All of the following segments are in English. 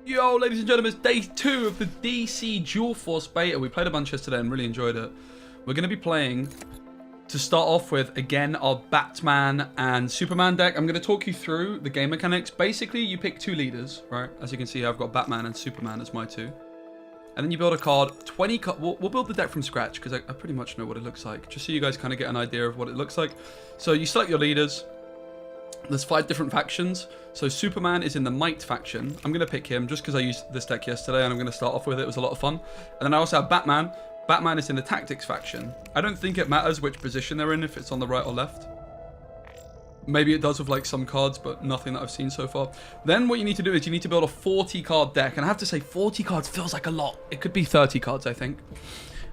Yo, ladies and gentlemen, it's day 2 of the DC Dual Force beta. We played a bunch yesterday and really enjoyed it. We're going to be playing, to start off with, again, our Batman and Superman deck. I'm going to talk you through the game mechanics. Basically, you pick 2 leaders, right? As you can see, I've got Batman and Superman as my 2. And then you build a card, 20 cards. We'll build the deck from scratch, because I pretty much know what it looks like. Just so you guys kind of get an idea of what it looks like. So you select your leaders. There's 5 different factions. So Superman is in the Might faction. I'm going to pick him just because I used this deck yesterday and I'm going to start off with it. It was a lot of fun. And then I also have Batman. Batman is in the Tactics faction. I don't think it matters which position they're in, if it's on the right or left. Maybe it does with like some cards, but nothing that I've seen so far. Then what you need to do is you need to build a 40 card deck. And I have to say 40 cards feels like a lot. It could be 30 cards, I think.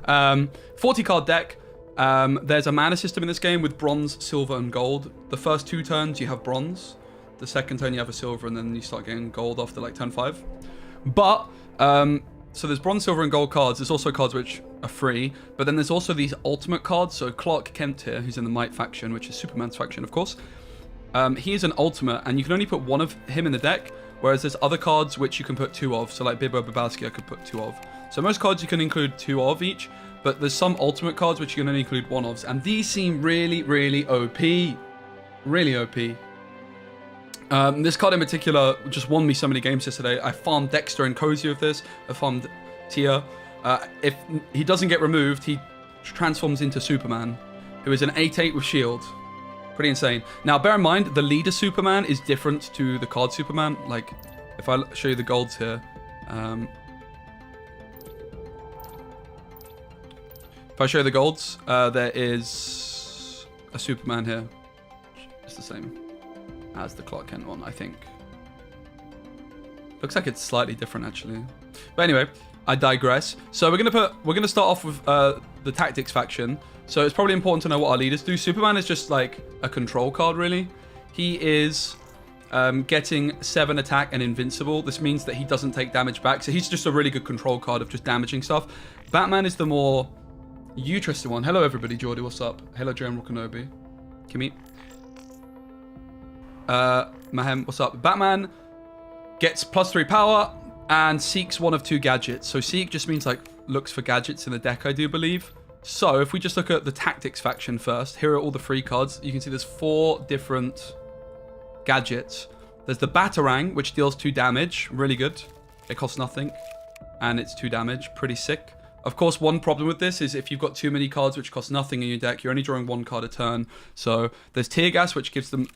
40 card deck. There's a mana system in this game with bronze, silver, and gold. The first 2 turns you have bronze. The second turn you have a silver, and then you start getting gold after like turn 5. But, so there's bronze, silver, and gold cards. There's also cards which are free. But then there's also these ultimate cards. So Clark Kent here, who's in the Might faction, which is Superman's faction, of course. He is an ultimate, and you can only put 1 of him in the deck. Whereas there's other cards which you can put 2 of. So like Bibbo Babowski I could put 2 of. So most cards you can include 2 of each. But there's some ultimate cards which you can only include 1 of. And these seem really, really OP. Really OP. This card in particular just won me so many games yesterday. I farmed Dexter and Cozy with this. I farmed Tia. If he doesn't get removed, he transforms into Superman, who is an 8/8 with shield. Pretty insane. Now, bear in mind, the leader Superman is different to the card Superman. Like, if I show you the golds here. If I show you the golds, there is a Superman here. It's the same as the Clark Kent one, I think. Looks like it's slightly different, actually. But anyway, I digress. So we're gonna start off with the Tactics faction. So it's probably important to know what our leaders do. Superman is just like a control card, really. He is getting 7 attack and invincible. This means that he doesn't take damage back. So he's just a really good control card of just damaging stuff. Batman is the more interesting one. Hello, everybody. Jordy, what's up? Hello, General Kenobi. Kimmy. Mahem, what's up? Batman gets +3 power and seeks 1 of 2 gadgets. So seek just means like looks for gadgets in the deck, I do believe. So if we just look at the Tactics faction first, here are all the free cards. You can see there's 4 different gadgets. There's the Batarang, which deals 2 damage. Really good. It costs nothing. And it's 2 damage. Pretty sick. Of course, one problem with this is if you've got too many cards which cost nothing in your deck, you're only drawing 1 card a turn. So there's Tear Gas, which gives them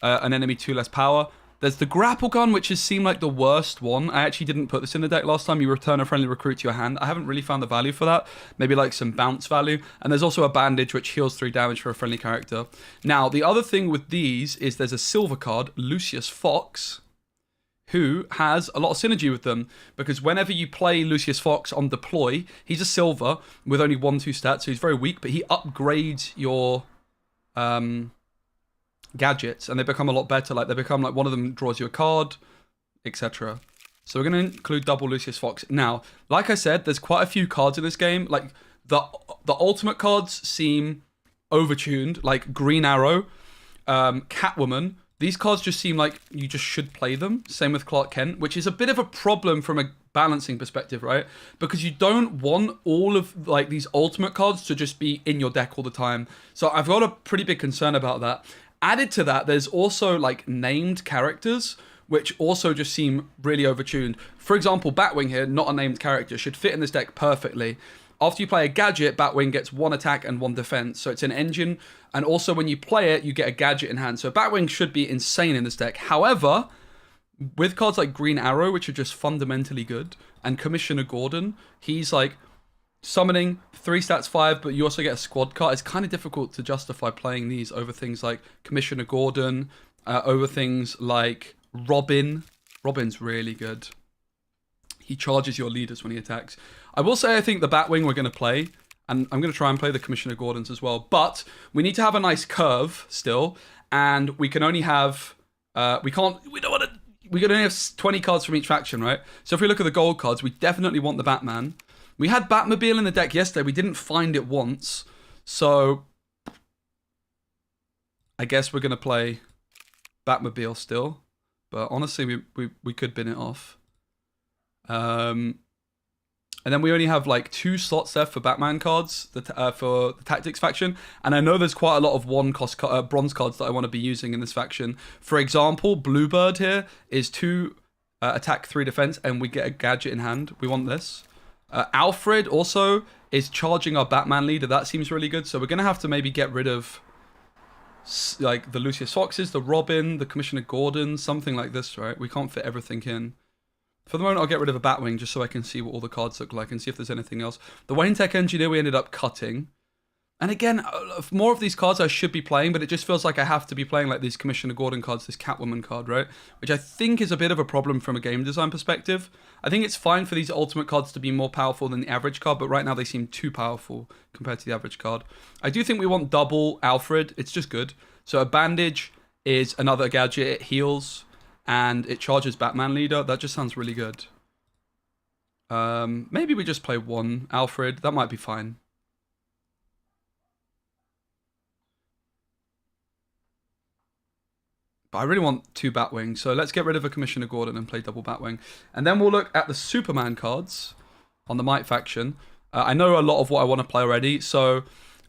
an enemy 2 less power. There's the Grapple Gun, which has seemed like the worst one. I actually didn't put this in the deck last time. You return a friendly recruit to your hand. I haven't really found the value for that. Maybe like some bounce value. And there's also a Bandage, which heals 3 damage for a friendly character. Now, the other thing with these is there's a silver card, Lucius Fox, who has a lot of synergy with them. Because whenever you play Lucius Fox on deploy, he's a silver with only 1/2 stats, so he's very weak. But he upgrades your gadgets and they become a lot better. Like they become like one of them draws you a card, etc. So we're going to include double Lucius Fox. Now, like I said, there's quite a few cards in this game. Like the ultimate cards seem overtuned, like Green Arrow, Catwoman. These cards just seem like you just should play them. Same with Clark Kent, which is a bit of a problem from a balancing perspective, right? Because you don't want all of like these ultimate cards to just be in your deck all the time. So I've got a pretty big concern about that. Added to that, there's also like named characters, which also just seem really overtuned. For example, Batwing here, not a named character, should fit in this deck perfectly. After you play a gadget, Batwing gets 1 attack and 1 defense. So it's an engine. And also when you play it, you get a gadget in hand. So Batwing should be insane in this deck. However, with cards like Green Arrow, which are just fundamentally good, and Commissioner Gordon, he's like summoning 3 stats 5, but you also get a squad card. It's kind of difficult to justify playing these over things like Commissioner Gordon, over things like Robin. Robin's really good. He charges your leaders when he attacks. I will say I think the Batwing we're going to play, and I'm going to try and play the Commissioner Gordons as well, but we need to have a nice curve still, and we can only have, we can only have 20 cards from each faction, right? So if we look at the gold cards, we definitely want the Batman. We had Batmobile in the deck yesterday. We didn't find it once. So I guess we're going to play Batmobile still. But honestly, we could bin it off. And then we only have like 2 slots left for Batman cards for the Tactics faction. And I know there's quite a lot of one-cost bronze cards that I want to be using in this faction. For example, Bluebird here is 2 attack, 3 defense, and we get a gadget in hand. We want this. Alfred also is charging our Batman leader. That seems really good. So we're going to have to maybe get rid of like the Lucius Foxes, the Robin, the Commissioner Gordon, something like this, right? We can't fit everything in. For the moment, I'll get rid of a Batwing just so I can see what all the cards look like and see if there's anything else. The Wayne Tech Engineer we ended up cutting. And again, more of these cards I should be playing, but it just feels like I have to be playing like these Commissioner Gordon cards, this Catwoman card, right? Which I think is a bit of a problem from a game design perspective. I think it's fine for these ultimate cards to be more powerful than the average card, but right now they seem too powerful compared to the average card. I do think we want double Alfred. It's just good. So a Bandage is another gadget. It heals. And it charges Batman leader. That just sounds really good. Maybe we just play 1 Alfred. That might be fine. But I really want 2 Batwings. So let's get rid of a Commissioner Gordon and play double Batwing. And then we'll look at the Superman cards on the Might faction. I know a lot of what I want to play already. So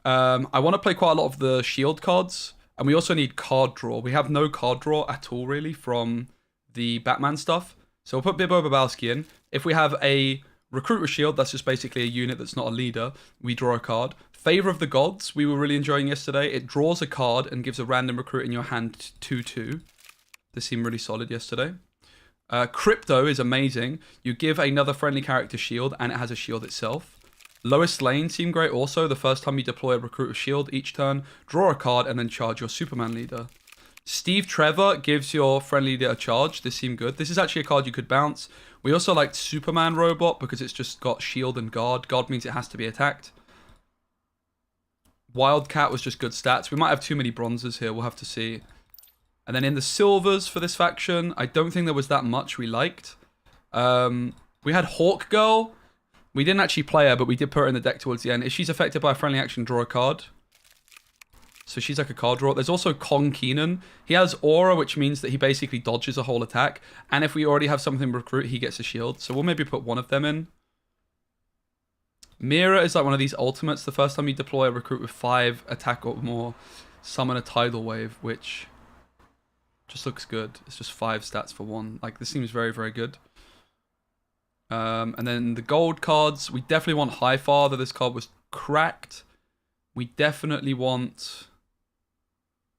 I want to play quite a lot of the Shield cards. And we also need card draw. We have no card draw at all, really, from the Batman stuff. So we'll put Bibbo Babowski in. If we have a Recruit with Shield, that's just basically a unit that's not a leader. We draw a card. Favor of the Gods, we were really enjoying yesterday. It draws a card and gives a random recruit in your hand 2/2. This seemed really solid yesterday. Crypto is amazing. You give another friendly character shield, and it has a shield itself. Lois Lane seemed great also. The first time you deploy a Recruit with Shield each turn, draw a card, and then charge your Superman leader. Steve Trevor gives your friendly leader a charge. This seemed good. This is actually a card you could bounce. We also liked Superman Robot because it's just got shield and guard. Guard means it has to be attacked. Wildcat was just good stats. We might have too many bronzes here. We'll have to see. And then in the silvers for this faction, I don't think there was that much we liked. We had Hawk Girl. We didn't actually play her, but we did put her in the deck towards the end. If she's affected by a friendly action, draw a card. So she's like a card draw. There's also Kong Keenan. He has Aura, which means that he basically dodges a whole attack. And if we already have something recruit, he gets a shield. So we'll maybe put one of them in. Mira is like one of these ultimates. The first time you deploy a recruit with 5 attack or more, summon a tidal wave, which just looks good. It's just 5 stats for 1. Like, this seems very, very good. And then the gold cards, we definitely want High Father. This card was cracked. We definitely want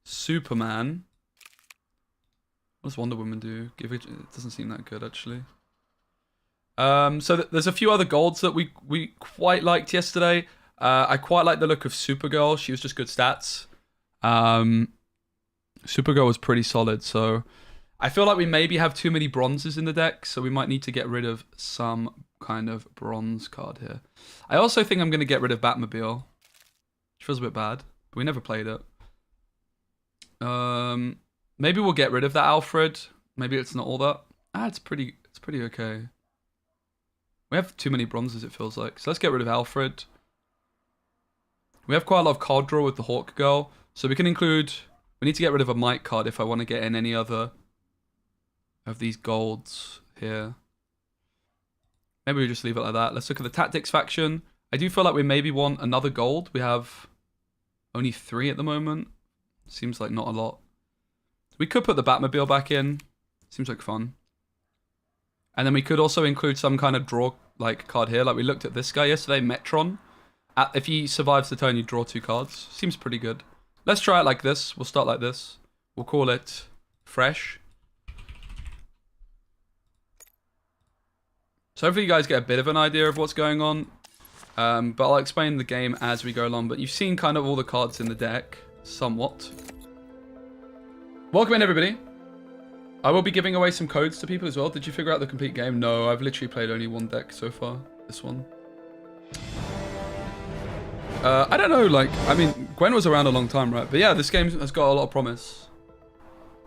Superman. What does Wonder Woman do? It doesn't seem that good, actually. So there's a few other golds that we quite liked yesterday. I quite like the look of Supergirl. She was just good stats. Supergirl was pretty solid, so I feel like we maybe have too many bronzes in the deck, so we might need to get rid of some kind of bronze card here. I also think I'm going to get rid of Batmobile, which feels a bit bad, but we never played it. Maybe we'll get rid of that Alfred. Maybe it's not all that. It's pretty okay. We have too many bronzes, it feels like. So let's get rid of Alfred. We have quite a lot of card draw with the Hawk Girl, so we can include... We need to get rid of a Might card if I want to get in any other of these golds here. Maybe we just leave it like that. Let's look at the Tactics faction. I do feel like we maybe want another gold. We have only 3 at the moment. Seems like not a lot. We could put the Batmobile back in. Seems like fun. And then we could also include some kind of draw like card here. Like we looked at this guy yesterday, Metron. If he survives the turn, you draw 2 cards. Seems pretty good. Let's try it like this. We'll start like this. We'll call it Fresh. So hopefully you guys get a bit of an idea of what's going on. But I'll explain the game as we go along. But you've seen kind of all the cards in the deck, somewhat. Welcome in, everybody. I will be giving away some codes to people as well. Did you figure out the complete game? No, I've literally played only one deck so far. This one. I don't know, like, I mean, Gwen was around a long time, right? But yeah, this game has got a lot of promise.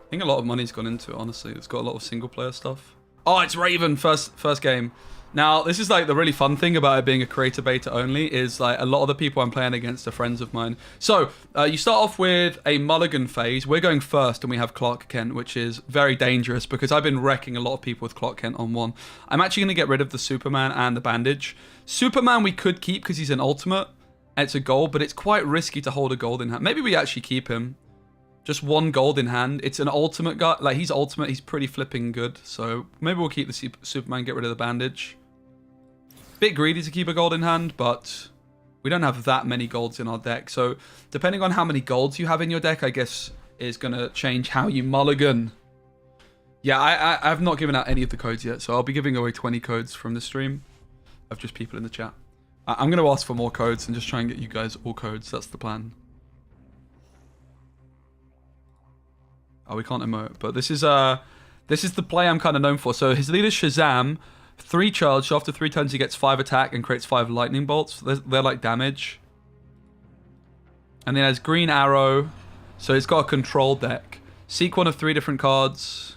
I think a lot of money's gone into it, honestly. It's got a lot of single player stuff. Oh, it's Raven, first game. Now, this is like the really fun thing about it being a creator beta only is like a lot of the people I'm playing against are friends of mine. So, you start off with a mulligan phase. We're going first and we have Clark Kent, which is very dangerous because I've been wrecking a lot of people with Clark Kent on one. I'm actually going to get rid of the Superman and the bandage. Superman we could keep because he's an ultimate. It's a gold, but it's quite risky to hold a gold in hand. Maybe we actually keep him. Just one gold in hand. It's an ultimate guy. Like, he's ultimate. He's pretty flipping good. So, maybe we'll keep the Superman, get rid of the bandage. Bit greedy to keep a gold in hand, but we don't have that many golds in our deck. So, depending on how many golds you have in your deck, I guess, is going to change how you mulligan. Yeah, I have not given out any of the codes yet, so I'll be giving away 20 codes from the stream of just people in the chat. I'm going to ask for more codes and just try and get you guys all codes. That's the plan. Oh, we can't emote, but this is the play I'm kind of known for. So his leader's Shazam, 3 charge. So after 3 turns, he gets 5 attack and creates 5 lightning bolts. They're like damage. And then has Green Arrow. So it's got a control deck. Seek one of 3 different cards.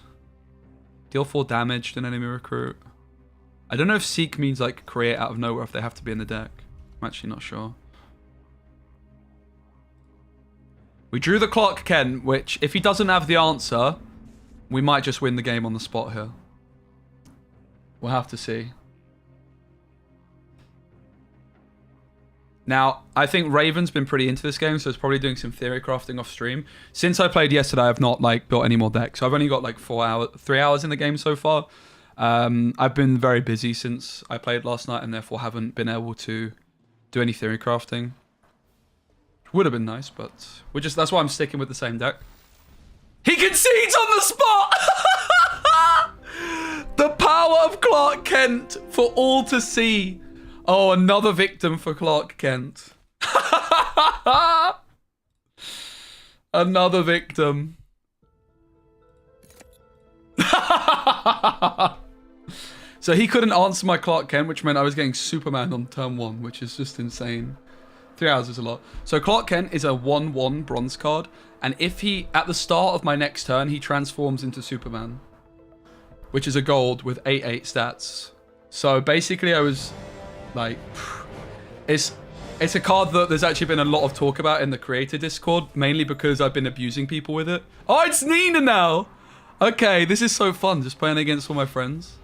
Deal 4 damage to an enemy recruit. I don't know if Seek means like create out of nowhere if they have to be in the deck. I'm actually not sure. We drew the Clark Kent, which if he doesn't have the answer, we might just win the game on the spot here. We'll have to see. Now, I think Raven's been pretty into this game, so it's probably doing some theory crafting off stream. Since I played yesterday, I've not like built any more decks. So I've only got like 3 hours in the game so far. I've been very busy since I played last night and therefore haven't been able to do any theory crafting. Would have been nice, but that's why I'm sticking with the same deck. He concedes on the spot! The power of Clark Kent for all to see. Oh, another victim for Clark Kent. Another victim. So he couldn't answer my Clark Kent, which meant I was getting Superman on turn 1, which is just insane. 3 hours is a lot. So Clark Kent is a 1/1 bronze card, and if he, at the start of my next turn, he transforms into Superman, which is a gold with 8/8 stats. So basically I was like, it's a card that there's actually been a lot of talk about in the creator Discord, mainly because I've been abusing people with it. Oh, it's Nina now! Okay, this is so fun, just playing against all my friends.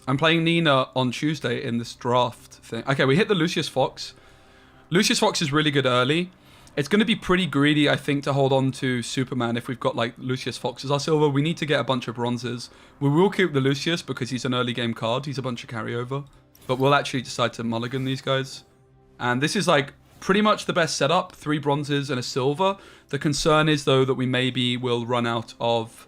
I'm playing Nina on Tuesday in this draft thing. Okay, we hit the Lucius Fox. Lucius Fox is really good early. It's going to be pretty greedy, I think, to hold on to Superman if we've got, like, Lucius Fox as our silver. We need to get a bunch of bronzes. We will keep the Lucius because he's an early game card. He's a bunch of carryover. But we'll actually decide to mulligan these guys. And this is, like, pretty much the best setup. 3 bronzes and a silver. The concern is, though, that we maybe will run out of...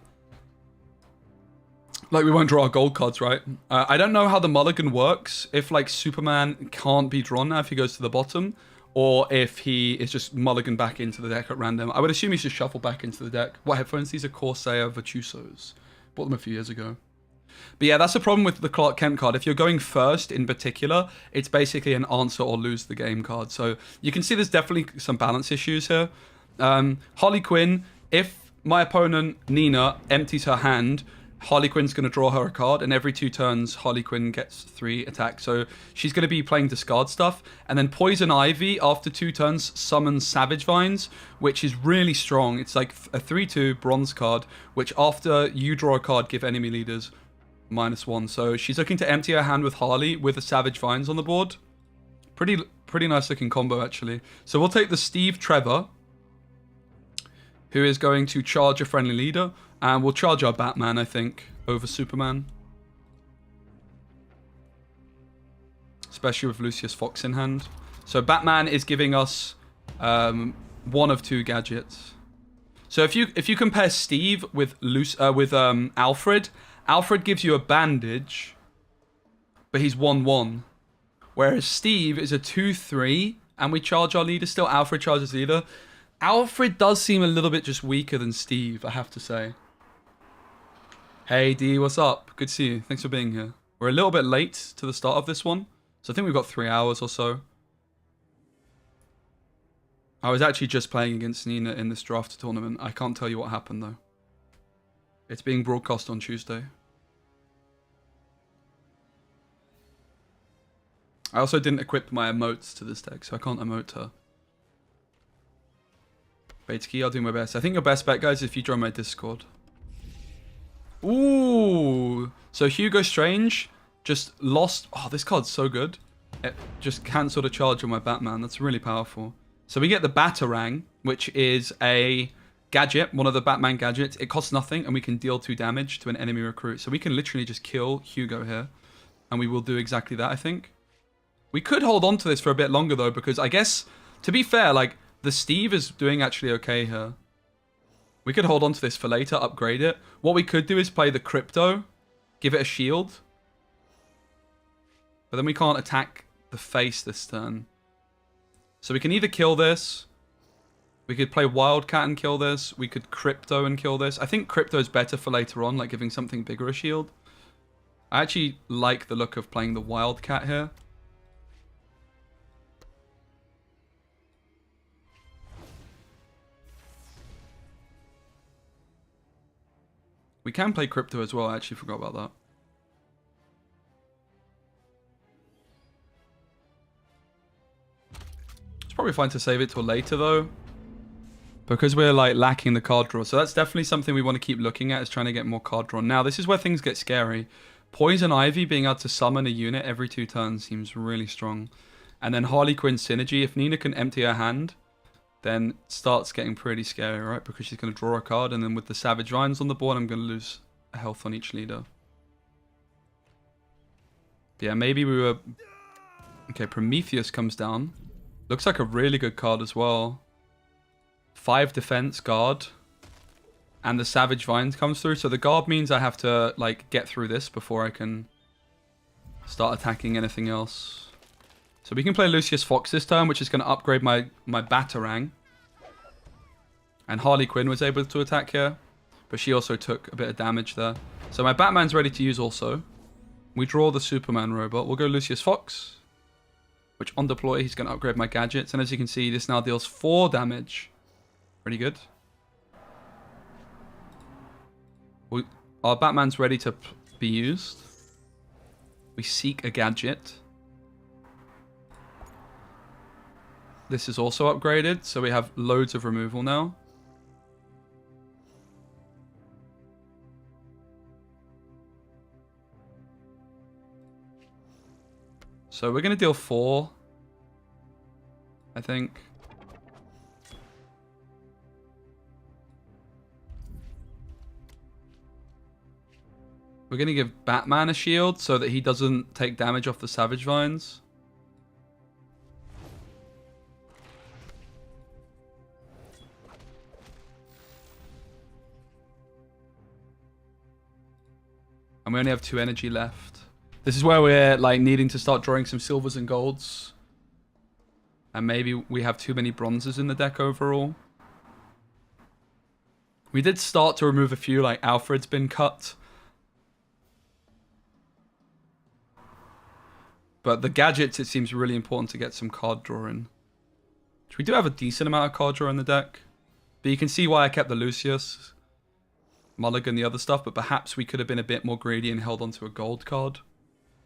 Like, we won't draw our gold cards, right? I don't know how the mulligan works. If, like, Superman can't be drawn now if he goes to the bottom. Or if he is just mulligan back into the deck at random. I would assume he's just shuffled back into the deck. What headphones? These are Corsair Virtuosos. Bought them a few years ago. But yeah, that's the problem with the Clark Kent card. If you're going first in particular, it's basically an answer or lose the game card. So you can see there's definitely some balance issues here. Harley Quinn, if my opponent, Nina, empties her hand... Harley Quinn's going to draw her a card, and every 2 turns, Harley Quinn gets 3 attacks. So she's going to be playing discard stuff. And then Poison Ivy, after 2 turns, summons Savage Vines, which is really strong. It's like a 3/2 bronze card, which after you draw a card, give enemy leaders -1. So she's looking to empty her hand with Harley with the Savage Vines on the board. Pretty nice looking combo, actually. So we'll take the Steve Trevor, who is going to charge a friendly leader. And we'll charge our Batman, I think, over Superman. Especially with Lucius Fox in hand. So Batman is giving us 1 of 2 gadgets. So if you compare Steve with Alfred, Alfred gives you a bandage, but he's 1/1. Whereas Steve is a 2/3, and we charge our leader still. Alfred charges leader. Alfred does seem a little bit just weaker than Steve, I have to say. Hey D, what's up? Good to see you. Thanks for being here. We're a little bit late to the start of this one, so I think we've got 3 hours or so. I was actually just playing against Nina in this draft tournament. I can't tell you what happened though. It's being broadcast on Tuesday. I also didn't equip my emotes to this deck, so I can't emote her. Beta key, I'll do my best. I think your best bet, guys, is if you join my Discord. Ooh. So Hugo Strange just lost. Oh, this card's so good. It just cancelled a charge on my Batman. That's really powerful. So we get the Batarang, which is a gadget, one of the Batman gadgets. It costs nothing, and we can deal 2 damage to an enemy recruit. So we can literally just kill Hugo here. And we will do exactly that, I think. We could hold on to this for a bit longer, though, because I guess, to be fair, like, the Steve is doing actually okay here. We could hold on to this for later, upgrade it. What we could do is play the Crypto, give it a shield. But then we can't attack the face this turn. So we can either kill this. We could play Wildcat and kill this. We could Crypto and kill this. I think Crypto is better for later on, like giving something bigger a shield. I actually like the look of playing the Wildcat here. We can play Crypto as well. I actually forgot about that. It's probably fine to save it till later, though. Because we're, like, lacking the card draw. So that's definitely something we want to keep looking at, is trying to get more card draw. Now, this is where things get scary. Poison Ivy being able to summon a unit every 2 turns seems really strong. And then Harley Quinn synergy. If Nina can empty her hand, then it starts getting pretty scary, right? Because she's going to draw a card, and then with the Savage Vines on the board, I'm going to lose a health on each leader. Yeah, maybe we were... Okay, Prometheus comes down. Looks like a really good card as well. 5 defense, guard. And the Savage Vines comes through. So the guard means I have to, like, get through this before I can start attacking anything else. So we can play Lucius Fox this turn, which is going to upgrade my Batarang. And Harley Quinn was able to attack here. But she also took a bit of damage there. So my Batman's ready to use also. We draw the Superman robot. We'll go Lucius Fox. Which on deploy, he's going to upgrade my gadgets. And as you can see, this now deals 4 damage. Pretty good. Our Batman's ready to be used. We seek a gadget. This is also upgraded, so we have loads of removal now. So we're going to deal 4, I think. We're going to give Batman a shield so that he doesn't take damage off the Savage Vines. And we only have 2 energy left. This is where we're like needing to start drawing some silvers and golds. And maybe we have too many bronzes in the deck overall. We did start to remove a few, like Alfred's been cut. But the gadgets, it seems really important to get some card drawing. Which we do have a decent amount of card draw in the deck. But you can see why I kept the Lucius, Mulligan, the other stuff. But perhaps we could have been a bit more greedy and held onto a gold card.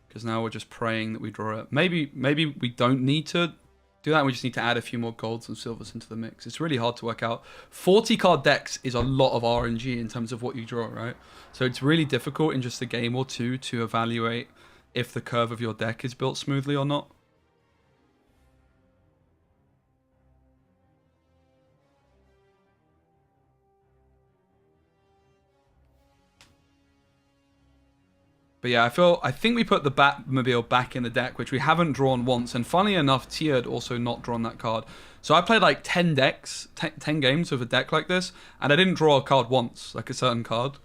Because now we're just praying that we draw it. Maybe we don't need to do that. We just need to add a few more golds and silvers into the mix. It's really hard to work out. 40 card decks is a lot of RNG in terms of what you draw, right? So it's really difficult in just a game or two to evaluate if the curve of your deck is built smoothly or not. But yeah, I think we put the Batmobile back in the deck, which we haven't drawn once. And funnily enough, Tia had also not drawn that card. So I played like 10 decks, 10 games with a deck like this, and I didn't draw a card once, like a certain card.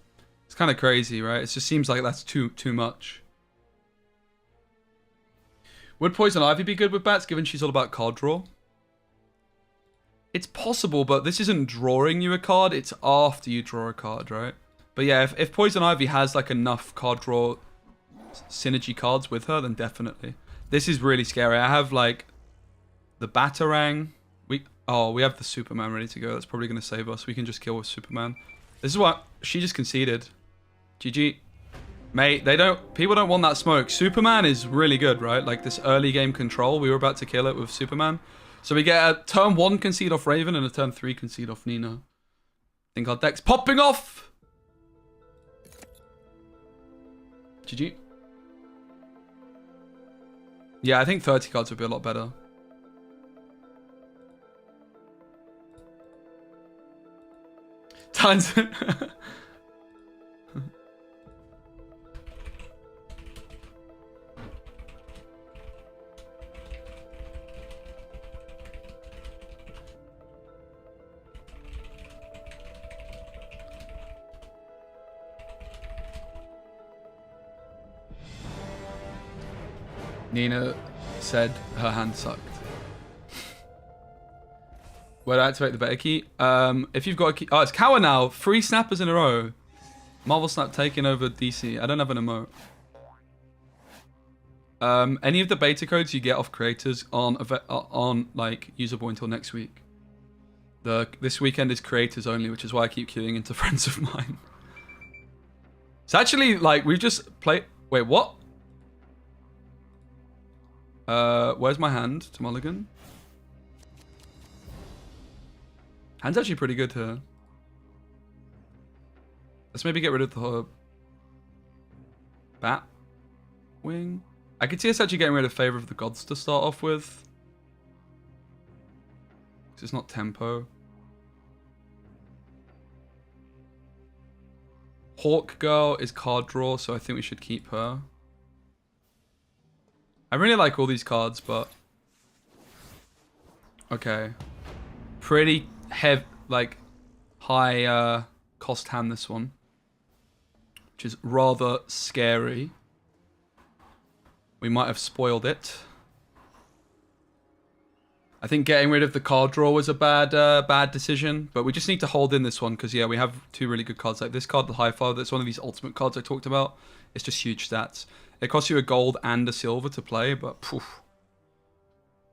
It's kind of crazy, right? It just seems like that's too much. Would Poison Ivy be good with bats, given she's all about card draw? It's possible, but this isn't drawing you a card. It's after you draw a card, right? But yeah, if Poison Ivy has like enough card draw synergy cards with her, then definitely. This is really scary. I have like the Batarang. We have the Superman ready to go. That's probably going to save us. We can just kill with Superman. This is what she just conceded. GG. Mate, people don't want that smoke. Superman is really good, right? Like this early game control. We were about to kill it with Superman. So we get a turn 1 concede off Raven and a turn 3 concede off Nina. I think our deck's popping off. GG. Yeah, I think 30 cards would be a lot better. Tons. Nina said her hand sucked. Where do I activate the better key? If you've got a key... Oh, it's Kawa now. 3 snappers in a row. Marvel Snap taking over DC. I don't have an emote. Any of the beta codes you get off creators aren't like usable until next week. This weekend is creators only, which is why I keep queuing into friends of mine. It's actually like we've just played... Wait, what? Where's my hand to mulligan? Hand's actually pretty good here. Let's maybe get rid of the bat wing. I could see us actually getting rid of Favor of the Gods to start off with. Because it's not tempo. Hawk Girl is card draw, so I think we should keep her. I really like all these cards, but... Okay. Pretty heavy, like, high cost hand, this one. Which is rather scary. We might have spoiled it. I think getting rid of the card draw was a bad decision, but we just need to hold in this one, because, yeah, we have 2 really good cards. Like this card, the High Father, that's one of these ultimate cards I talked about. It's just huge stats. It costs you a gold and a silver to play, but poof.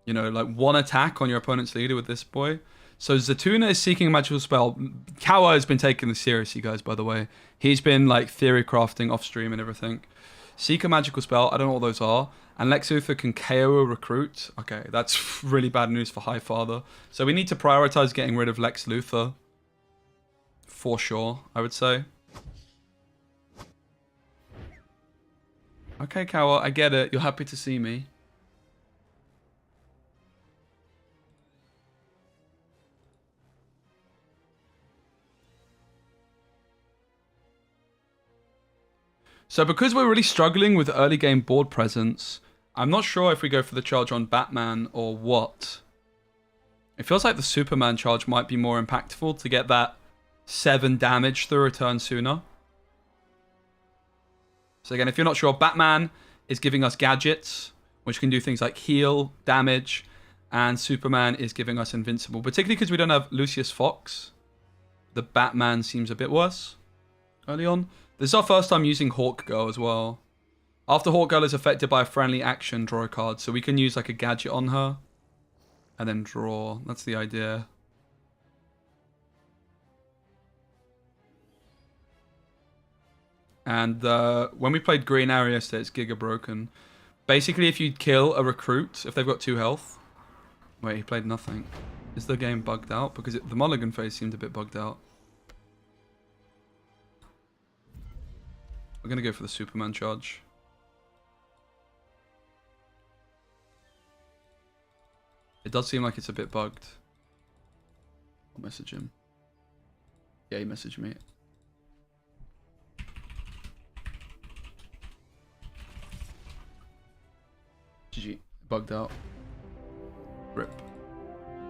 You know, like 1 attack on your opponent's leader with this boy. So Zatuna is seeking a magical spell. Kawa has been taking this seriously, guys, by the way. He's been, like, theory crafting off stream and everything. Seek a magical spell. I don't know what those are. And Lex Luthor can KO a recruit. Okay, that's really bad news for High Father. So we need to prioritize getting rid of Lex Luthor. For sure, I would say. Okay, Kawa, I get it. You're happy to see me. So because we're really struggling with early game board presence, I'm not sure if we go for the charge on Batman or what. It feels like the Superman charge might be more impactful to get that 7 damage through a turn sooner. So again, if you're not sure, Batman is giving us gadgets, which can do things like heal, damage, and Superman is giving us invincible. Particularly because we don't have Lucius Fox. The Batman seems a bit worse early on. This is our first time using Hawk Girl as well. After Hawk Girl is affected by a friendly action, draw a card. So we can use like a gadget on her and then draw. That's the idea. And when we played Green Arrow yesterday, it's Giga Broken. Basically, if you kill a recruit, if they've got 2 health... Wait, he played nothing. Is the game bugged out? Because the mulligan phase seemed a bit bugged out. We're going to go for the Superman charge. It does seem like it's a bit bugged. I'll message him. Yeah, he messaged me. GG. Bugged out. Rip.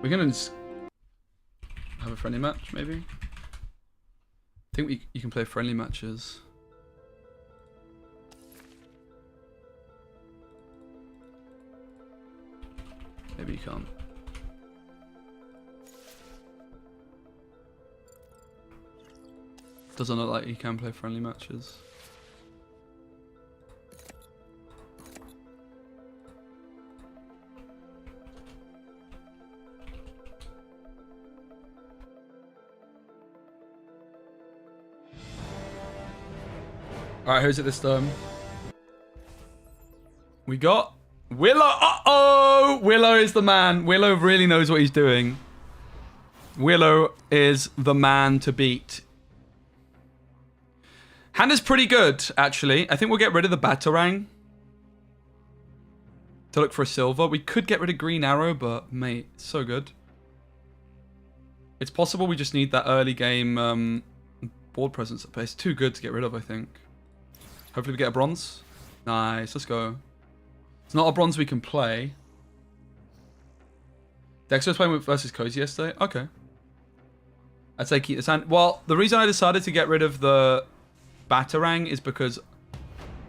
We're going to just have a friendly match, maybe? I think you can play friendly matches. Maybe you can't. Doesn't look like you can play friendly matches. Alright, who's it this time? We got Willow. Uh-oh! Willow is the man. Willow really knows what he's doing. Willow is the man to beat. Hand is pretty good, actually. I think we'll get rid of the Batarang to look for a silver. We could get rid of Green Arrow, but mate, it's so good. It's possible we just need that early game board presence. But it's too good to get rid of, I think. Hopefully we get a bronze. Nice, let's go. It's not a bronze we can play. Dexter was playing versus Cozy yesterday. Okay. I'd say keep this hand. Well, the reason I decided to get rid of the Batarang is because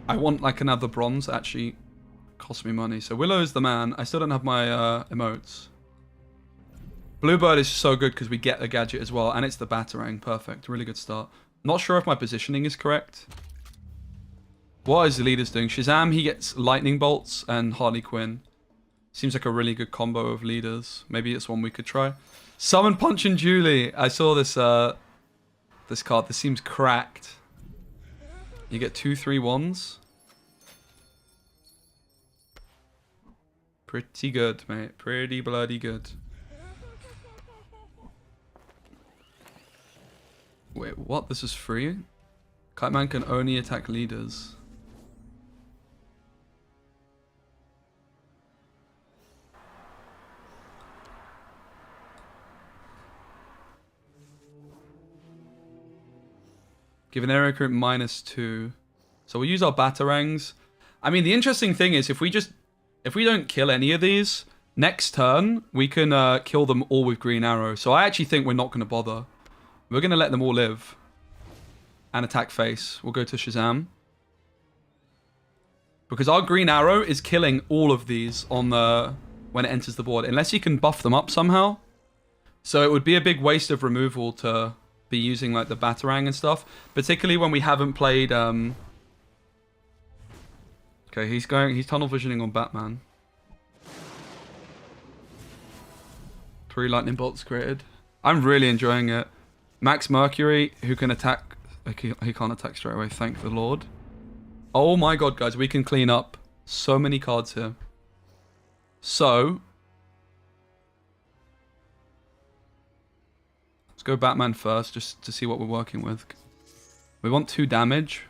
I want like another bronze that actually cost me money. So Willow is the man. I still don't have my emotes. Bluebird is so good because we get a gadget as well. And it's the Batarang. Perfect. Really good start. Not sure if my positioning is correct. What is the leaders doing? Shazam, he gets lightning bolts, and Harley Quinn. Seems like a really good combo of leaders. Maybe it's one we could try. Summon Punch and Julie. I saw this this card. This seems cracked. You get 2/3/1s. Pretty good, mate. Pretty bloody good. Wait, what? This is free? Kite Man can only attack leaders. Give an area recruit -2. So we'll use our Batarangs. I mean, the interesting thing is if we don't kill any of these, next turn we can kill them all with Green Arrow. So I actually think we're not going to bother. We're going to let them all live. And attack face. We'll go to Shazam. Because our Green Arrow is killing all of these on the when it enters the board. Unless you can buff them up somehow. So it would be a big waste of removal to be using like the Batarang and stuff. Particularly when we haven't played... Okay, he's tunnel visioning on Batman. 3 lightning bolts created. I'm really enjoying it. Max Mercury, who can attack... He can't attack straight away, thank the Lord. Oh my god, guys, we can clean up so many cards here. So... let's go Batman first, just to see what we're working with. We want 2 damage.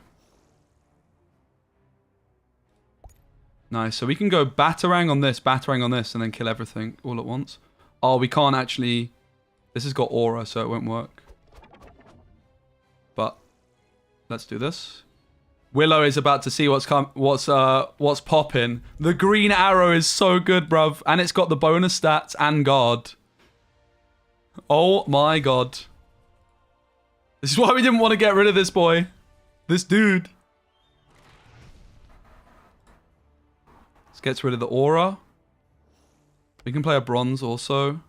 Nice, so we can go Batarang on this, and then kill everything all at once. Oh, we can't actually... This has got aura, so it won't work. But let's do this. Willow is about to see what's popping. The Green Arrow is so good, bruv. And it's got the bonus stats and guard. Oh my god. This is why we didn't want to get rid of this boy. This dude. This gets rid of the aura. We can play a bronze also.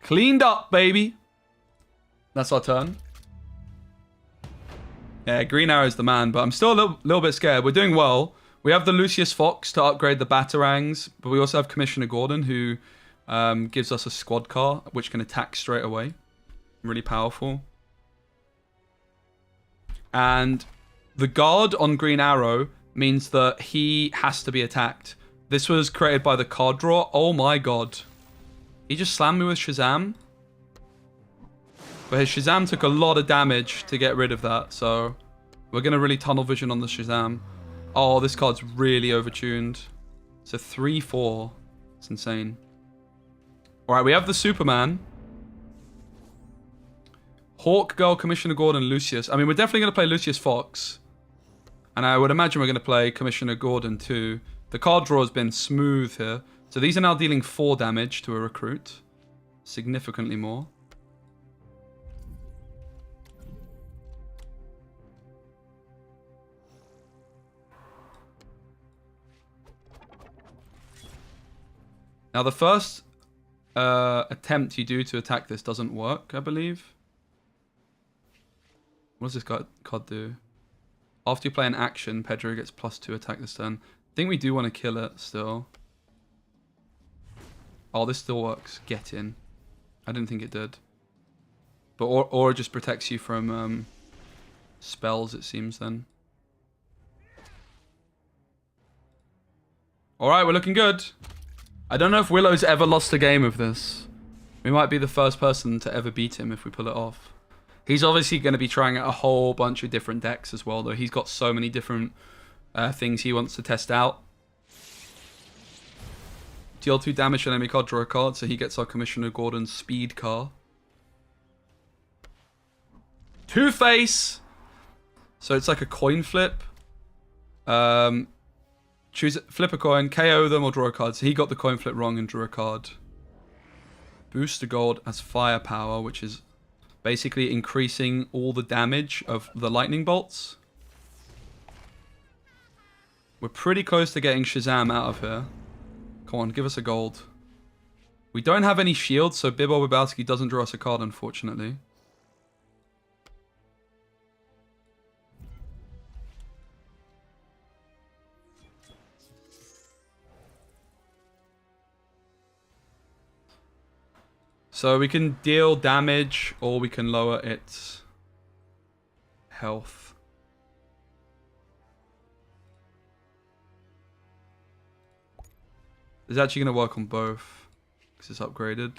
Cleaned up, baby. That's our turn. Yeah, Green Arrow's the man, but I'm still a little bit scared. We're doing well. We have the Lucius Fox to upgrade the Batarangs, but we also have Commissioner Gordon, who gives us a squad car, which can attack straight away. Really powerful. And the guard on Green Arrow means that he has to be attacked. This was created by the card draw. Oh my god. He just slammed me with Shazam. But his Shazam took a lot of damage to get rid of that. So we're going to really tunnel vision on the Shazam. Oh, this card's really overtuned. It's a 3/4. It's insane. Alright, we have the Superman. Hawk Girl, Commissioner Gordon, Lucius. I mean, we're definitely going to play Lucius Fox. And I would imagine we're going to play Commissioner Gordon too. The card draw has been smooth here. So these are now dealing 4 damage to a recruit. Significantly more. Now the first attempt you do to attack this doesn't work, I believe. What does this card do? After you play an action, Pedro gets +2 attack this turn. I think we do want to kill it still. Oh, this still works. Get in. I didn't think it did. But Aura just protects you from spells, it seems, then. Alright, we're looking good. I don't know if Willow's ever lost a game of this. We might be the first person to ever beat him if we pull it off. He's obviously going to be trying out a whole bunch of different decks as well, though. He's got so many different things he wants to test out. Deal 2 damage to an enemy card, draw a card, so he gets our Commissioner Gordon speed car. Two-Face! So it's like a coin flip. Flip a coin, KO them or draw a card. So he got the coin flip wrong and drew a card. Boost the gold as firepower, which is basically increasing all the damage of the lightning bolts. We're pretty close to getting Shazam out of here. Come on, give us a gold. We don't have any shields, so Bibbo Wabowski doesn't draw us a card, unfortunately. So we can deal damage, or we can lower its health. It's actually going to work on both, because it's upgraded.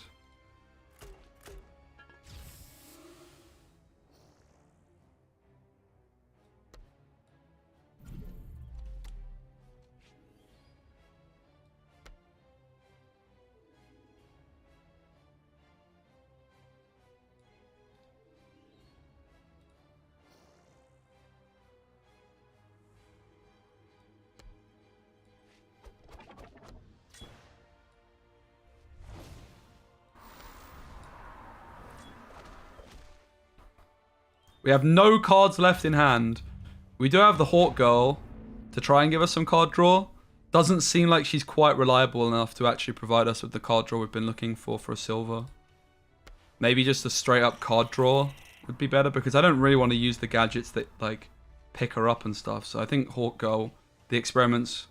We have no cards left in hand. We do have the Hawk Girl to try and give us some card draw. Doesn't seem like she's quite reliable enough to actually provide us with the card draw we've been looking for a silver. Maybe just a straight up card draw would be better, because I don't really want to use the gadgets that like pick her up and stuff. So I think Hawk Girl, the experiments.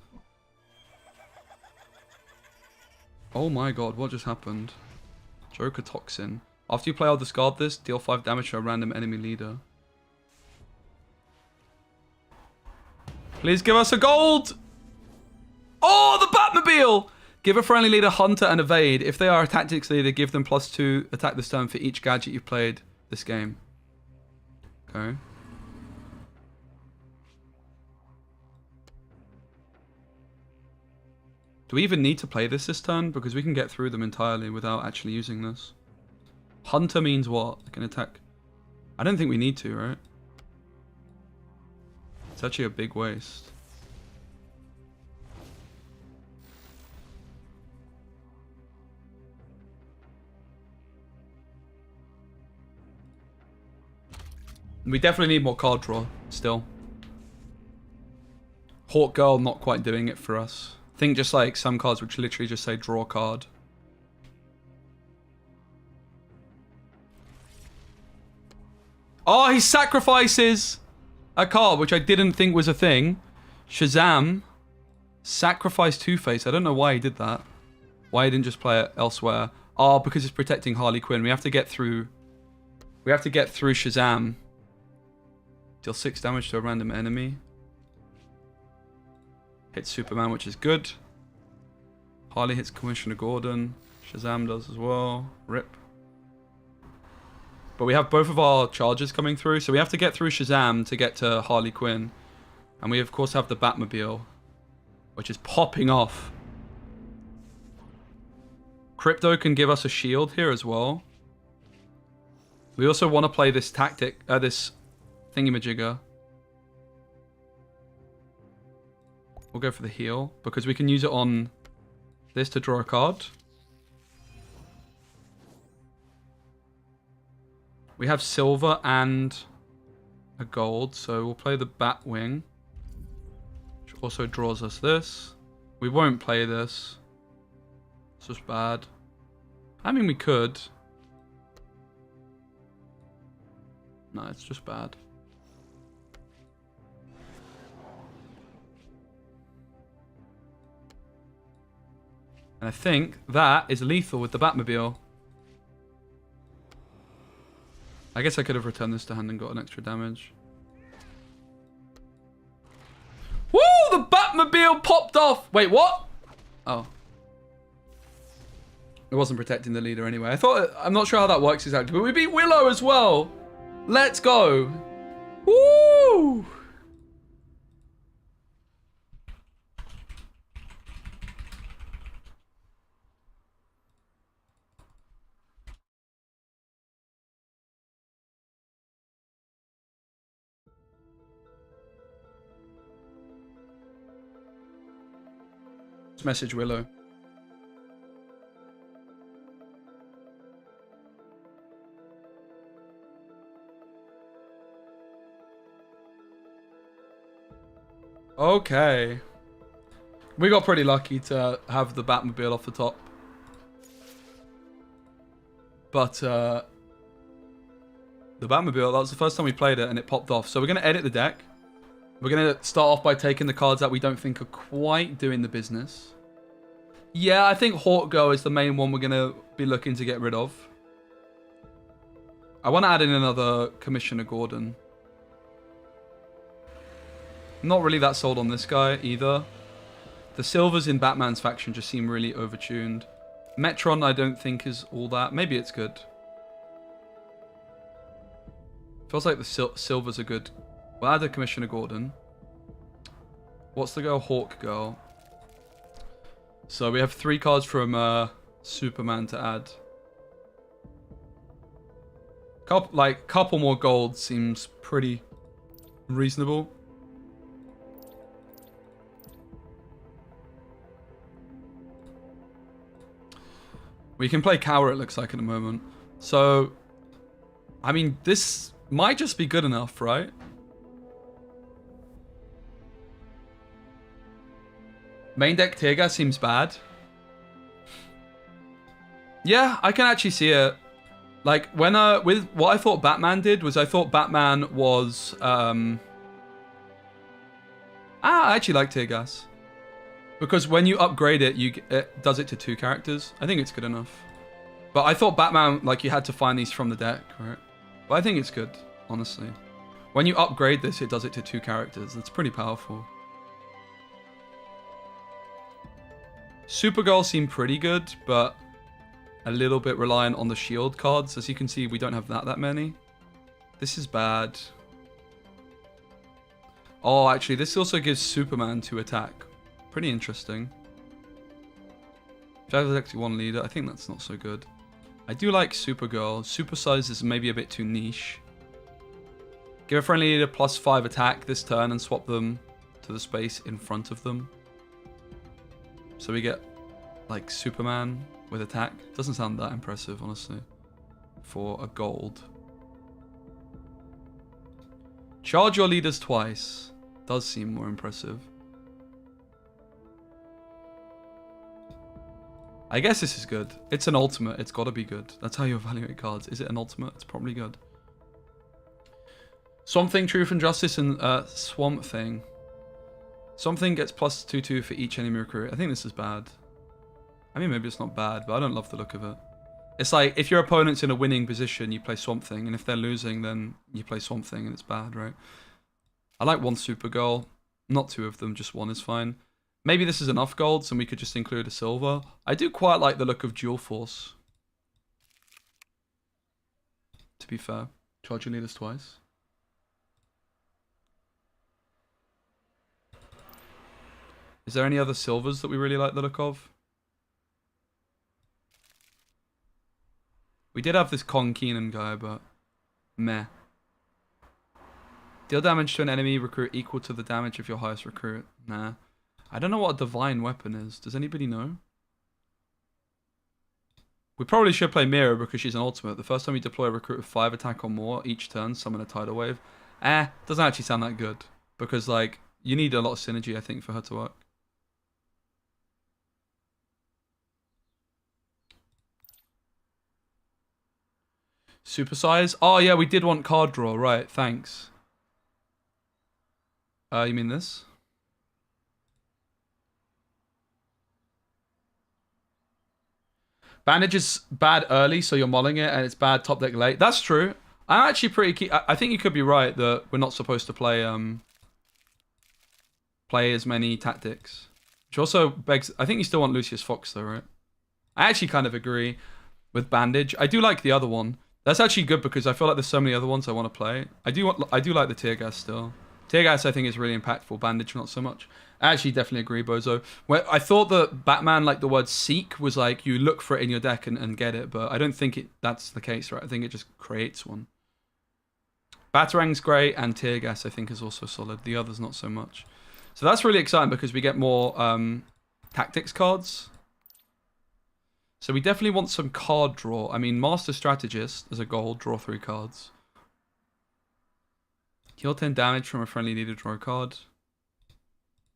Oh my god, what just happened? Joker Toxin. After you play or discard this, deal 5 damage to a random enemy leader. Please give us a gold! Oh, the Batmobile! Give a friendly leader Hunter and Evade. If they are a tactics leader, give them +2 attack this turn for each gadget you've played this game. Okay. Do we even need to play this turn? Because we can get through them entirely without actually using this. Hunter means what? I can attack. I don't think we need to, right? It's actually a big waste. We definitely need more card draw still. Hawk Girl not quite doing it for us. I think just like some cards which literally just say draw card. Oh, he sacrifices a card, which I didn't think was a thing. Shazam. Sacrifice Two-Face. I don't know why he did that. Why he didn't just play it elsewhere. Oh, because it's protecting Harley Quinn. We have to get through Shazam. Deal 6 damage to a random enemy. Hits Superman, which is good. Harley hits Commissioner Gordon. Shazam does as well. Rip. But we have both of our charges coming through, so we have to get through Shazam to get to Harley Quinn. And we, of course, have the Batmobile, which is popping off. Crypto can give us a shield here as well. We also want to play this tactic, this thingamajigger. We'll go for the heal, because we can use it on this to draw a card. We have silver and a gold, so we'll play the Batwing, which also draws us this. We won't play this. It's just bad. I mean, we could. No, it's just bad. And I think that is lethal with the Batmobile. I guess I could have returned this to hand and got an extra damage. Woo! The Batmobile popped off! Wait, what? Oh. It wasn't protecting the leader anyway. I'm not sure how that works exactly, but we beat Willow as well. Let's go. Woo! Let's message Willow. Okay. We got pretty lucky to have the Batmobile off the top. But, the Batmobile, that was the first time we played it and it popped off. So we're going to edit the deck. We're going to start off by taking the cards that we don't think are quite doing the business. Yeah, I think Hawk Girl is the main one we're going to be looking to get rid of. I want to add in another Commissioner Gordon. Not really that sold on this guy either. The silvers in Batman's faction just seem really overtuned. Metron I don't think is all that. Maybe it's good. Feels like the silvers are good. We'll add a Commissioner Gordon. What's the girl? Hawk Girl. So we have 3 cards from Superman to add. Couple more gold seems pretty reasonable. We can play Kawa, it looks like, at the moment. So, I mean, this might just be good enough, right? Main deck tear gas seems bad. Yeah, I can actually see it. Like, when, with what I thought Batman did was I thought Batman was, I actually like tear gas. Because when you upgrade it, it does it to 2 characters. I think it's good enough. But I thought Batman, like, you had to find these from the deck, right? But I think it's good, honestly. When you upgrade this, it does it to 2 characters. That's pretty powerful. Supergirl seemed pretty good, but a little bit reliant on the shield cards. As you can see, we don't have that many. This is bad. Oh, actually, this also gives Superman 2 attack. Pretty interesting. If I have actually 1 leader, I think that's not so good. I do like Supergirl. Supersize is maybe a bit too niche. Give a friendly leader +5 attack this turn and swap them to the space in front of them. So we get, like, Superman with attack. Doesn't sound that impressive, honestly, for a gold. Charge your leaders twice. Does seem more impressive. I guess this is good. It's an ultimate. It's got to be good. That's how you evaluate cards. Is it an ultimate? It's probably good. Swamp Thing, Truth and Justice, and Swamp Thing. Swamp Thing gets +2/2 for each enemy recruit. I think this is bad. I mean, maybe it's not bad, but I don't love the look of it. It's like, if your opponent's in a winning position, you play Swamp Thing, and if they're losing, then you play Swamp Thing, and it's bad, right? I like 1 Supergirl. Not 2 of them, just 1 is fine. Maybe this is enough golds and we could just include a silver. I do quite like the look of Dual Force. To be fair. Charge your leaders twice. Is there any other silvers that we really like the look of? We did have this Con Keenan guy, but meh. Deal damage to an enemy recruit equal to the damage of your highest recruit. Nah. I don't know what a divine weapon is. Does anybody know? We probably should play Mira because she's an ultimate. The first time you deploy a recruit with 5 attack or more each turn, summon a tidal wave. Doesn't actually sound that good. Because, like, you need a lot of synergy, I think, for her to work. Supersize? Oh, yeah, we did want card draw. Right, thanks. You mean this? Bandage is bad early, so you're mulling it, and it's bad top deck late. That's true. I'm actually pretty keen. I think you could be right that we're not supposed to play play as many tactics. Which also begs... I think you still want Lucius Fox though, right? I actually kind of agree with Bandage. I do like the other one. That's actually good because I feel like there's so many other ones I want to play. I do like the Tear Gas still. Tear Gas I think is really impactful. Bandage not so much. I actually definitely agree, Bozo. I thought that Batman, like the word seek, was like you look for it in your deck and get it, but I don't think that's the case, right? I think it just creates one. Batarang's great, and Tear Gas I think is also solid. The others not so much. So that's really exciting because we get more tactics cards. So we definitely want some card draw. I mean, Master Strategist as a gold, draw 3 cards. Heal 10 damage from a friendly leader, draw a card.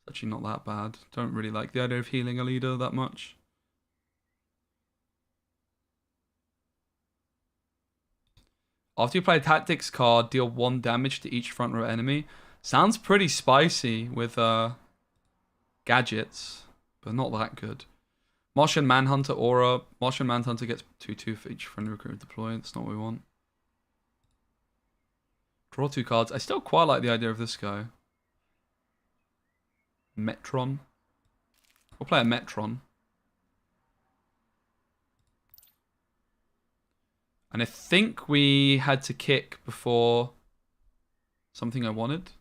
Actually not that bad. Don't really like the idea of healing a leader that much. After you play a tactics card, deal 1 damage to each front row enemy. Sounds pretty spicy with gadgets, but not that good. Martian Manhunter Aura. Martian Manhunter gets 2/2 for each friendly recruit deployed. That's not what we want. Draw 2 cards. I still quite like the idea of this guy. Metron. We'll play a Metron. And I think we had to kick before something I wanted.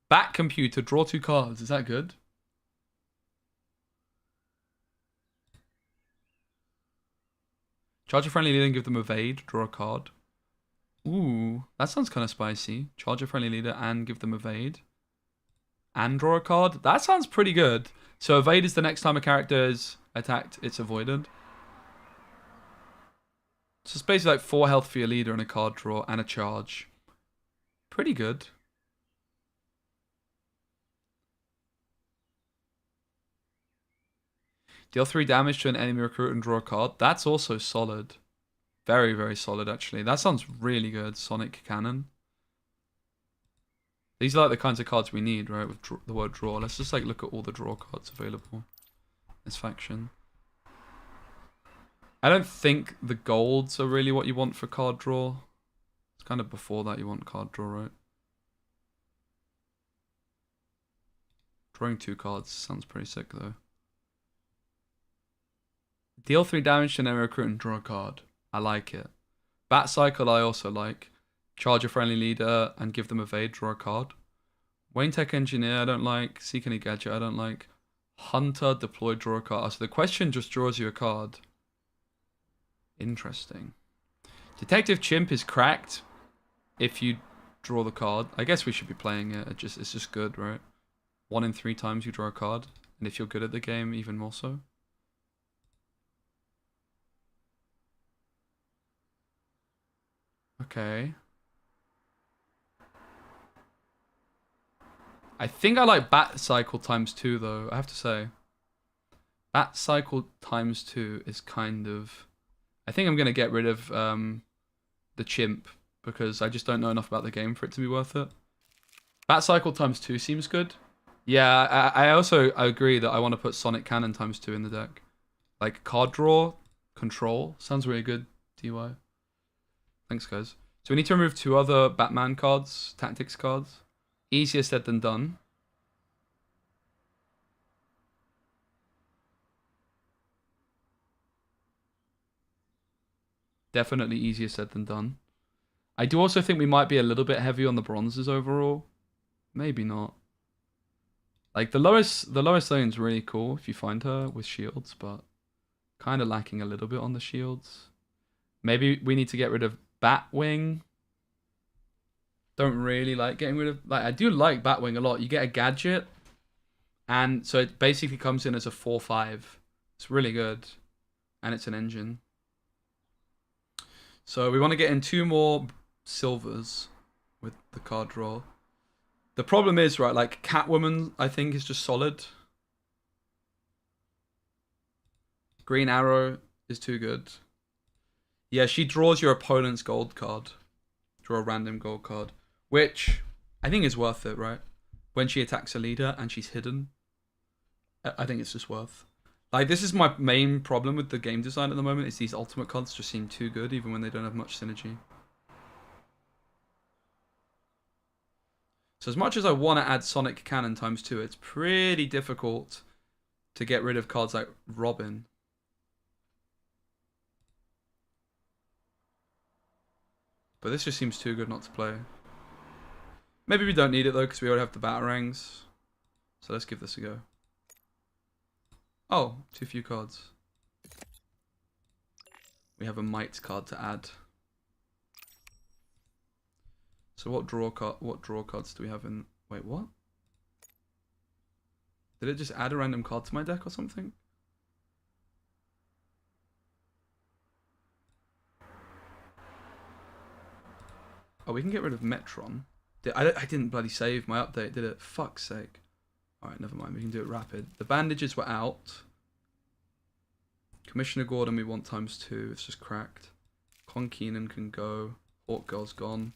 Bat Computer, draw 2 cards. Is that good? Charge a friendly leader and give them evade. Draw a card. Ooh, that sounds kind of spicy. Charge a friendly leader and give them evade. And draw a card. That sounds pretty good. So evade is the next time a character is attacked, it's avoided. So it's basically like 4 health for your leader and a card draw and a charge. Pretty good. Deal 3 damage to an enemy recruit and draw a card. That's also solid. Very, very solid, actually. That sounds really good. Sonic Cannon. These are like the kinds of cards we need, right? With the word draw. Let's just like look at all the draw cards available. This faction. I don't think the golds are really what you want for card draw. It's kind of before that you want card draw, right? Drawing 2 cards sounds pretty sick, though. Deal 3 damage to an enemy recruit and draw a card. I like it. Bat Cycle I also like. Charge a friendly leader and give them evade, draw a card. Wayne Tech Engineer I don't like. Seek any gadget I don't like. Hunter, deploy, draw a card. So the question just draws you a card. Interesting. Detective Chimp is cracked if you draw the card. I guess we should be playing it. It's just good, right? 1 in 3 times you draw a card. And if you're good at the game, even more so. Okay. I think I like Bat Cycle ×2 though, I have to say. Bat Cycle ×2 is kind of... I think I'm going to get rid of the Chimp because I just don't know enough about the game for it to be worth it. Bat Cycle ×2 seems good. Yeah, I also agree that I want to put Sonic Cannon ×2 in the deck. Like card draw, control, sounds really good, DY. Thanks, guys. So we need to remove 2 other Batman cards, tactics cards. Easier said than done. Definitely easier said than done. I do also think we might be a little bit heavy on the bronzes overall. Maybe not. Like the lowest lane's really cool if you find her with shields, but kind of lacking a little bit on the shields. Maybe we need to get rid of Batwing. Don't really like getting rid of... Like, I do like Batwing a lot. You get a gadget. And so it basically comes in as a 4/5. It's really good. And it's an engine. So we want to get in 2 more silvers with the card draw. The problem is, right, like Catwoman, I think, is just solid. Green Arrow is too good. Yeah, she draws your opponent's gold card. Draw a random gold card. Which I think is worth it, right? When she attacks a leader and she's hidden. I think it's just worth. Like, this is my main problem with the game design at the moment, is these ultimate cards just seem too good, even when they don't have much synergy. So as much as I want to add Sonic Cannon ×2, it's pretty difficult to get rid of cards like Robin. But this just seems too good not to play. Maybe we don't need it though, because we already have the Batarangs. So let's give this a go. Oh, too few cards. We have a Might card to add. So what draw cards do we have in? Wait, what? Did it just add a random card to my deck or something? Oh, we can get rid of Metron. I didn't bloody save my update, did it? Fuck's sake. Alright, never mind. We can do it rapid. The bandages were out. Commissioner Gordon we want ×2. It's just cracked. Con Keenan can go. Hawk Girl's gone.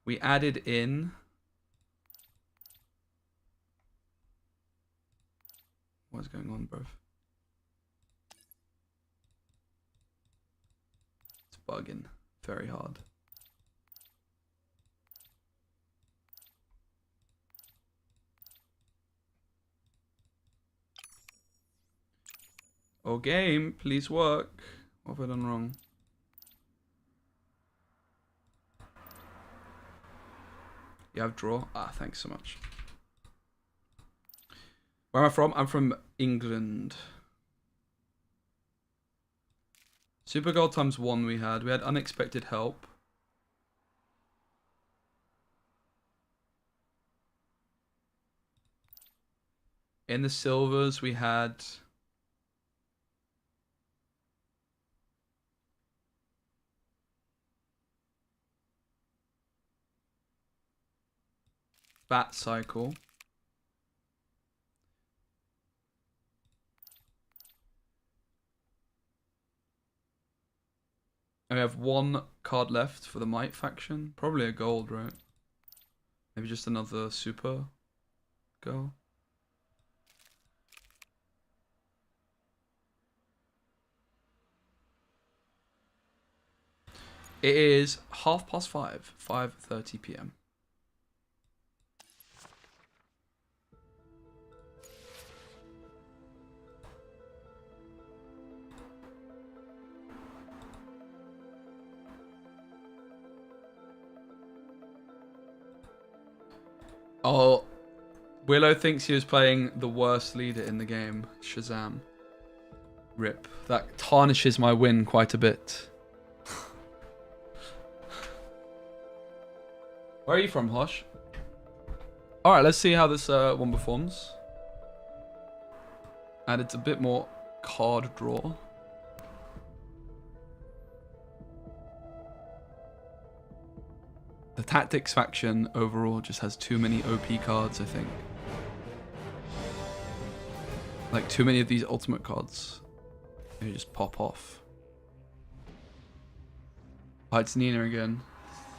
We added in... What's going on, bro? It's bugging very hard. Oh, game, please work. What have I done wrong? You have draw? Ah, thanks so much. Where am I from? I'm from England. Supergirl ×1 we had. We had unexpected help. In the silvers we had... Bat Cycle. And we have one card left for the Might faction. Probably a gold, right? Maybe just another super girl. It is 5:30, 5:30 PM. Oh, Willow thinks he was playing the worst leader in the game. Shazam. Rip. That tarnishes my win quite a bit. Where are you from, Hosh? Alright, let's see how this one performs. And it's a bit more card draw. The Tactics faction overall just has too many OP cards, I think. Like, too many of these ultimate cards. They just pop off. Oh, it's Nina again.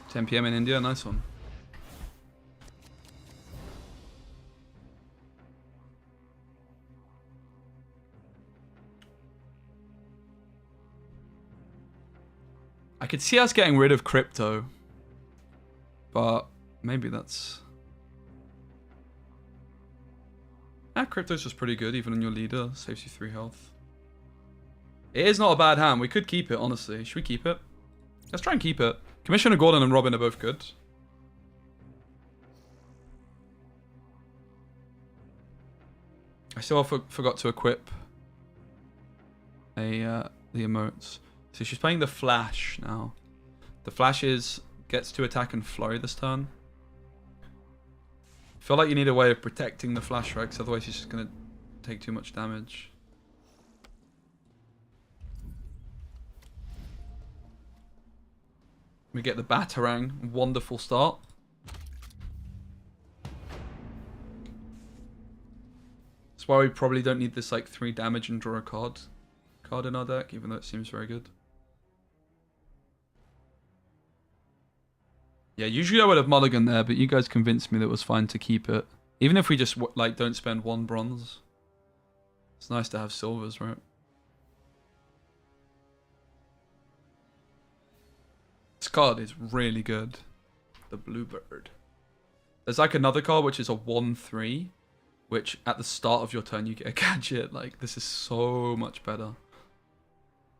10 PM in India, nice one. I could see us getting rid of Crypto. But maybe that's... Crypto's just pretty good, even on your leader. Saves you 3 health. It is not a bad hand. We could keep it, honestly. Should we keep it? Let's try and keep it. Commissioner Gordon and Robin are both good. I still forgot to equip the emotes. So she's playing the Flash now. The Flash gets to attack and flurry this turn. I feel like you need a way of protecting the Flash, right? Because otherwise she's just going to take too much damage. We get the Batarang. Wonderful start. That's why we probably don't need this like 3 damage and draw a card in our deck, even though it seems very good. Yeah, usually I would have mulliganed there, but you guys convinced me that it was fine to keep it. Even if we just, like, don't spend 1 bronze. It's nice to have silvers, right? This card is really good. The Bluebird. There's like another card which is a 1/3, which at the start of your turn you get a gadget. Like, this is so much better.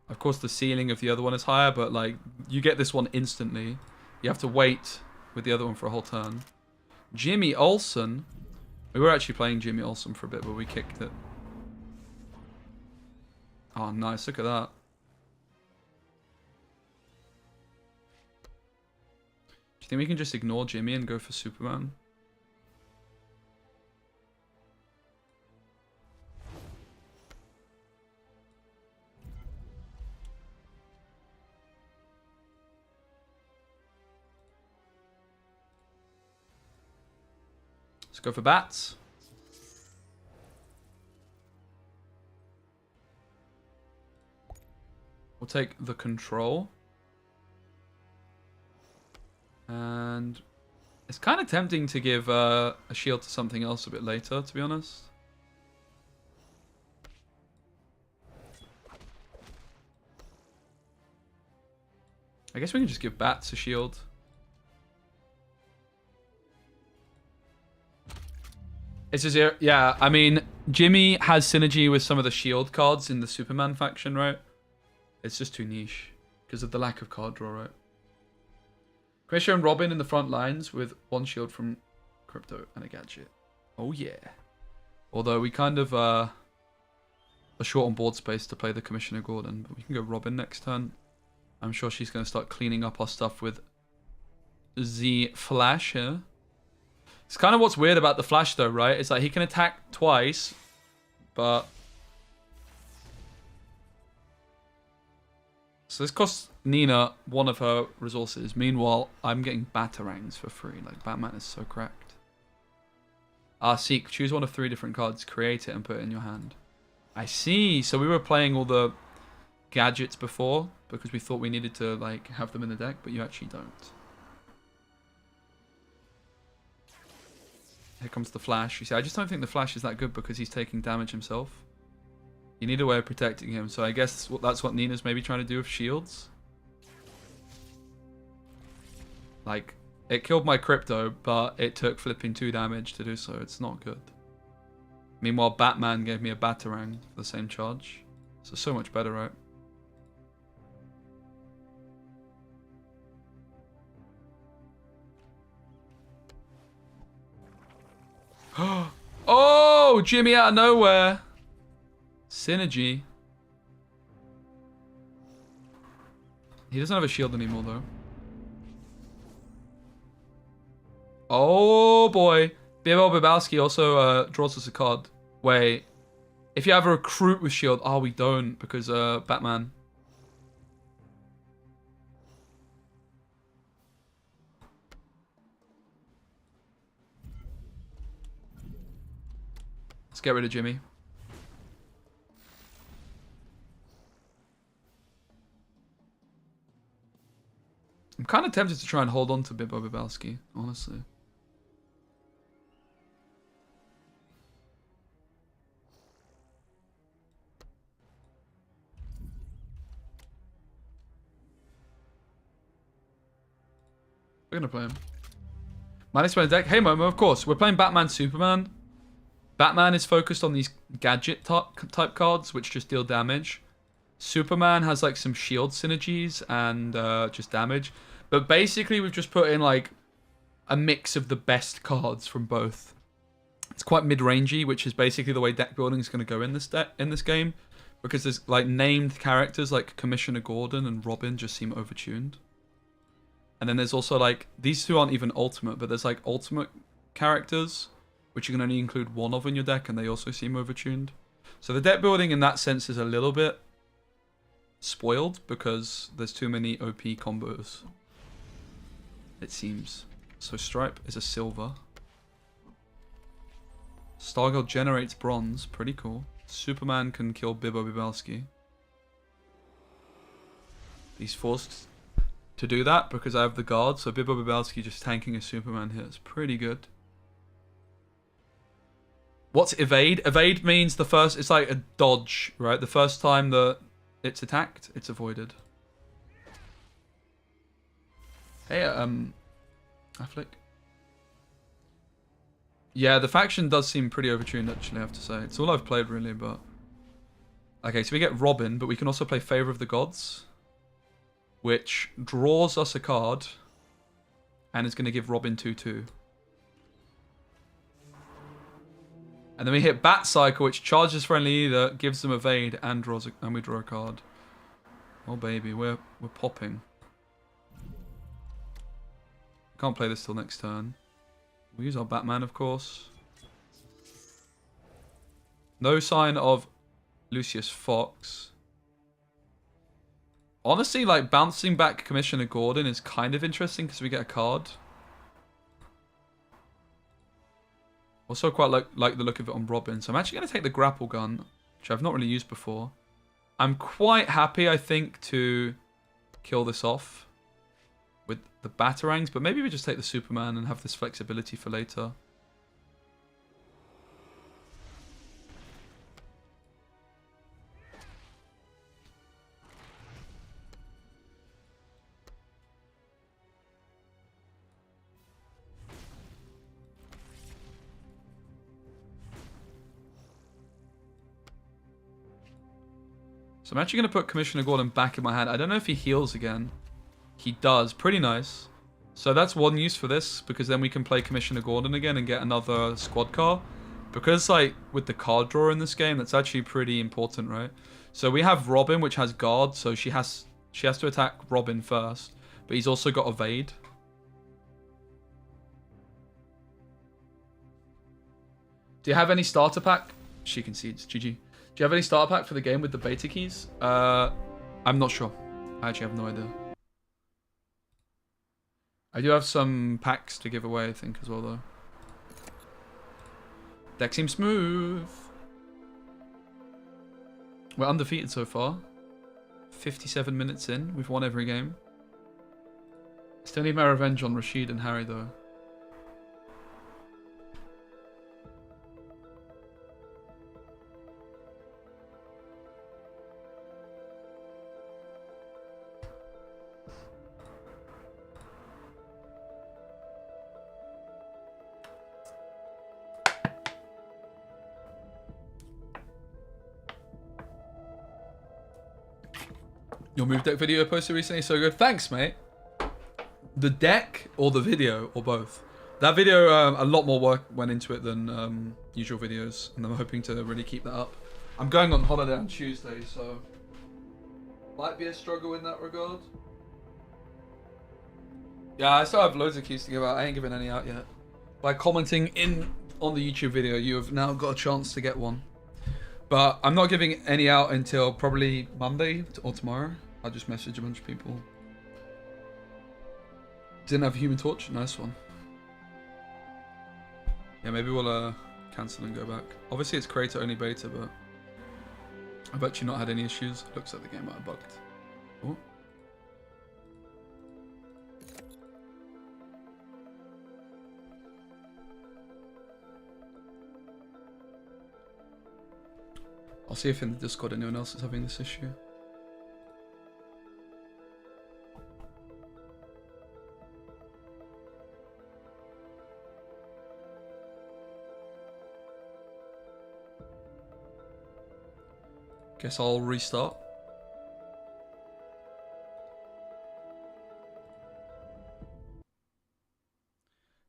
Of course, the ceiling of the other one is higher, but like, you get this one instantly. You have to wait with the other one for a whole turn. Jimmy Olsen. We were actually playing Jimmy Olsen for a bit, but we kicked it. Oh, nice. Look at that. Do you think we can just ignore Jimmy and go for Superman? Let's go for bats. We'll take the control. And it's kind of tempting to give a shield to something else a bit later, to be honest. I guess we can just give bats a shield. It's a 0. Yeah, I mean, Jimmy has synergy with some of the shield cards in the Superman faction, right? It's just too niche because of the lack of card draw, right? Krisha and Robin in the front lines with 1 shield from Crypto and a gadget. Oh yeah. Although we kind of are short on board space to play the Commissioner Gordon, but we can go Robin next turn. I'm sure she's going to start cleaning up our stuff with the Flash here. It's kind of what's weird about the Flash though, right? It's like he can attack twice, but... So this costs Nina 1 of her resources. Meanwhile, I'm getting Batarangs for free. Like, Batman is so cracked. Seek. Choose 1 of 3 different cards. Create it and put it in your hand. I see. So we were playing all the gadgets before because we thought we needed to, like, have them in the deck, but you actually don't. Here comes the Flash. You see, I just don't think the Flash is that good because he's taking damage himself. You need a way of protecting him, so I guess that's what Nina's maybe trying to do with shields. Like, it killed my Crypto, but it took flipping 2 damage to do so. It's not good. Meanwhile, Batman gave me a Batarang for the same charge. So much better, right? Oh, Jimmy out of nowhere. Synergy. He doesn't have a shield anymore, though. Oh, boy. Bibel Bibowski also draws us a card. Wait. If you have a recruit with shield... Oh, we don't, because Batman. Let's get rid of Jimmy. I'm kind of tempted to try and hold on to Bibbo Bibowski, honestly. We're gonna play him. Minus one deck. Hey Momo, of course. We're playing Batman Superman. Batman is focused on these gadget type cards, which just deal damage. Superman has like some shield synergies and just damage. But basically we've just put in like a mix of the best cards from both. It's quite mid-rangey, which is basically the way deck building is going to go in this game. Because there's like named characters like Commissioner Gordon and Robin just seem overtuned. And then there's also like, these two aren't even ultimate, but there's like ultimate characters, which you can only include 1 of in your deck, and they also seem overtuned. So the deck building in that sense is a little bit spoiled because there's too many OP combos, it seems. So Stripe is a silver. Stargirl generates bronze, pretty cool. Superman can kill Bibbo Bibowski. He's forced to do that because I have the guard. So Bibbo Bibowski just tanking a Superman here is pretty good. What's evade? Evade means the first... It's like a dodge, right? The first time that it's attacked, it's avoided. Hey, Affleck. Yeah, the faction does seem pretty overtuned, actually, I have to say. It's all I've played, really, but... Okay, so we get Robin, but we can also play Favor of the Gods, which draws us a card, and is going to give Robin 2/2. And then we hit Bat Cycle, which charges friendly either, gives them evade, and draws and we draw a card. Oh baby, we're popping. Can't play this till next turn. We use our Batman, of course. No sign of Lucius Fox. Honestly, like, bouncing back Commissioner Gordon is kind of interesting because we get a card. Also quite like the look of it on Robin. So I'm actually going to take the grapple gun, which I've not really used before. I'm quite happy, I think, to kill this off with the Batarangs, but maybe we just take the Superman and have this flexibility for later. So I'm actually going to put Commissioner Gordon back in my hand. I don't know if he heals again. He does. Pretty nice. So that's one use for this, because then we can play Commissioner Gordon again and get another squad car. Because, like, with the card draw in this game, that's actually pretty important, right? So we have Robin, which has guard, so she has to attack Robin first. But he's also got evade. Do you have any starter pack? She concedes. GG. Do you have any starter pack for the game with the beta keys? I'm not sure. I actually have no idea. I do have some packs to give away, I think, as well, though. Deck seems smooth. We're undefeated so far. 57 minutes in. We've won every game. Still need my revenge on Rasheed and Harry, though. Your move deck video posted recently is so good. Thanks, mate. The deck or the video or both? That video, a lot more work went into it than usual videos, and I'm hoping to really keep that up. I'm going on holiday on Tuesday, so might be a struggle in that regard. Yeah, I still have loads of keys to give out. I ain't giving any out yet. By commenting on the YouTube video, you have now got a chance to get one. But I'm not giving any out until probably Monday or tomorrow. I'll just message a bunch of people. Didn't have a Human Torch? Nice one. Yeah, maybe we'll cancel and go back. Obviously it's creator only beta, but I've actually not had any issues. Looks like the game might have bugged. Ooh. I'll see if in the Discord anyone else is having this issue. Guess I'll restart.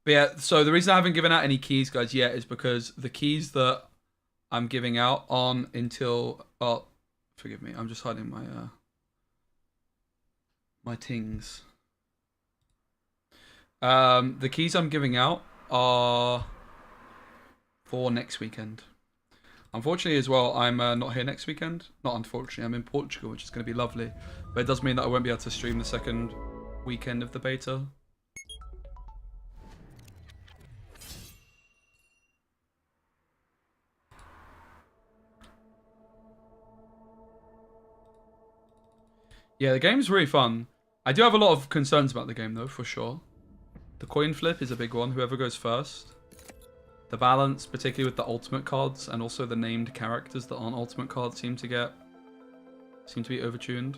But yeah, so the reason I haven't given out any keys, guys, yet is because the keys that I'm giving out on until... Oh, forgive me. I'm just hiding my my tings. The keys I'm giving out are for next weekend. Unfortunately as well, I'm not here next weekend. Not unfortunately, I'm in Portugal, which is going to be lovely. But it does mean that I won't be able to stream the second weekend of the beta. Yeah, the game's really fun. I do have a lot of concerns about the game, though, for sure. The coin flip is a big one, whoever goes first. The balance, particularly with the ultimate cards, and also the named characters that aren't ultimate cards seem to be overtuned.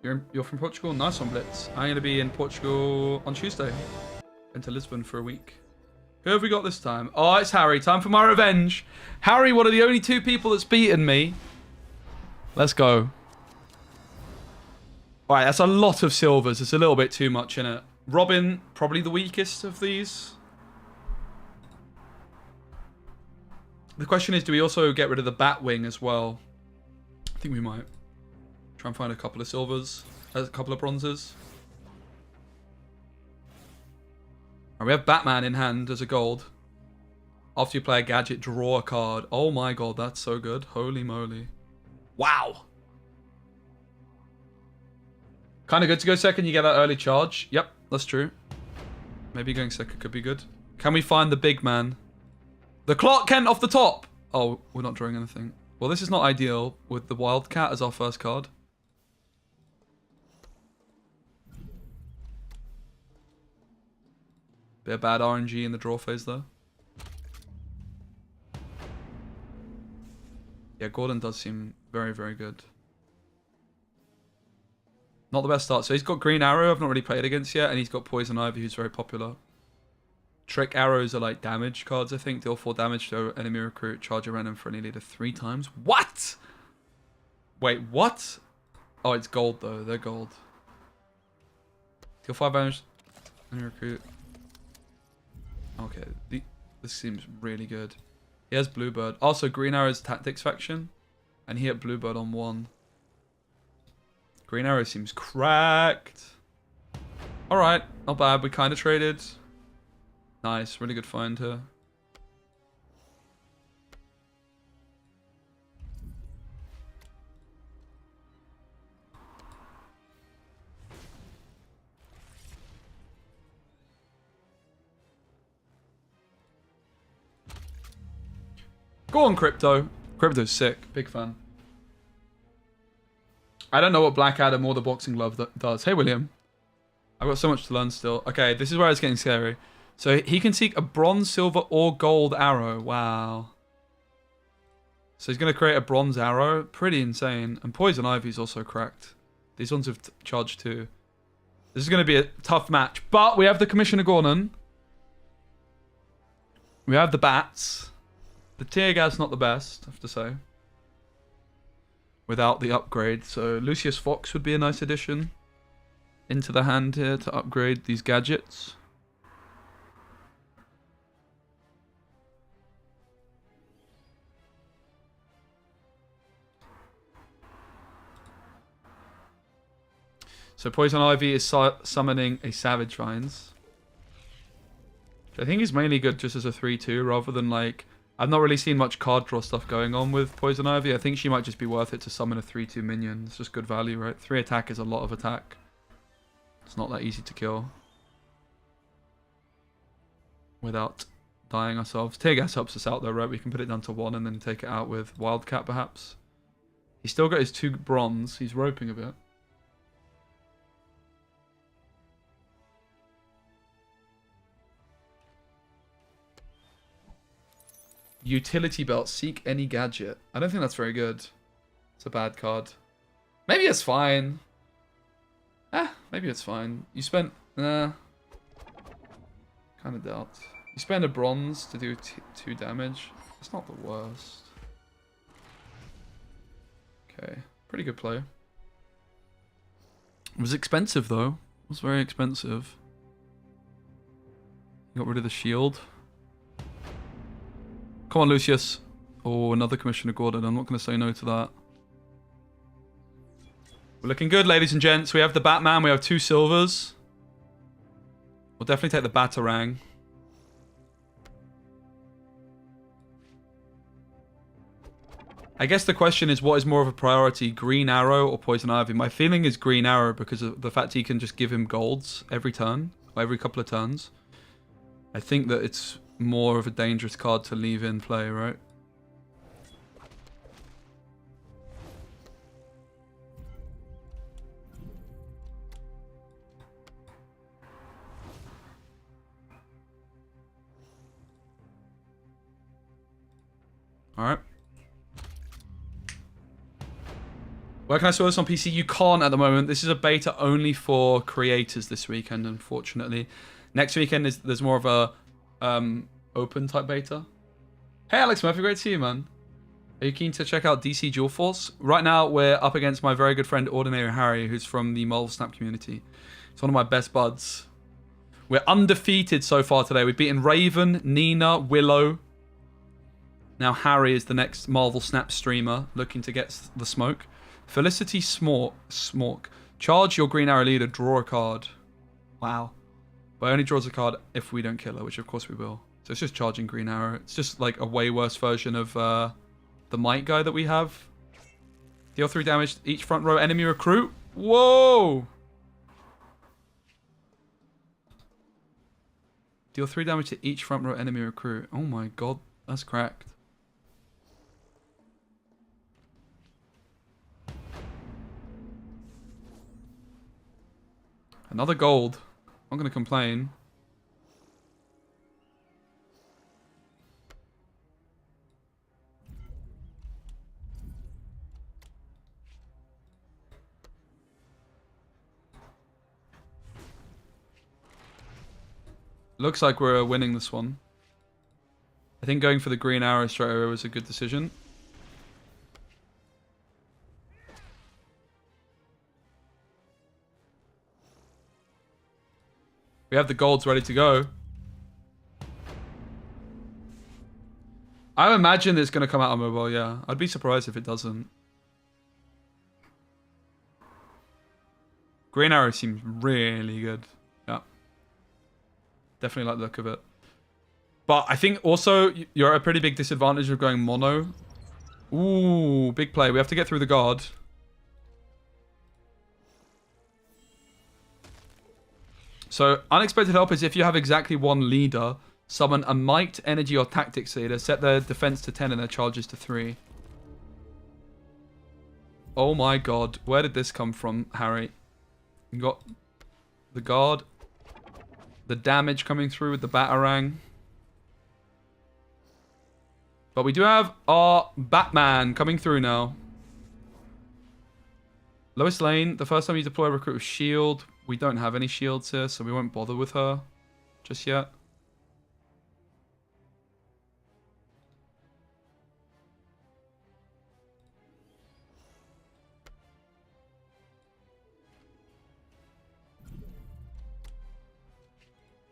You're from Portugal? Nice one, Blitz. I'm going to be in Portugal on Tuesday. Been to Lisbon for a week. Who have we got this time? Oh, it's Harry. Time for my revenge. Harry, one of the only 2 people that's beaten me. Let's go. Alright, that's a lot of silvers. It's a little bit too much, innit? Robin, probably the weakest of these. The question is, do we also get rid of the Batwing as well? I think we might. Try and find a couple of silvers. A couple of bronzes. Right, we have Batman in hand as a gold. After you play a gadget, draw a card. Oh my god, that's so good. Holy moly. Wow. Kind of good to go second. You get that early charge. Yep, that's true. Maybe going second could be good. Can we find the big man? The Clark Kent off the top. Oh, we're not drawing anything. Well, this is not ideal with the Wildcat as our first card. Bit of bad RNG in the draw phase though. Yeah, Gordon does seem very, very good. Not the best start. So he's got Green Arrow, I've not really played against yet, and he's got Poison Ivy, who's very popular. Trick Arrows are like damage cards, I think. Deal 4 damage to enemy recruit, charge a random friendly leader 3 times. What? Wait, what? Oh, it's gold though. They're gold. Deal 5 damage, enemy recruit. Okay, this seems really good. He has Bluebird. Also, Green Arrow's Tactics faction. And he had Bluebird on 1. Green Arrow seems cracked. Alright, not bad. We kind of traded. Nice, really good find here. Go on, Crypto. Crypto's sick. Big fan. I don't know what Black Adam or the Boxing Glove does. Hey, William. I've got so much to learn still. Okay, this is where it's getting scary. So he can seek a bronze, silver, or gold arrow. Wow. So he's going to create a bronze arrow. Pretty insane. And Poison Ivy's also cracked. These ones have charged too. This is going to be a tough match. But we have the Commissioner Gordon. We have the bats. The tear gas not the best, I have to say. Without the upgrade. So Lucius Fox would be a nice addition into the hand here to upgrade these gadgets. So Poison Ivy is summoning a Savage Vines. Which I think is mainly good just as a 3-2 rather than like... I've not really seen much card draw stuff going on with Poison Ivy. I think she might just be worth it to summon a 3-2 minion. It's just good value, right? 3 attack is a lot of attack. It's not that easy to kill. Without dying ourselves. Tear Gas helps us out though, right? We can put it down to 1 and then take it out with Wildcat perhaps. He's still got his 2 bronze. He's roping a bit. Utility Belt. Seek any gadget. I don't think that's very good. It's a bad card. Maybe it's fine. Maybe it's fine. You spent... Nah. Kind of doubt. You spend a bronze to do 2 damage. It's not the worst. Okay. Pretty good play. It was expensive though. It was very expensive. Got rid of the shield. Come on, Lucius. Oh, another Commissioner Gordon. I'm not going to say no to that. We're looking good, ladies and gents. We have the Batman. We have 2 silvers. We'll definitely take the Batarang. I guess the question is, what is more of a priority, Green Arrow or Poison Ivy? My feeling is Green Arrow because of the fact he can just give him golds every turn, or every couple of turns. I think that it's more of a dangerous card to leave in play, right? Alright. Where can I store this on PC? You can't at the moment. This is a beta only for creators this weekend, unfortunately. Next weekend, there's more of a open type beta. Hey, Alex Murphy, great to see you, man. Are you keen to check out DC Dual Force? Right now, we're up against my very good friend, Ordinary Harry, who's from the Marvel Snap community. He's one of my best buds. We're undefeated so far today. We've beaten Raven, Nina, Willow. Now Harry is the next Marvel Snap streamer looking to get the smoke. Felicity Smork. Charge your Green Arrow leader, draw a card. Wow. But only draws a card if we don't kill her, which of course we will. So it's just charging Green Arrow. It's just like a way worse version of the Might guy that we have. Deal 3 damage to each front row enemy recruit. Whoa! Deal 3 damage to each front row enemy recruit. Oh my god, that's cracked. Another gold. I'm not going to complain. Looks like we're winning this one. I think going for the green arrow straight away was a good decision. We have the golds ready to go. I imagine it's going to come out on mobile, yeah. I'd be surprised if it doesn't. Green arrow seems really good. Yeah. Definitely like the look of it. But I think also you're at a pretty big disadvantage of going mono. Ooh, big play. We have to get through the guard. So, unexpected help is if you have exactly one leader, summon a might, energy, or tactics leader, set their defense to 10 and their charges to 3. Oh my god, where did this come from, Harry? You got the guard, the damage coming through with the Batarang. But we do have our Batman coming through now. Lowest lane, the first time you deploy a recruit with shield. We don't have any shields here, so we won't bother with her just yet.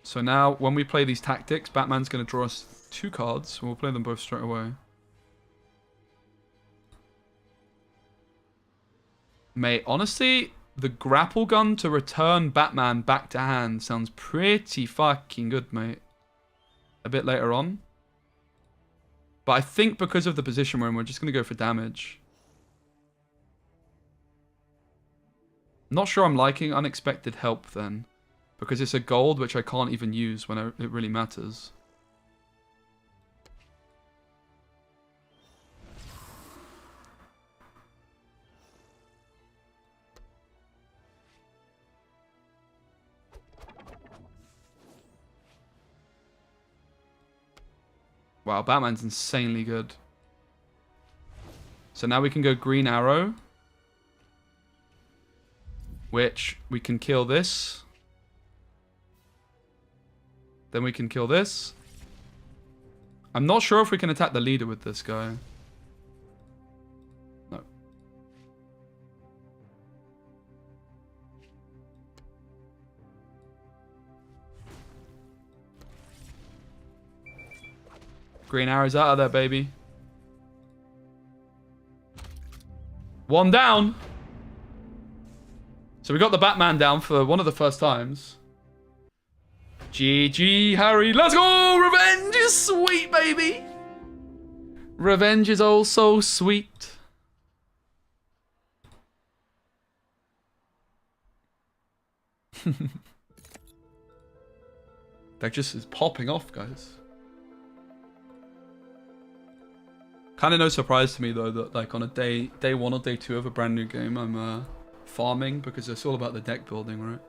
So now, when we play these tactics, Batman's going to draw us 2 cards, and we'll play them both straight away. Mate, honestly, the grapple gun to return Batman back to hand sounds pretty fucking good, mate. A bit later on. But I think because of the position we're in, we're just going to go for damage. Not sure I'm liking unexpected help then. Because it's a gold which I can't even use when it really matters. Wow, Batman's insanely good. So now we can go Green Arrow. Which we can kill this. Then we can kill this. I'm not sure if we can attack the leader with this guy. No. Green arrow's out of there, baby. 1 down. So we got the Batman down for one of the first times. GG, Harry. Let's go! Revenge is sweet, baby. Revenge is oh so sweet. That just is popping off, guys. Kind of no surprise to me, though, that like on a day 1 or day 2 of a brand new game, I'm farming because it's all about the deck building, right?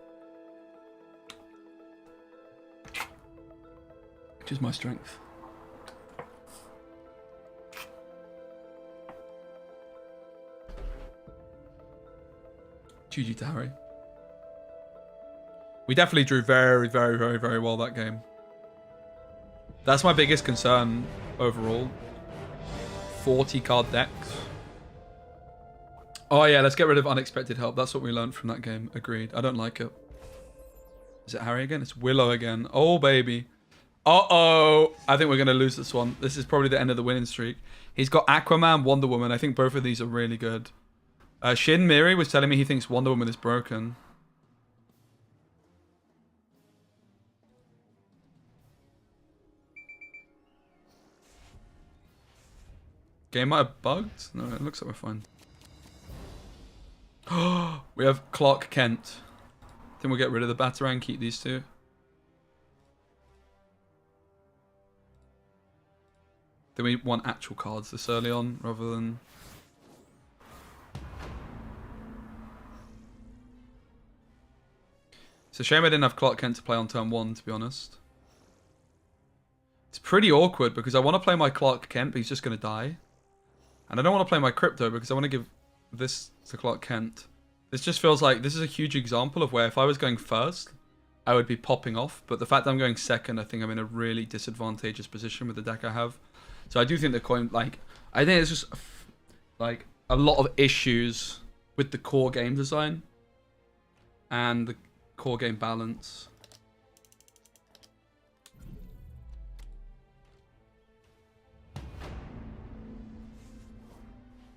Which is my strength. GG to Harry. We definitely drew very, very, very, very well that game. That's my biggest concern overall. 40 card decks. Oh yeah, let's get rid of unexpected help. That's what we learned from that game. Agreed. I don't like it. Is it Harry again? It's Willow again. Oh, baby. Uh-oh. I think we're going to lose this one. This is probably the end of the winning streak. He's got Aquaman, Wonder Woman. I think both of these are really good. Shin Miri was telling me he thinks Wonder Woman is broken. Game might have bugged? No, it looks like we're fine. We have Clark Kent. Then we'll get rid of the Batarang, keep these two. Then we want actual cards this early on, rather than... It's a shame I didn't have Clark Kent to play on turn 1, to be honest. It's pretty awkward, because I want to play my Clark Kent, but he's just going to die. And I don't want to play my Crypto, because I want to give this to Clark Kent. This just feels like this is a huge example of where if I was going first, I would be popping off. But the fact that I'm going second, I think I'm in a really disadvantageous position with the deck I have. So I do think the coin, like, I think it's just like a lot of issues with the core game design and the core game balance.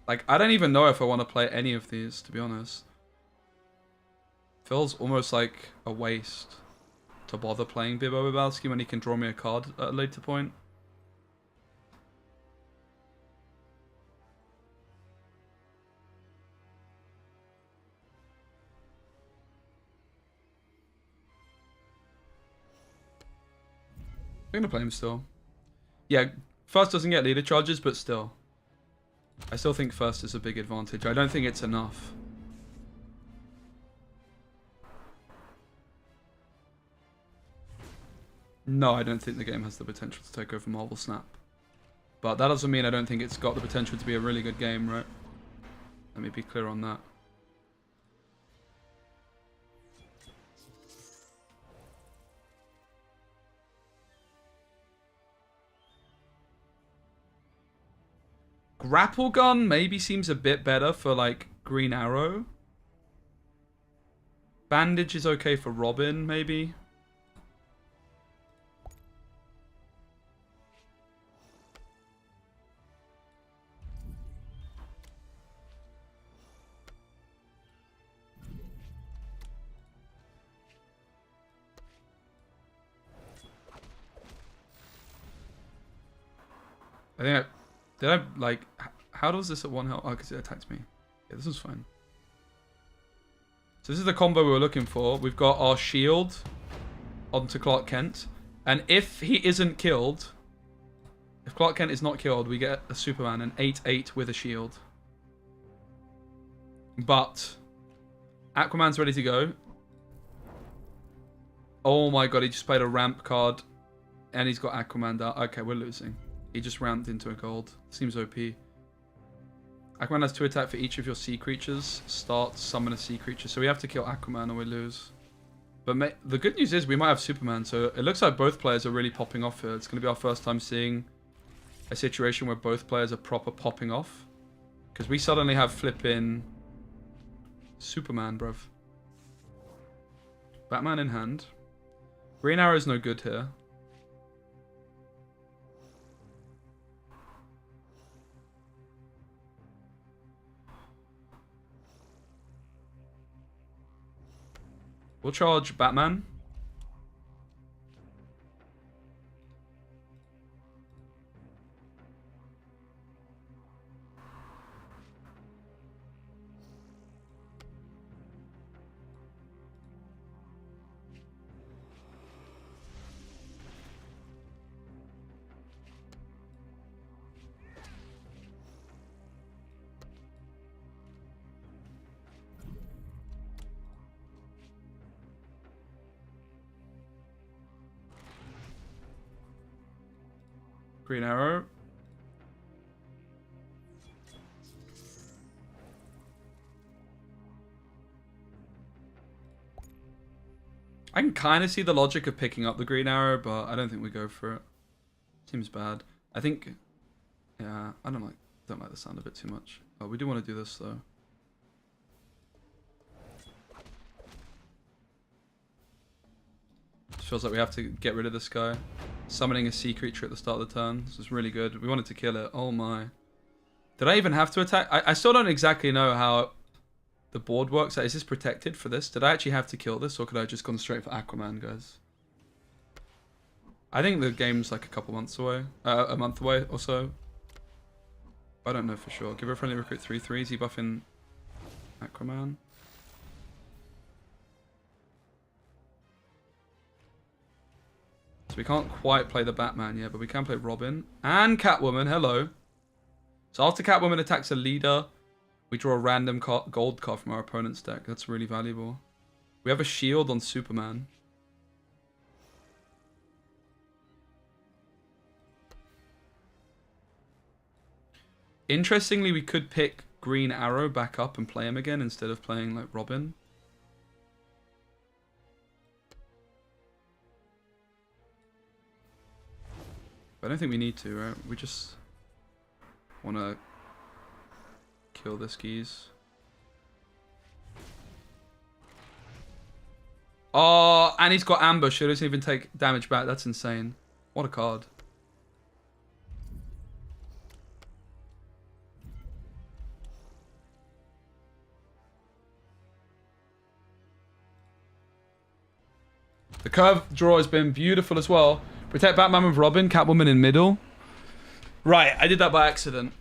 Like, I don't even know if I want to play any of these, to be honest. Feels almost like a waste to bother playing Bibbo Bobowski when he can draw me a card at a later point. I'm going to play him still. Yeah, first doesn't get leader charges, but still. I still think first is a big advantage. I don't think it's enough. No, I don't think the game has the potential to take over Marvel Snap. But that doesn't mean I don't think it's got the potential to be a really good game, right? Let me be clear on that. Grapple Gun maybe seems a bit better for, like, Green Arrow. Bandage is okay for Robin, maybe. I think did I, like, how does this at 1 health? Oh, because it attacked me. Yeah, this is fine. So this is the combo we were looking for. We've got our shield onto Clark Kent. And if he isn't killed, if Clark Kent is not killed, we get a Superman, an 8/8 with a shield. But Aquaman's ready to go. Oh my god, he just played a ramp card. And he's got Aquaman down. Okay, we're losing. He just ramped into a gold. Seems OP. Aquaman has 2 attack for each of your sea creatures. Start, summon a sea creature. So we have to kill Aquaman or we lose. But the good news is we might have Superman. So it looks like both players are really popping off here. It's going to be our first time seeing a situation where both players are proper popping off. Because we suddenly have flipping Superman, bruv. Batman in hand. Green Arrow's no good here. We'll charge Batman. Green Arrow. I can kind of see the logic of picking up the green arrow, but I don't think we go for it. Seems bad. I think, yeah, I don't like the sound of it too much. Oh, we do want to do this though. It feels like we have to get rid of this guy. Summoning a sea creature at the start of the turn. This is really good. We wanted to kill it. Oh my. Did I even have to attack? I still don't exactly know how the board works. Is this protected for this? Did I actually have to kill this, or could I just gone straight for Aquaman, guys? I think the game's like a couple months away. A month away or so. I don't know for sure. Give her a friendly recruit 3/3. Is he buffing Aquaman? So we can't quite play the Batman yet, but we can play Robin. And Catwoman, hello. So after Catwoman attacks a leader, we draw a random gold card from our opponent's deck. That's really valuable. We have a shield on Superman. Interestingly, we could pick Green Arrow back up and play him again instead of playing like Robin. But I don't think we need to, right? We just want to kill this geese. Oh, and he's got ambush. He doesn't even take damage back. That's insane. What a card. The curve draw has been beautiful as well. Protect Batman with Robin, Catwoman in middle. Right, I did that by accident.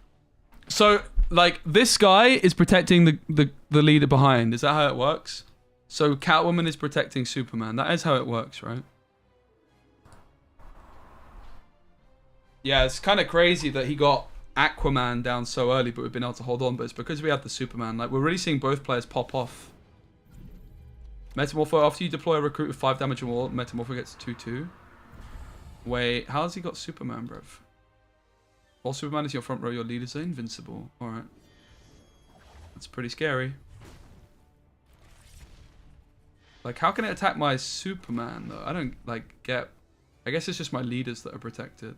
So, like, this guy is protecting the leader behind. Is that how it works? So, Catwoman is protecting Superman. That is how it works, right? Yeah, it's kind of crazy that he got Aquaman down so early, but we've been able to hold on. But it's because we have the Superman. Like, we're really seeing both players pop off. Metamorpho, after you deploy a recruit with 5 damage or more, Metamorpho gets 2/2. Wait, how has he got Superman, bruv? While Superman is your front row, your leaders are invincible. Alright. That's pretty scary. Like, how can it attack my Superman, though? I don't, like, get... I guess it's just my leaders that are protected.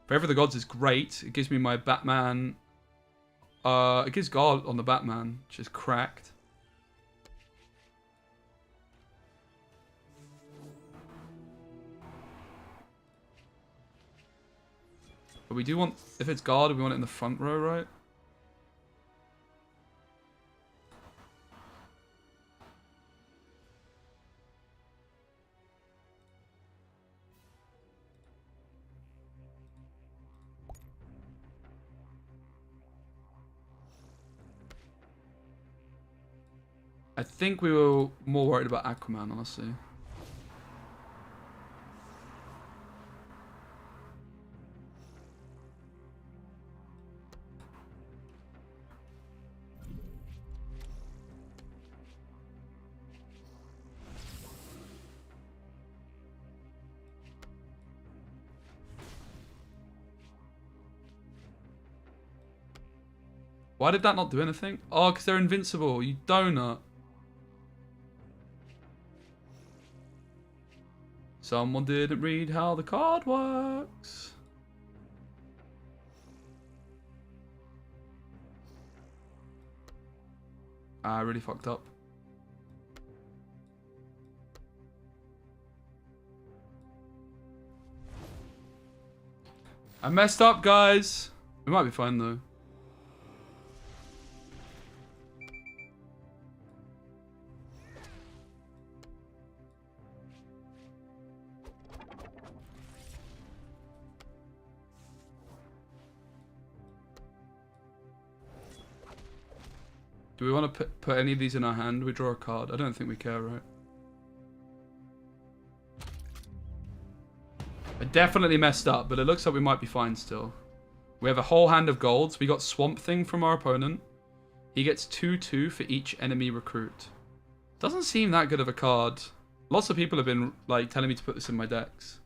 Favor of the Gods is great. It gives me my Batman... it gives guard on the Batman, which is cracked. But we do want, if it's guard, we want it in the front row, right? I think we were more worried about Aquaman, honestly. Why did that not do anything? Oh, because they're invincible, you donut. Someone didn't read how the card works. I really fucked up. I messed up, guys. We might be fine, though. Do we want to put any of these in our hand? We draw a card. I don't think we care, right? I definitely messed up, but it looks like we might be fine still. We have a whole hand of golds. We got Swamp Thing from our opponent. He gets 2/2 for each enemy recruit. Doesn't seem that good of a card. Lots of people have been like telling me to put this in my decks.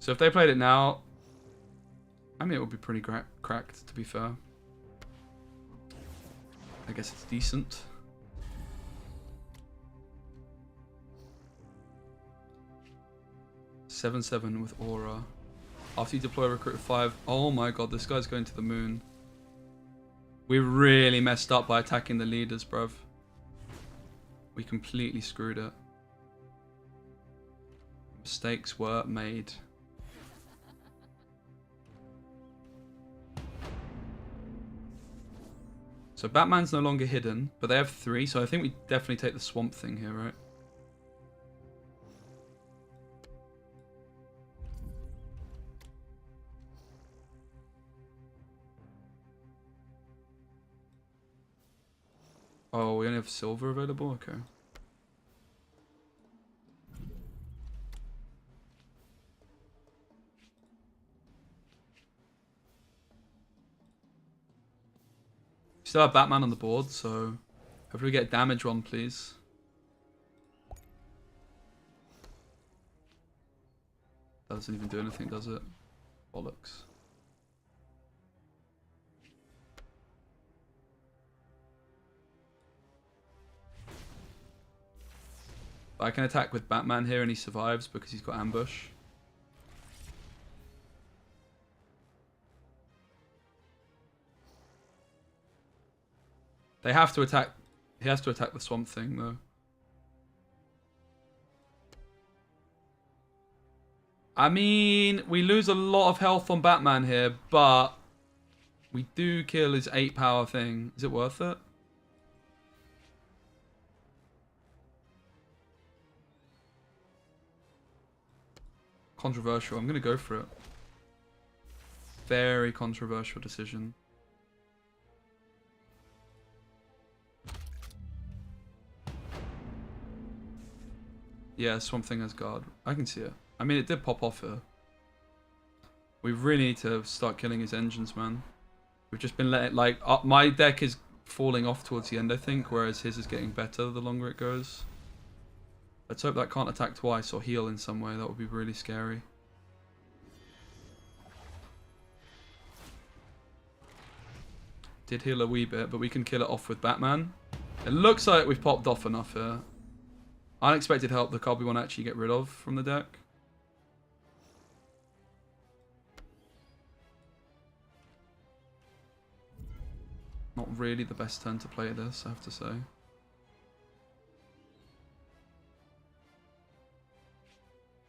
So if they played it now, I mean, it would be pretty cracked, to be fair. I guess it's decent. 7/7 with aura. After you deploy recruit 5. Oh my god, this guy's going to the moon. We really messed up by attacking the leaders, bruv. We completely screwed it. Mistakes were made. So Batman's no longer hidden, but they have 3, so I think we definitely take the Swamp Thing here, right? Oh, we only have silver available? Okay. Still have Batman on the board, so hopefully we get a damage one, please. That doesn't even do anything, does it? Bollocks. But I can attack with Batman here and he survives because he's got ambush. They have to attack. He has to attack the Swamp Thing, though. I mean, we lose a lot of health on Batman here, but we do kill his 8 power thing. Is it worth it? Controversial. I'm going to go for it. Very controversial decision. Yeah, Swamp Thing has guard. I can see it. I mean, it did pop off here. We really need to start killing his engines, man. We've just been letting, like, my deck is falling off towards the end, I think, whereas his is getting better the longer it goes. Let's hope that can't attack twice or heal in some way. That would be really scary. Did heal a wee bit, but we can kill it off with Batman. It looks like we've popped off enough here. Unexpected help, the card we want to actually get rid of from the deck. Not really the best turn to play this, I have to say.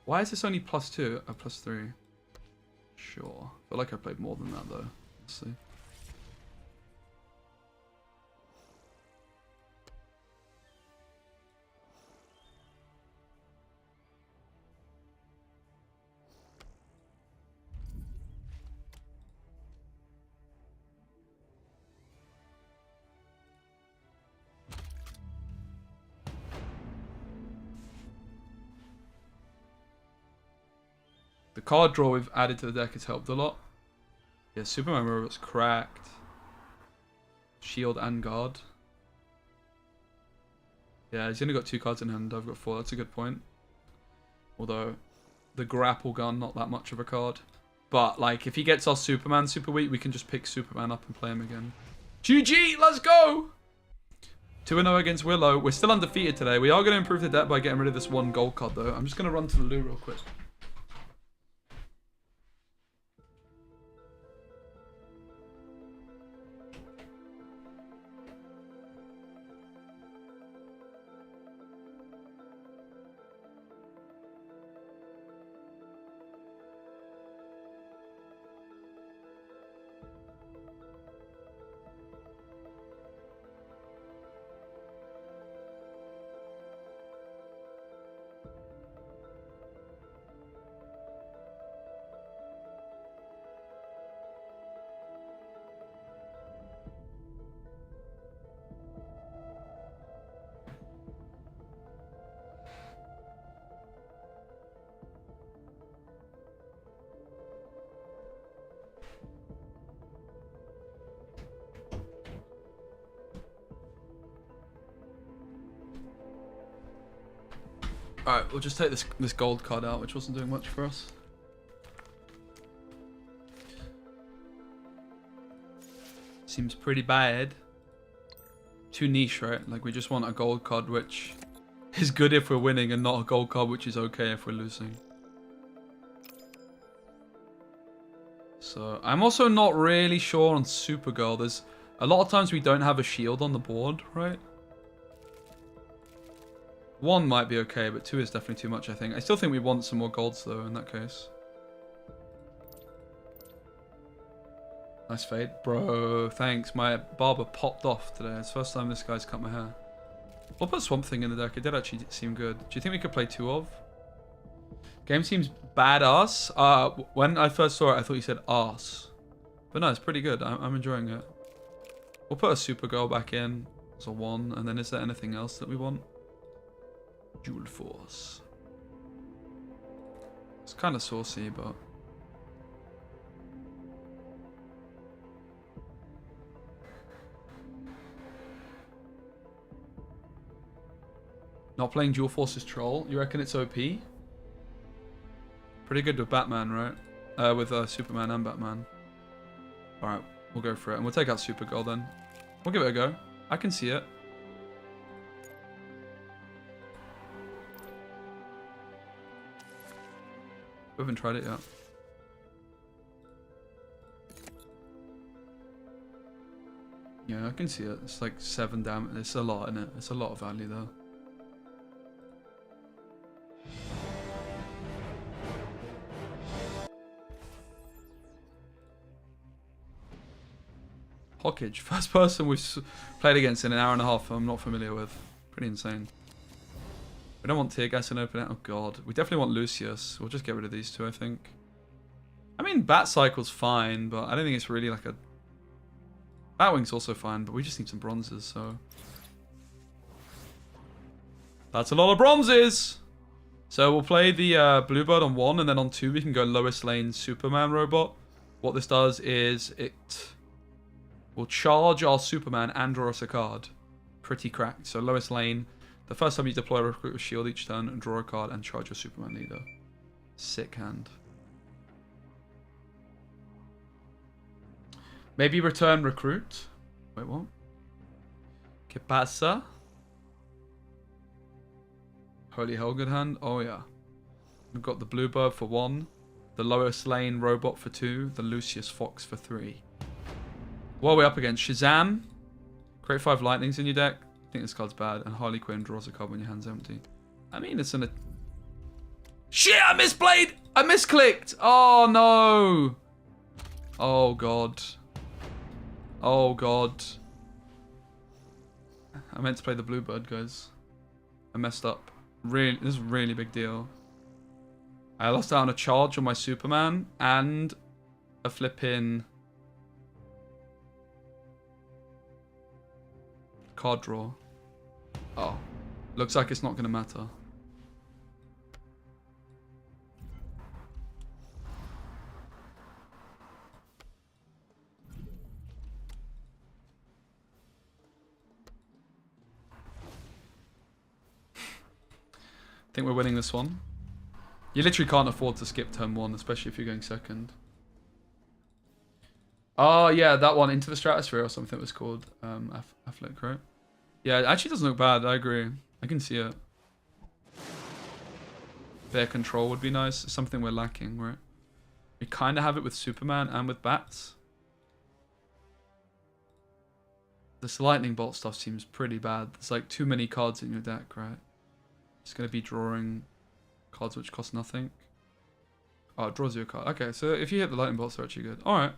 Why is this only +2 or +3? Sure. I feel like I played more than that though. Let's see. The card draw we've added to the deck has helped a lot. Yeah, Superman Robot's cracked. Shield and guard. Yeah, he's only got 2 cards in hand. I've got 4. That's a good point. Although, the grapple gun, not that much of a card. But, like, if he gets our Superman super weak, we can just pick Superman up and play him again. GG! Let's go! 2-0 against Willow. We're still undefeated today. We are going to improve the deck by getting rid of this 1 gold card, though. I'm just going to run to the loo real quick. Alright, we'll just take this gold card out, which wasn't doing much for us. Seems pretty bad. Too niche, right? Like, we just want a gold card which is good if we're winning and not a gold card which is okay if we're losing. So I'm also not really sure on Supergirl. There's a lot of times we don't have a shield on the board, right? 1 might be okay, but 2 is definitely too much, I think. I still think we want some more golds, though, in that case. Nice fade. Bro, thanks. My barber popped off today. It's the first time this guy's cut my hair. We'll put Swamp Thing in the deck. It did actually seem good. Do you think we could play 2 of? Game seems badass. When I first saw it, I thought you said arse. But no, it's pretty good. I'm enjoying it. We'll put a Supergirl back in as a 1. And then is there anything else that we want? Jewel Force. It's kind of saucy, but... Not playing Dual Force's Troll? You reckon it's OP? Pretty good with Batman, right? With Superman and Batman. Alright, we'll go for it. And we'll take out Supergirl then. We'll give it a go. I can see it. We haven't tried it yet. Yeah, I can see it. It's like 7 damage. It's a lot, isn't it? It's a lot of value though. Hawkage. First person we've played against in an hour and a half I'm not familiar with. Pretty insane. We don't want Tear Gas and Open It. Oh god. We definitely want Lucius. We'll just get rid of these 2, I think. I mean, Bat Cycle's fine, but I don't think it's really like a... Batwing's also fine, but we just need some bronzes, so... That's a lot of bronzes! So we'll play the Bluebird on 1, and then on 2 we can go Lois Lane Superman robot. What this does is it will charge our Superman and draw us a card. Pretty cracked. So Lois Lane, the first time you deploy a recruit with shield each turn, and draw a card and charge your Superman leader. Sick hand. Maybe return recruit. Wait, what? ¿Qué pasa? Holy hell, good hand. Oh yeah. We've got the Bluebird for 1, the Lois Lane robot for 2, the Lucius Fox for 3. What are we up against? Shazam. Create 5 lightnings in your deck. I think this card's bad. And Harley Quinn draws a card when your hand's empty. I mean, it's an... Shit, I misplayed! I misclicked! Oh, no! Oh, God. Oh, God. I meant to play the Bluebird, guys. I messed up. Really, this is a really big deal. I lost out on a charge on my Superman and a flipping card draw. Oh. Looks like it's not going to matter. I think we're winning this one. You literally can't afford to skip turn 1, especially if you're going second. Oh, yeah, that one, Into the Stratosphere or something it was called. Affleck, right? Yeah, it actually doesn't look bad, I agree. I can see it. Bear control would be nice. It's something we're lacking, right? We kind of have it with Superman and with Bats. This lightning bolt stuff seems pretty bad. There's like too many cards in your deck, right? It's going to be drawing cards which cost nothing. Oh, it draws you a card. Okay, so if you hit the lightning bolts, they're actually good. Alright.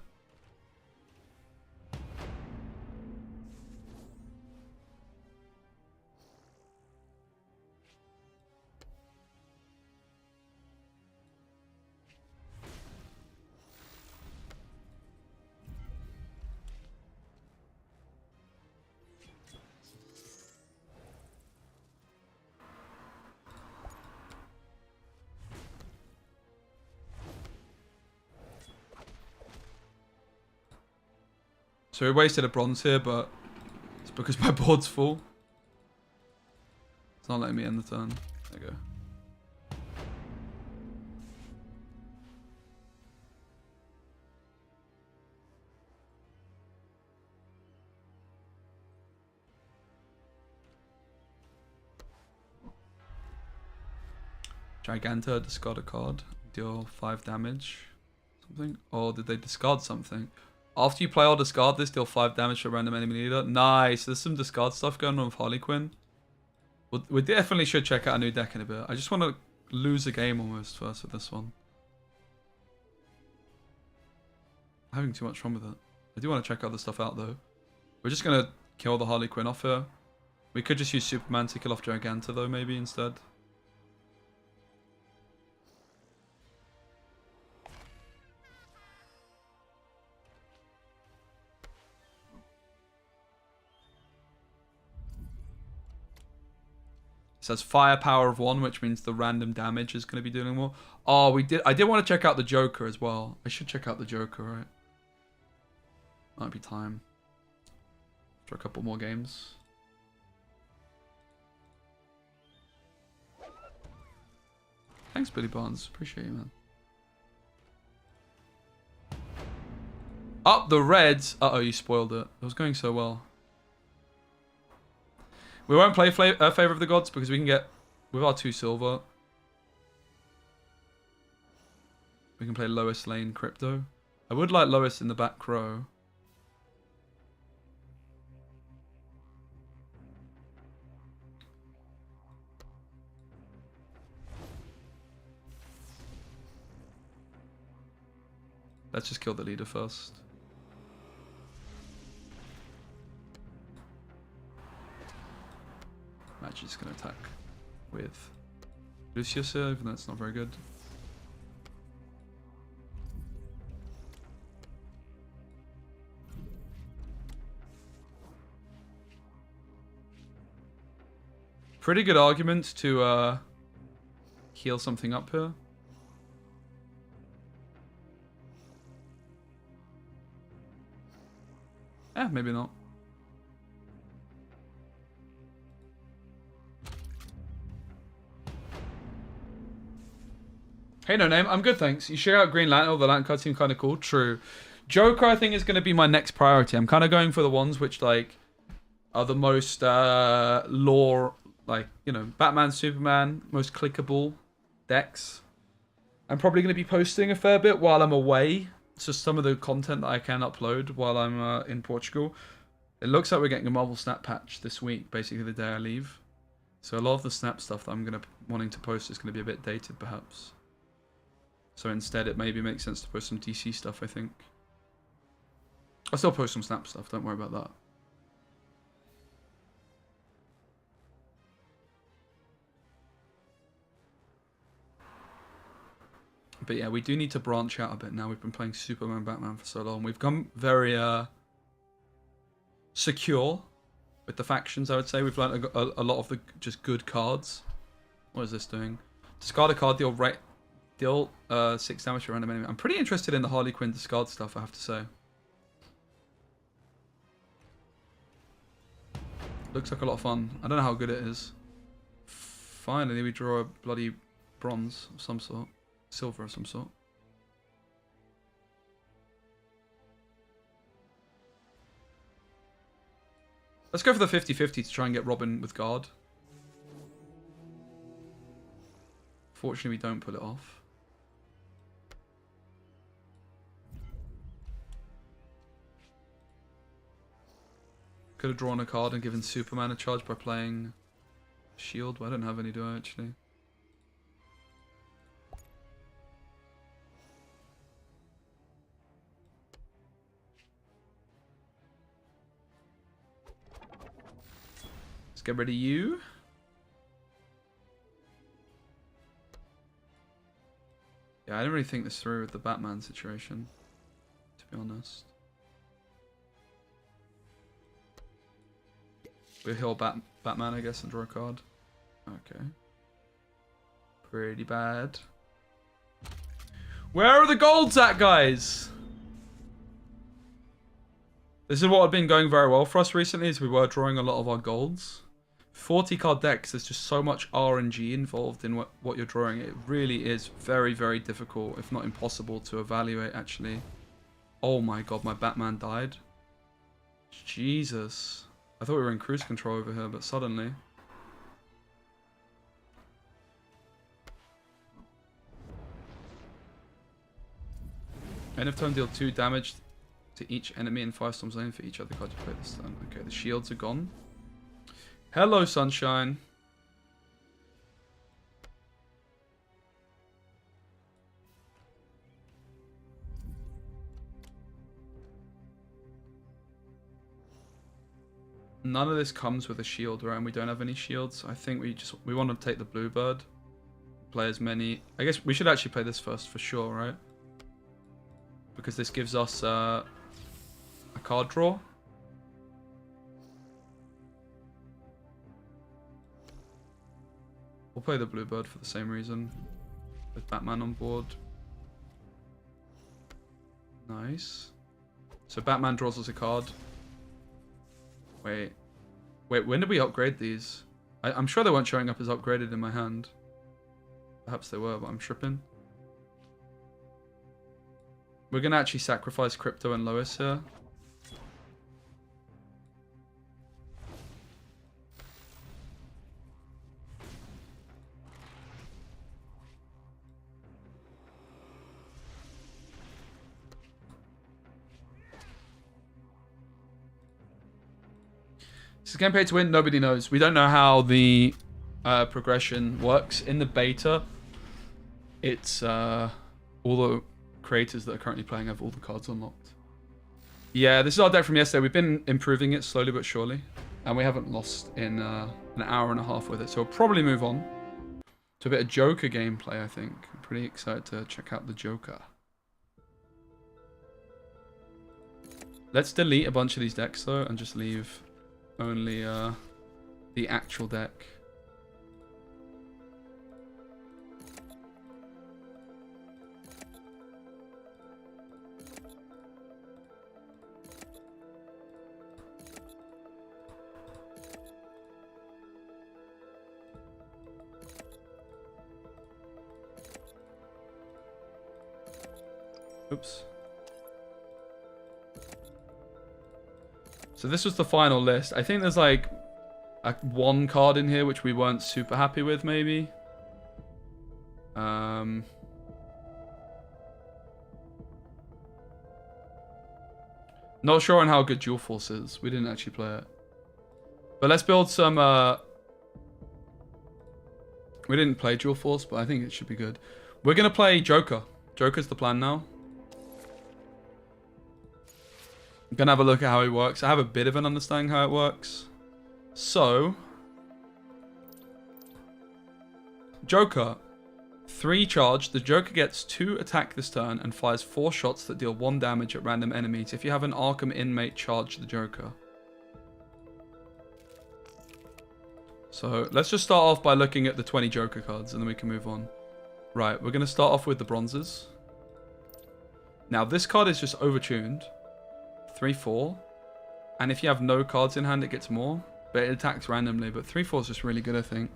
So we wasted a bronze here, but it's because my board's full. It's not letting me end the turn. There you go. Giganta, discard a card, deal 5 damage. something? Or did they discard something? After you play or discard this, deal 5 damage to a random enemy leader. Nice. There's some discard stuff going on with Harley Quinn. We definitely should check out a new deck in a bit. I just want to lose a game almost first with this one. I'm having too much fun with it. I do want to check other stuff out though. We're just going to kill the Harley Quinn off here. We could just use Superman to kill off Giganta though, maybe instead. It says firepower of 1, which means the random damage is going to be doing more. Oh, I did want to check out the Joker as well. I should check out the Joker, right? Might be time. For a couple more games. Thanks, Billy Barnes. Appreciate you, man. Up the Reds. Uh-oh, you spoiled it. It was going so well. We won't play Favor of the Gods because we can get, with our 2 silver, we can play Lois lane Crypto. I would like Lois in the back row. Let's just kill the leader first. Match is going to attack with Lucius here, even though it's not very good. Pretty good argument to heal something up here. Eh, maybe not. Hey, no name. I'm good, thanks. You check out Green Lantern. Oh, the Lantern cards seem kind of cool. True. Joker, I think, is going to be my next priority. I'm kind of going for the ones which, like, are the most lore, like, you know, Batman, Superman, most clickable decks. I'm probably going to be posting a fair bit while I'm away. It's just some of the content that I can upload while I'm in Portugal. It looks like we're getting a Marvel Snap patch this week, basically the day I leave. So a lot of the Snap stuff that I'm going to wanting to post is going to be a bit dated, perhaps. So instead, it maybe makes sense to post some DC stuff, I think. I'll still post some Snap stuff, don't worry about that. But yeah, we do need to branch out a bit now. We've been playing Superman, Batman for so long. We've come very secure with the factions, I would say. We've learned a lot of the just good cards. What is this doing? Discard a card, deal 6 damage to a random enemy. I'm pretty interested in the Harley Quinn discard stuff, I have to say. Looks like a lot of fun. I don't know how good it is. Finally, we draw a bloody bronze of some sort. Silver of some sort. Let's go for the 50-50 to try and get Robin with guard. Fortunately, we don't pull it off. Could have drawn a card and given Superman a charge by playing Shield, but I don't have any, do I, actually? Let's get rid of you. Yeah, I didn't really think this through with the Batman situation, to be honest. We'll heal Batman, I guess, and draw a card. Okay. Pretty bad. Where are the golds at, guys? This is what had been going very well for us recently, is we were drawing a lot of our golds. 40 card decks, there's just so much RNG involved in what you're drawing. It really is very, very difficult, if not impossible, to evaluate, actually. Oh my god, my Batman died. Jesus. I thought we were in cruise control over here, but suddenly... End of turn, deal 2 damage to each enemy in Firestorm Zone for each other card you play this turn. Okay, the shields are gone. Hello, sunshine. None of this comes with a shield, right? And we don't have any shields. I think we want to take the bluebird. Play as many. I guess we should actually play this first for sure, right? Because this gives us a card draw. We'll play the bluebird for the same reason. With Batman on board. Nice. So Batman draws us a card. Wait, when did we upgrade these? I'm sure they weren't showing up as upgraded in my hand. Perhaps they were, but I'm tripping. We're going to actually sacrifice Crypto and Lois here. Is this game pay to win? Nobody knows. We don't know how the progression works. In the beta, it's all the creators that are currently playing have all the cards unlocked. Yeah, this is our deck from yesterday. We've been improving it slowly but surely. And we haven't lost in an hour and a half with it. So we'll probably move on to a bit of Joker gameplay, I think. I'm pretty excited to check out the Joker. Let's delete a bunch of these decks, though, and just leave only the actual deck. Oops. So this was the final list. I think there's like one card in here which we weren't super happy with, maybe. Not sure on how good Dual Force is. We didn't actually play it. But let's build some... We didn't play Dual Force, but I think it should be good. We're going to play Joker. Joker's the plan now. I'm going to have a look at how it works. I have a bit of an understanding how it works. So, Joker. 3 charge. The Joker gets 2 attack this turn and fires 4 shots that deal 1 damage at random enemies. If you have an Arkham inmate, charge the Joker. So, let's just start off by looking at the 20 Joker cards and then we can move on. Right, we're going to start off with the bronzes. Now, this card is just overtuned. 3-4, and if you have no cards in hand it gets more, but it attacks randomly. But 3-4 is just really good, I think.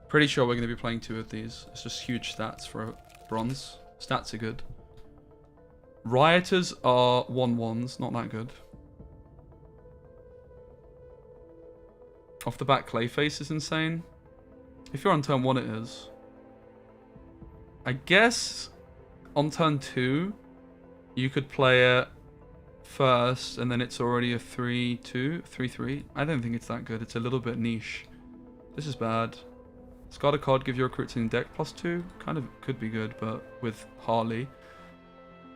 Pretty sure we're going to be playing 2 of these. It's just huge stats for a bronze. Stats are good. Rioters are 1/1s, not that good. Off the bat, Clayface is insane. If you're on turn 1 it is. I guess on turn 2 you could play it first, and then it's already a 3-2, 3-3. I don't think it's that good. It's a little bit niche. This is bad. Discard a card, give your recruits in deck +2. Kind of could be good, but with Harley.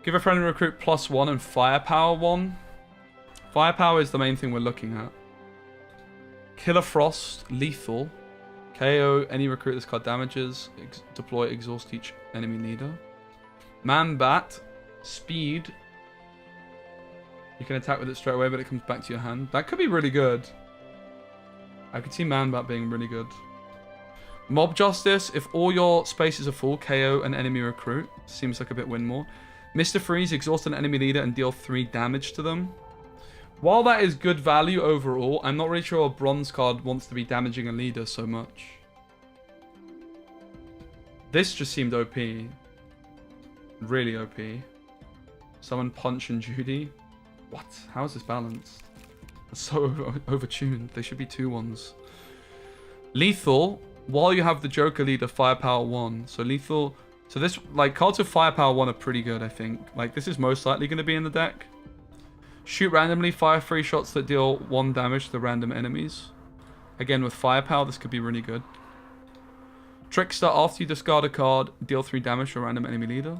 Give a friendly recruit +1 and firepower 1. Firepower is the main thing we're looking at. Killer Frost, lethal. KO any recruit this card damages. Deploy, exhaust each enemy leader. Man Bat, speed. You can attack with it straight away, but it comes back to your hand. That could be really good. I could see Man Bat being really good. Mob Justice. If all your spaces are full, KO an enemy recruit. Seems like a bit win more. Mr. Freeze. Exhaust an enemy leader and deal 3 damage to them. While that is good value overall, I'm not really sure a bronze card wants to be damaging a leader so much. This just seemed OP. Really OP. Summon Punch and Judy. What? How is this balanced? That's so overtuned. They should be 2/1s. Lethal. While you have the Joker leader, firepower 1. So lethal So this, like, cards with Firepower 1 are pretty good, I think. Like, this is most likely going to be in the deck. Shoot randomly, fire 3 shots that deal 1 damage to the random enemies. Again, with Firepower, this could be really good. Trickster, after you discard a card, deal 3 damage to a random enemy leader.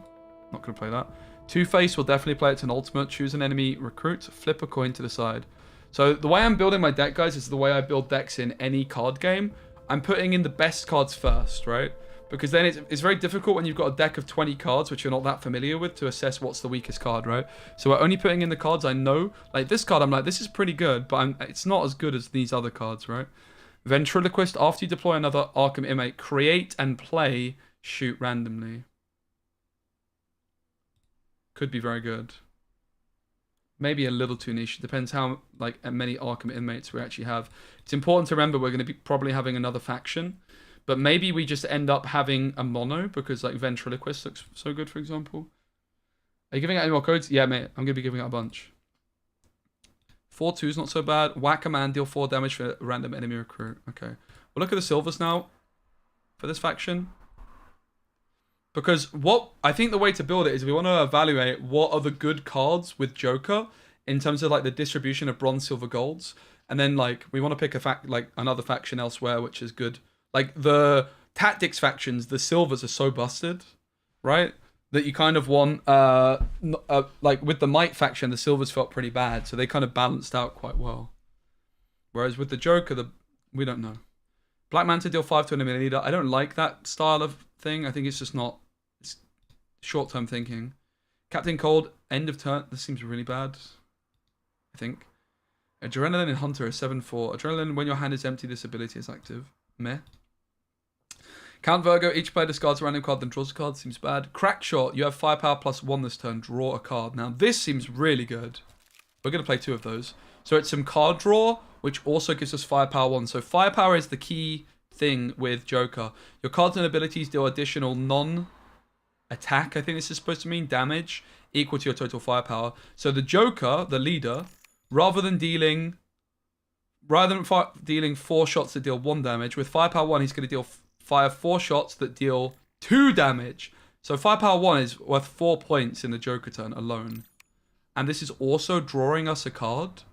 Not going to play that. Two-Face will definitely play it to an ultimate. Choose an enemy recruit, flip a coin to the side. So the way I'm building my deck, guys, is the way I build decks in any card game. I'm putting in the best cards first, right? Because then it's very difficult when you've got a deck of 20 cards, which you're not that familiar with, to assess what's the weakest card, right? So we're only putting in the cards I know. Like this card, I'm like, this is pretty good, but it's not as good as these other cards, right? Ventriloquist, after you deploy another Arkham inmate, create and play shoot randomly. Could be very good. Maybe a little too niche. Depends how like many Arkham inmates we actually have. It's important to remember we're going to be probably having another faction. But maybe we just end up having a mono because like Ventriloquist looks so good, for example. Are you giving out any more codes? Yeah, mate. I'm going to be giving out a bunch. 4/2 is not so bad. Whack a man, deal 4 damage for a random enemy recruit. Okay. We'll look at the silvers now for this faction. Because what I think the way to build it is we want to evaluate what are the good cards with Joker in terms of like the distribution of bronze, silver, golds. And then like we want to pick another faction elsewhere which is good. Like the tactics factions, the silvers are so busted, right? That you kind of want, like with the might faction, the silvers felt pretty bad. So they kind of balanced out quite well. Whereas with the Joker, we don't know. Black Manta deal 5 to an enemy leader. I don't like that style of thing. I think it's just not, it's short-term thinking. Captain Cold, end of turn. This seems really bad, I think. Adrenaline in Hunter is 7/4. Adrenaline, when your hand is empty, this ability is active. Meh. Count Virgo, each player discards a random card, then draws a card. Seems bad. Crack Shot, you have firepower +1 this turn. Draw a card. Now, this seems really good. We're going to play 2 of those. So it's some card draw, which also gives us firepower 1. So firepower is the key thing with Joker. Your cards and abilities deal additional non-attack, I think this is supposed to mean, damage, equal to your total firepower. So the Joker, the leader, rather than dealing 4 shots that deal 1 damage, with firepower 1, he's going to fire 4 shots that deal 2 damage. So firepower 1 is worth 4 points in the Joker turn alone. And this is also drawing us a card.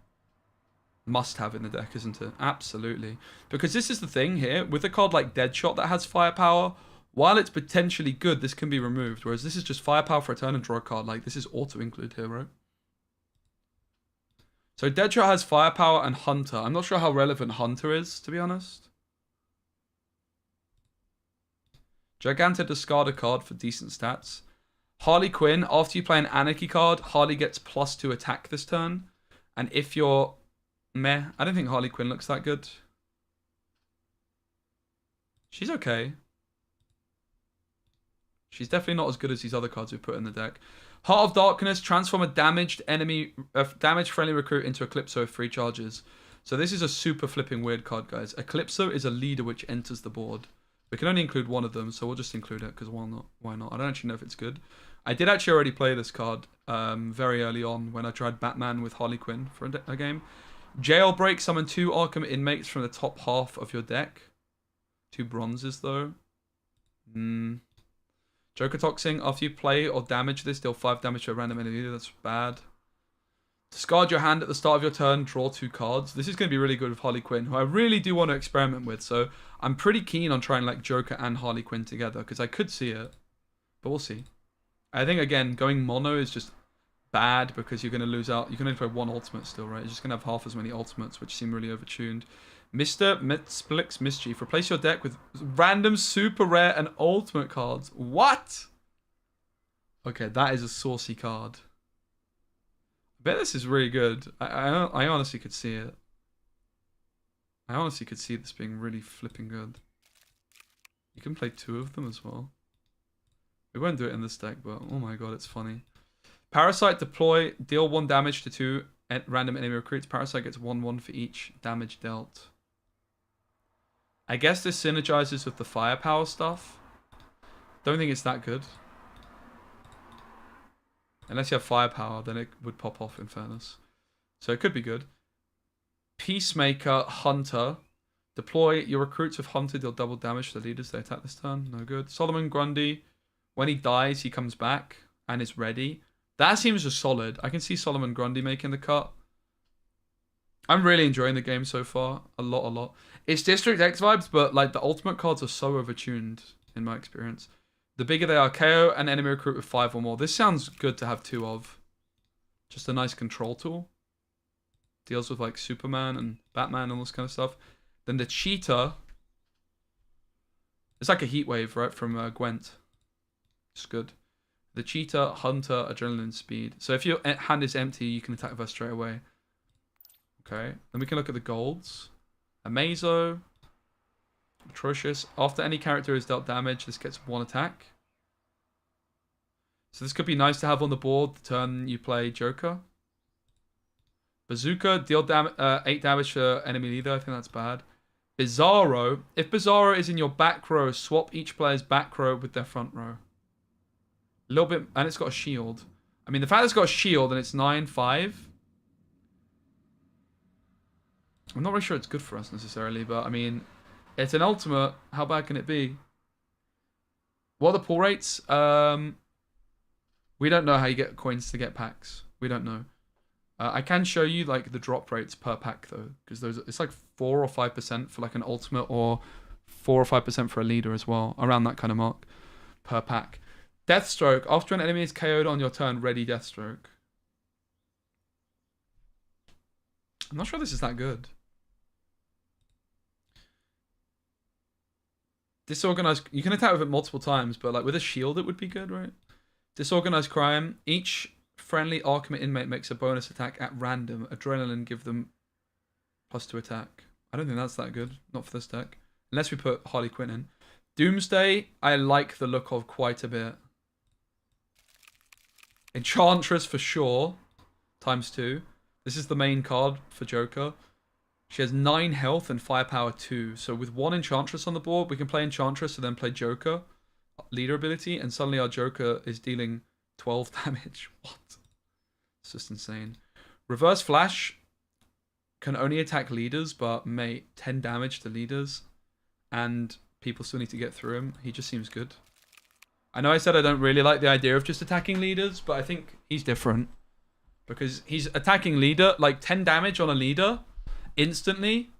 Must have in the deck, isn't it? Absolutely. Because this is the thing here. With a card like Deadshot that has firepower, while it's potentially good, this can be removed. Whereas this is just firepower for a turn and draw a card. Like, this is auto-include here, right? So Deadshot has firepower and Hunter. I'm not sure how relevant Hunter is, to be honest. Giganta, discard a card for decent stats. Harley Quinn, after you play an Anarchy card, Harley gets +2 attack this turn. And if you're meh, I don't think Harley Quinn looks that good. She's okay. She's definitely not as good as these other cards we put in the deck. Heart of Darkness, transform a damaged friendly recruit into Eclipso with 3 charges. So this is a super flipping weird card, guys. Eclipso is a leader which enters the board. We can only include one of them, so we'll just include it, because why not? Why not? I don't actually know if it's good. I did actually already play this card very early on when I tried Batman with Harley Quinn for a game. Jailbreak, summon 2 Arkham inmates from the top half of your deck. 2 bronzes, though. Joker Toxin, after you play or damage this, deal 5 damage to a random enemy. That's bad. Discard your hand at the start of your turn, draw 2 cards. This is going to be really good with Harley Quinn, who I really do want to experiment with. So I'm pretty keen on trying like Joker and Harley Quinn together, because I could see it. But we'll see. I think, again, going mono is just bad because you're going to lose out. You can only play 1 ultimate still, right? You're just going to have half as many ultimates, which seem really overtuned. Mr. Splix Mischief. Replace your deck with random, super rare, and ultimate cards. What? Okay, that is a saucy card. I bet this is really good. I honestly could see it. I honestly could see this being really flipping good. You can play 2 of them as well. We won't do it in this deck, but oh my god, it's funny. Parasite, deploy, deal 1 damage to 2 random enemy recruits. Parasite gets 1/1 for each damage dealt. I guess this synergizes with the firepower stuff. Don't think it's that good. Unless you have firepower, then it would pop off in fairness. So it could be good. Peacemaker, Hunter. Deploy your recruits with Hunter, deal double damage to the leaders they attack this turn. No good. Solomon Grundy. When he dies, he comes back and is ready. That seems just solid. I can see Solomon Grundy making the cut. I'm really enjoying the game so far. A lot. It's District X vibes, but like the ultimate cards are so overtuned in my experience. The bigger they are, KO and enemy recruit with 5 or more. This sounds good to have 2 of. Just a nice control tool. Deals with like Superman and Batman and all this kind of stuff. Then the Cheetah. It's like a heat wave, right, from Gwent. It's good. The Cheetah, Hunter, Adrenaline, Speed. So if your hand is empty, you can attack with her straight away. Okay. Then we can look at the golds. Amazo. Atrocious. After any character is dealt damage, this gets 1 attack. So this could be nice to have on the board the turn you play Joker. Bazooka, deal 8 damage to enemy leader. I think that's bad. Bizarro. If Bizarro is in your back row, swap each player's back row with their front row. A little bit, and it's got a shield. I mean, the fact it's got a shield and it's 9/5. I'm not really sure it's good for us necessarily, but I mean, it's an ultimate. How bad can it be? What are the pull rates? We don't know how you get coins to get packs. We don't know. I can show you like the drop rates per pack though, because it's like 4 or 5% for like an ultimate, or 4 or 5% for a leader as well, around that kind of mark per pack. Deathstroke. After an enemy is KO'd on your turn, ready Deathstroke. I'm not sure this is that good. Disorganized. You can attack with it multiple times, but like with a shield, it would be good, right? Disorganized crime. Each friendly Arkham inmate makes a bonus attack at random. Adrenaline give them +2 attack. I don't think that's that good. Not for this deck. Unless we put Harley Quinn in. Doomsday, I like the look of quite a bit. Enchantress for sure. ×2. This is the main card for Joker. She has 9 health and firepower 2. So with 1 Enchantress on the board, we can play Enchantress and then play Joker. Leader ability. And suddenly our Joker is dealing 12 damage. What? It's just insane. Reverse Flash can only attack leaders, but mate, 10 damage to leaders. And people still need to get through him. He just seems good. I know I said I don't really like the idea of just attacking leaders, but I think he's different. Because he's attacking leader, like 10 damage on a leader instantly.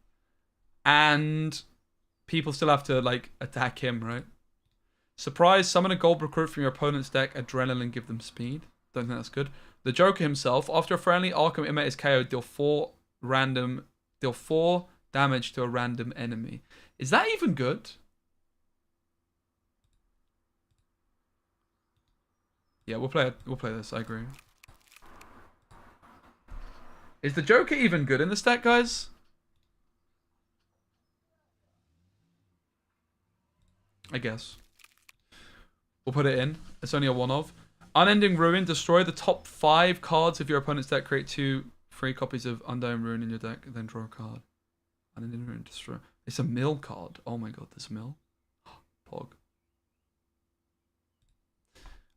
And people still have to like attack him, right? Surprise, summon a gold recruit from your opponent's deck. Adrenaline, give them speed. Don't think that's good. The Joker himself, after a friendly Arkham inmate is KO'd, deal 4 damage to a random enemy. Is that even good? Yeah, we'll play this, I agree. Is the Joker even good in this deck, guys? I guess. We'll put it in. It's only a 1-of. Unending Ruin. Destroy the top 5 cards of your opponent's deck. Create 2 free copies of Undying Ruin in your deck. Then draw a card. Unending Ruin. Destroy. It's a mill card. Oh my god, there's a mill. Pog.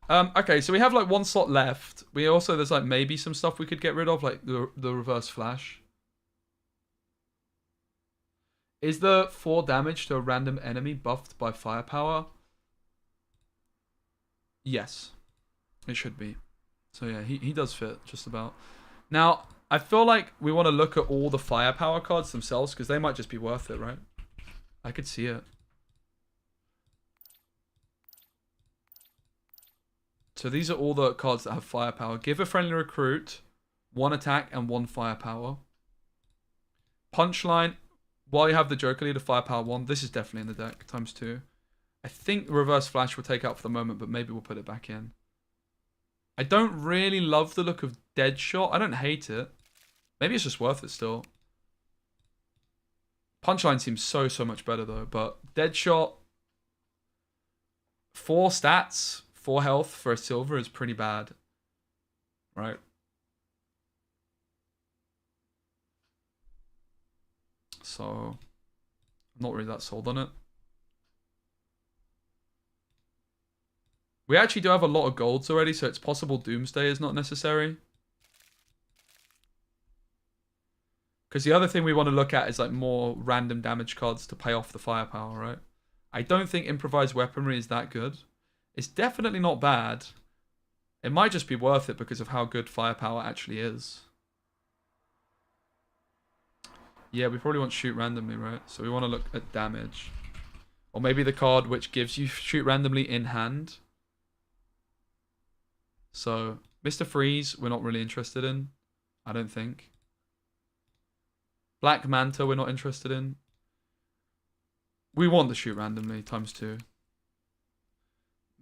Okay, so we have like 1 slot left. There's like maybe some stuff we could get rid of, like the Reverse Flash. Is the 4 damage to a random enemy buffed by firepower? Yes. It should be. So yeah, he does fit just about. Now, I feel like we want to look at all the firepower cards themselves, because they might just be worth it, right? I could see it. So these are all the cards that have firepower. Give a friendly recruit 1 attack and 1 firepower. Punchline. While you have the Joker leader, firepower 1. This is definitely in the deck. ×2. I think Reverse Flash will take out for the moment, but maybe we'll put it back in. I don't really love the look of Deadshot. I don't hate it. Maybe it's just worth it still. Punchline seems so much better though. But Deadshot, 4 stats, 4 health for a silver is pretty bad. Right? So, I'm not really that sold on it. We actually do have a lot of golds already, so it's possible Doomsday is not necessary. Because the other thing we want to look at is like more random damage cards to pay off the firepower, right? I don't think improvised weaponry is that good. It's definitely not bad. It might just be worth it because of how good firepower actually is. Yeah, we probably want shoot randomly, right? So we want to look at damage. Or maybe the card which gives you shoot randomly in hand. So, Mr. Freeze, we're not really interested in. I don't think. Black Manta, we're not interested in. We want the shoot randomly, ×2.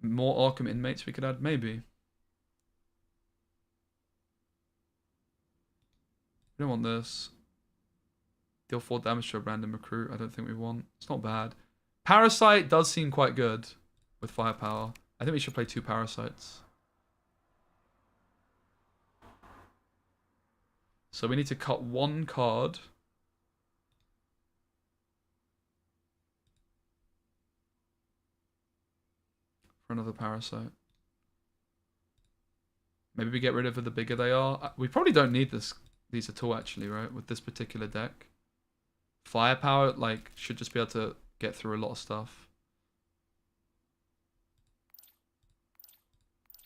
More Arkham inmates we could add? Maybe. We don't want this. Deal 4 damage to a random recruit. I don't think we want. It's not bad. Parasite does seem quite good with firepower. I think we should play 2 Parasites. So we need to cut 1 card. For another Parasite. Maybe we get rid of it the bigger they are. We probably don't need these at all, actually, right? With this particular deck. Firepower, like, should just be able to get through a lot of stuff.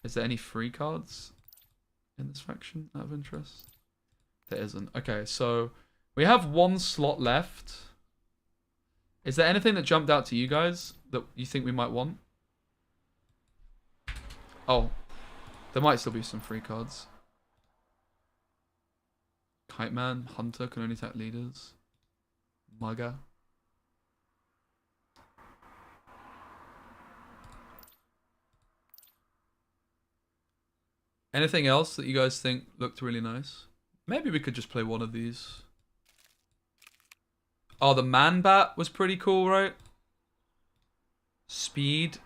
Is there any free cards in this faction out of interest? There isn't. Okay, so we have 1 slot left. Is there anything that jumped out to you guys that you think we might want? Oh, there might still be some free cards. Kite Man, Hunter can only attack leaders. Mugger. Anything else that you guys think looked really nice? Maybe we could just play one of these. Oh, the Man Bat was pretty cool, right? Speed.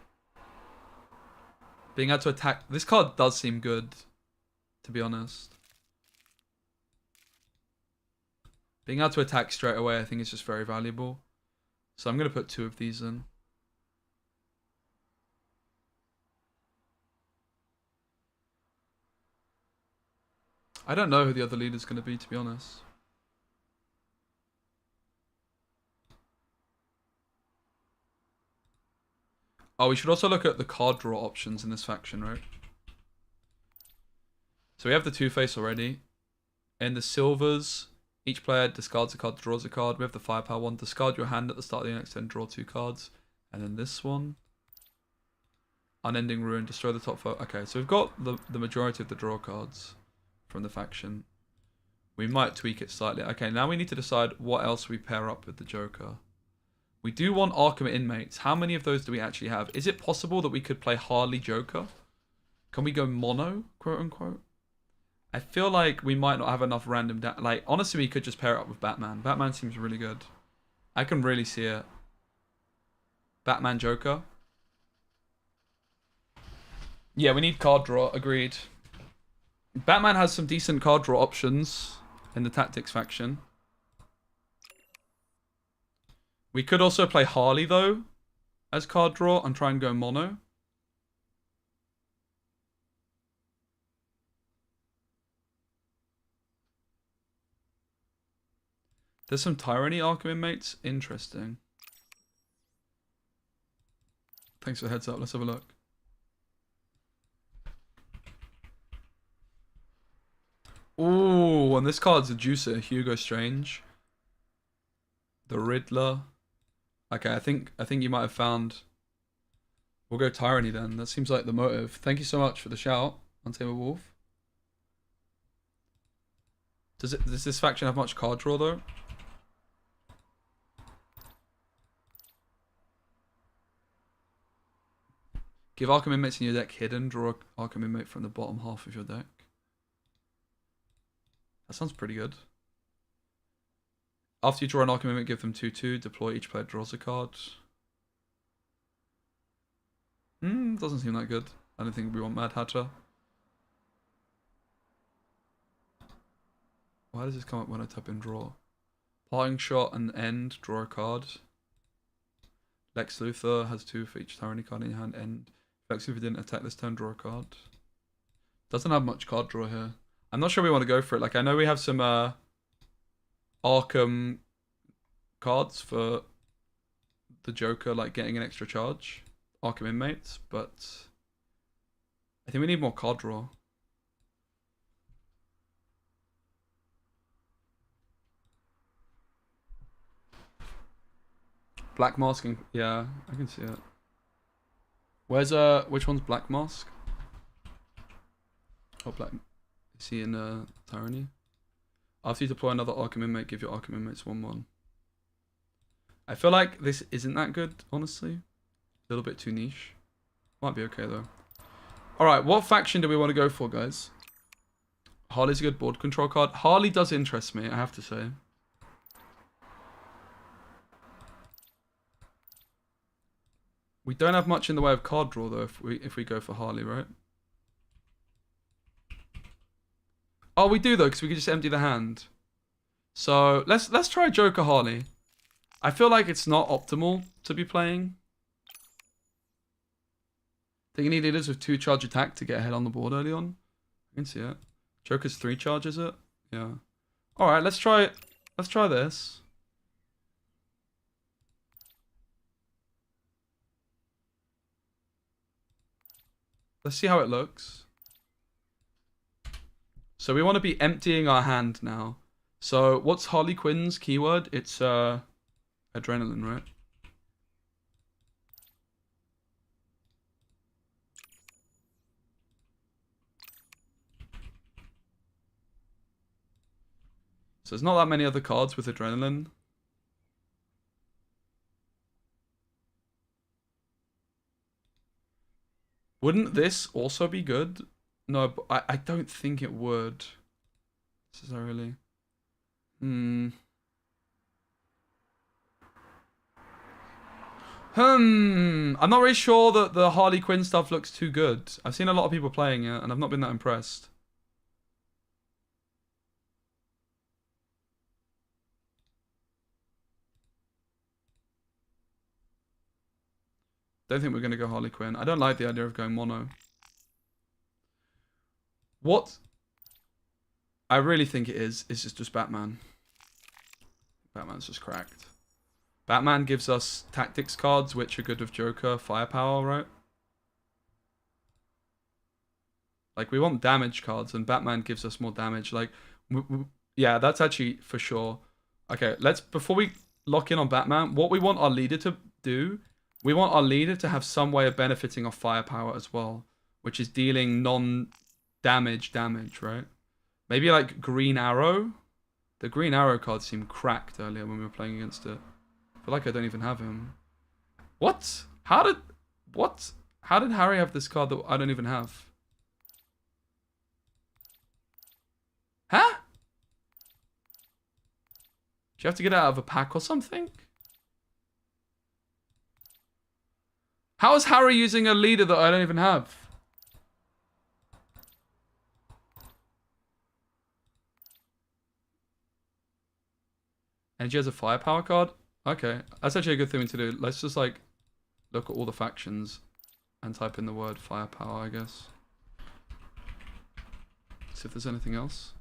Being able to attack. This card does seem good, to be honest. Being able to attack straight away, I think is just very valuable. So I'm going to put 2 of these in. I don't know who the other leader's going to be, to be honest. Oh, we should also look at the card draw options in this faction, right? So we have the Two-Face already. In the silvers, each player discards a card, draws a card. We have the firepower one. Discard your hand at the start of the next turn, draw 2 cards. And then this one. Unending Ruin, destroy the top 4. Okay, so we've got the majority of the draw cards from the faction. We might tweak it slightly. Okay, now we need to decide what else we pair up with the Joker. We do want Arkham inmates. How many of those do we actually have? Is it possible that we could play Harley Joker? Can we go mono, quote unquote? I feel like we might not have enough random... Like, honestly, we could just pair it up with Batman. Batman seems really good. I can really see it. Batman Joker. Yeah, we need card draw. Agreed. Batman has some decent card draw options in the Tactics faction. We could also play Harley, though, as card draw and try and go mono. There's some Tyranny Arkham inmates. Interesting. Thanks for the heads up. Let's have a look. Ooh, and this card's a juicer. Hugo Strange. The Riddler. Okay, I think you might have found... We'll go Tyranny then. That seems like the motive. Thank you so much for the shout, Untamer Wolf. Does this faction have much card draw, though? Give Arkham inmates in your deck hidden. Draw Arkham inmate from the bottom half of your deck. That sounds pretty good. After you draw an Arkham inmate, give them 2/2. Deploy, each player draws a card. Doesn't seem that good. I don't think we want Mad Hatter. Why does this come up when I type in draw? Parting Shot and End, draw a card. Lex Luthor has 2 for each Tyranny card in your hand. End. If Lex Luthor didn't attack this turn, draw a card. Doesn't have much card draw here. I'm not sure we want to go for it. Like, I know we have some Arkham cards for the Joker, like getting an extra charge. Arkham inmates, but I think we need more card draw. Black masking. Yeah, I can see it. Where's which one's black mask? Oh, black. Is he in Tyranny? After you deploy another Arkham inmate, give your Arkham inmates 1/1. I feel like this isn't that good, honestly. A little bit too niche. Might be okay though. Alright, what faction do we want to go for, guys? Harley's a good board control card. Harley does interest me, I have to say. We don't have much in the way of card draw though if we go for Harley, right? Oh, we do though, because we can just empty the hand. So let's try Joker Harley. I feel like it's not optimal to be playing. I think you need leaders with 2 charge attack to get ahead on the board early on. I can see it. Joker's 3 charges it. Yeah. All right, let's try this. Let's see how it looks. So we want to be emptying our hand now. So what's Harley Quinn's keyword? It's adrenaline, right? So there's not that many other cards with adrenaline. Wouldn't this also be good? No, but I don't think it would. Necessarily. I'm not really sure that the Harley Quinn stuff looks too good. I've seen a lot of people playing it, and I've not been that impressed. Don't think we're going to go Harley Quinn. I don't like the idea of going mono. What I really think it is just Batman. Batman's just cracked. Batman gives us tactics cards, which are good with Joker, firepower, right? Like, we want damage cards, and Batman gives us more damage. Like, yeah, that's actually for sure. Okay, before we lock in on Batman, what we want our leader to do, we want our leader to have some way of benefiting off firepower as well, which is dealing non-damage, right? Maybe like Green Arrow. The Green Arrow card seemed cracked earlier when we were playing against it. I feel like I don't even have him. What? How did Harry have this card that I don't even have? Huh? Do you have to get it out of a pack or something? How is Harry using a leader that I don't even have? And he has a firepower card? Okay, that's actually a good thing to do. Let's just like look at all the factions and type in the word firepower, I guess. See if there's anything else.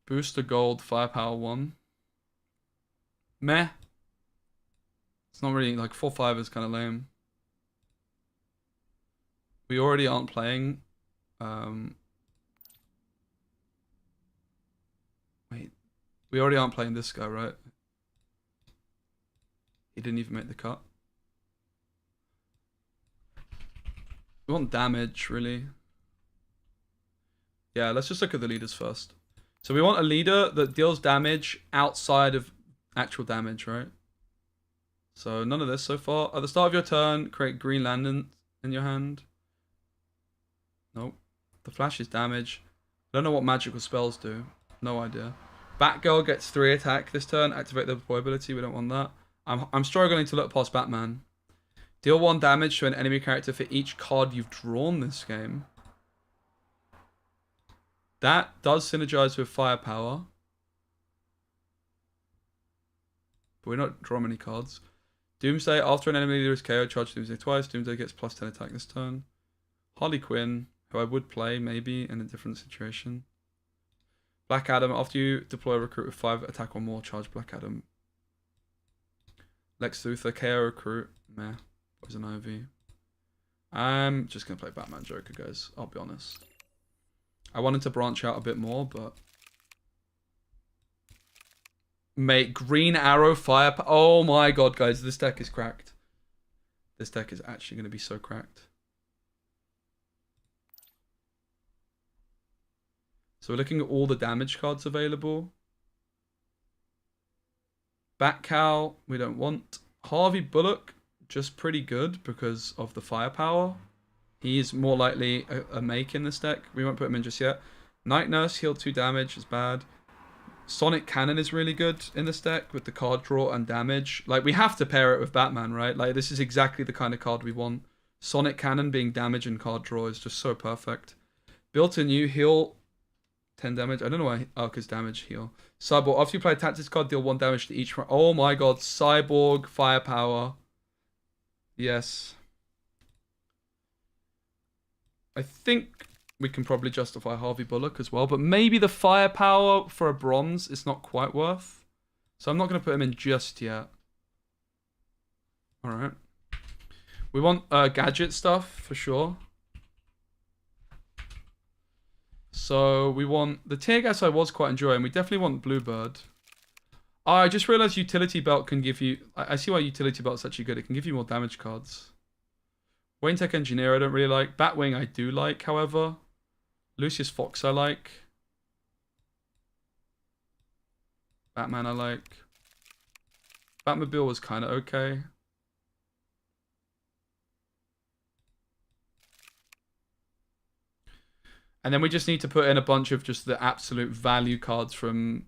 Booster gold, firepower 1. Meh. It's not really, like 4/5 is kind of lame. We already aren't playing. Wait. We already aren't playing this guy, right? He didn't even make the cut. We want damage, really. Yeah, let's just look at the leaders first. So we want a leader that deals damage outside of actual damage, right? So none of this so far. At the start of your turn, create green lantern in your hand. Nope. The flash is damage. I don't know what magical spells do. No idea. Batgirl gets 3 attack this turn. Activate the viability. We don't want that. I'm struggling to look past Batman. Deal 1 damage to an enemy character for each card you've drawn this game. That does synergize with firepower. But we're not drawing any cards. Doomsday, after an enemy leader is KO, charge Doomsday twice. Doomsday gets +10 attack this turn. Harley Quinn, who I would play maybe in a different situation. Black Adam, after you deploy a recruit with 5 attack or more, charge Black Adam. Lex Luthor, KO Recruit. Meh. Poison Ivy. I'm just going to play Batman Joker, guys. I'll be honest. I wanted to branch out a bit more, but... Mate, Green Arrow Fire... Oh my god, guys. This deck is cracked. This deck is actually going to be so cracked. So we're looking at all the damage cards available. Batcow, we don't want. Harvey Bullock, just pretty good because of the firepower. He's more likely a make in this deck. We won't put him in just yet. Night Nurse, healed 2 damage, is bad. Sonic Cannon is really good in this deck with the card draw and damage. Like, we have to pair it with Batman, right? Like, this is exactly the kind of card we want. Sonic Cannon being damage and card draw is just so perfect. Built in you, heal 10 damage. I don't know why. Oh, because damage, heal. Cyborg. After you play a tactics card, deal 1 damage to each. Oh my god. Cyborg. Firepower. Yes. I think we can probably justify Harvey Bullock as well. But maybe the firepower for a bronze is not quite worth. So I'm not going to put him in just yet. Alright. We want gadget stuff for sure. So we want the tear gas I was quite enjoying. We definitely want Bluebird. Oh, I just realized utility belt can give you... I see why utility belt's actually good. It can give you more damage cards. Wayne Tech Engineer I don't really like. Batwing I do like, however. Lucius Fox I like. Batman I like. Batmobile was kind of okay. And then we just need to put in a bunch of just the absolute value cards from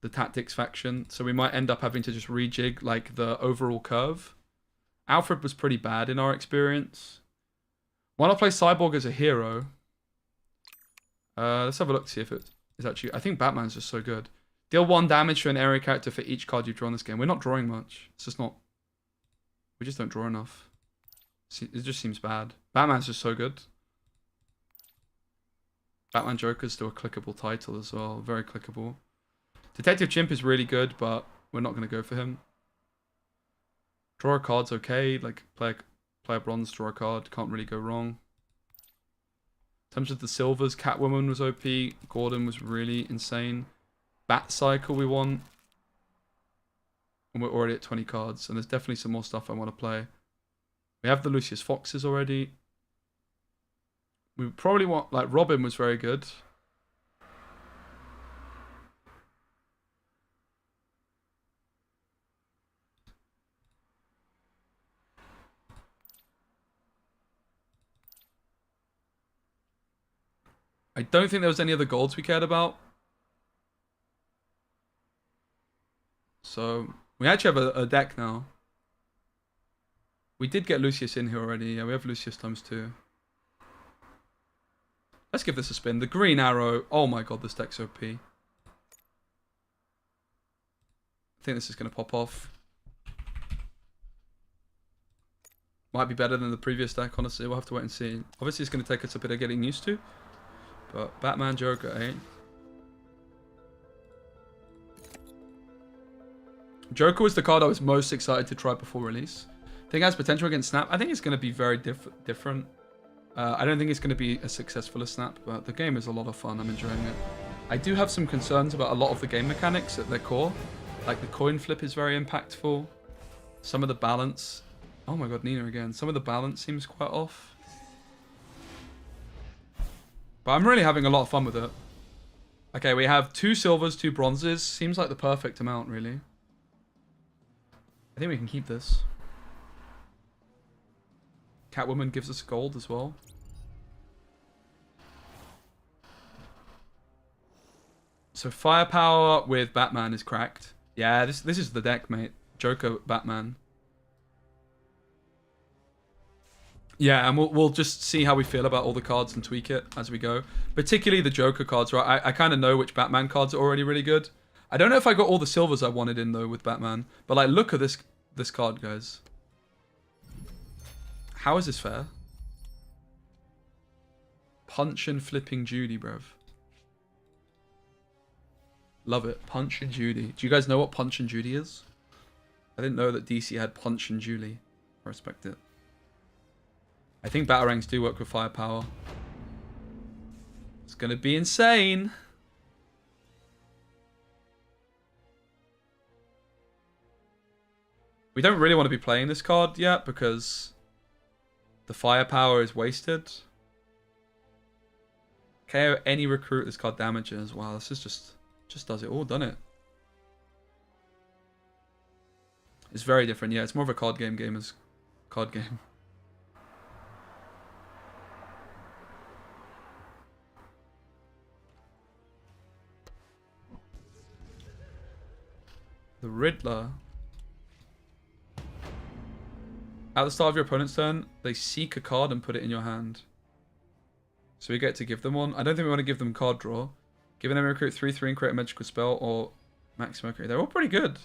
the Tactics faction. So we might end up having to just rejig like the overall curve. Alfred was pretty bad in our experience. Why not play Cyborg as a hero? Let's have a look to see if it is actually... I think Batman's just so good. Deal 1 damage to an area character for each card you've drawn this game. We're not drawing much. It's just not... We just don't draw enough. It just seems bad. Batman's just so good. Batman Joker is still a clickable title as well. Very clickable. Detective Chimp is really good, but we're not going to go for him. Draw a card's okay. Like, play a bronze, draw a card. Can't really go wrong. In terms of the silvers, Catwoman was OP. Gordon was really insane. Bat Cycle we want. And we're already at 20 cards. And there's definitely some more stuff I want to play. We have the Lucius Foxes already. We probably want... Like, Robin was very good. I don't think there was any other golds we cared about. So, we actually have a deck now. We did get Lucius in here already. Yeah, we have Lucius ×2. Let's give this a spin. The Green Arrow. Oh my god, this deck's OP. I think this is going to pop off. Might be better than the previous deck, honestly. We'll have to wait and see. Obviously, it's going to take us a bit of getting used to. But Batman Joker, eh? Joker was the card I was most excited to try before release. I think it has potential against Snap. I think it's going to be very different. I don't think it's going to be as successful as Snap, but the game is a lot of fun. I'm enjoying it. I do have some concerns about a lot of the game mechanics at their core. Like the coin flip is very impactful. Some of the balance... Oh my god, Nina again. Some of the balance seems quite off. But I'm really having a lot of fun with it. Okay, we have 2 silvers, 2 bronzes. Seems like the perfect amount, really. I think we can keep this. Catwoman gives us gold as well. So firepower with Batman is cracked. Yeah, this is the deck, mate. Joker, Batman. Yeah, and we'll just see how we feel about all the cards and tweak it as we go. Particularly the Joker cards, right? I kind of know which Batman cards are already really good. I don't know if I got all the silvers I wanted in, though, with Batman. But, like, look at this card, guys. How is this fair? Punch and flipping Judy, bruv. Love it. Punch and Judy. Do you guys know what Punch and Judy is? I didn't know that DC had Punch and Julie. I respect it. I think Batarangs do work with firepower. It's gonna be insane. We don't really want to be playing this card yet because the firepower is wasted. KO any recruit this card damages. Wow, this is just does it all, doesn't it? It's very different. Yeah, it's more of a card game as card game. The Riddler. At the start of your opponent's turn, they seek a card and put it in your hand. So we get to give them one. I don't think we want to give them card draw. Giving them a recruit 3/3 and create a magical spell or Max Mercury. They're all pretty good.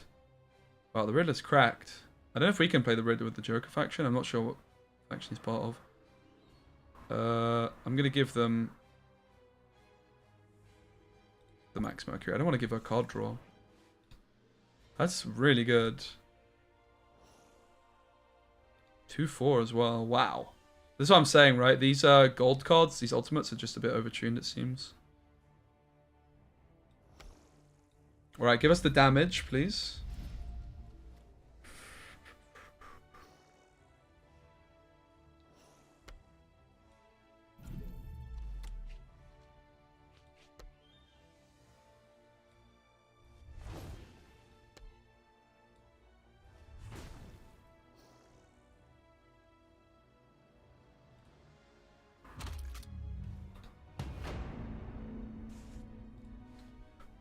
Wow, the Riddler's cracked. I don't know if we can play the Riddler with the Joker faction. I'm not sure what faction he's part of. I'm going to give them the Max Mercury. I don't want to give her card draw. That's really good. 2/4 as well. Wow. This is what I'm saying, right? These gold cards, these ultimates are just a bit overtuned, it seems. Alright, give us the damage, please.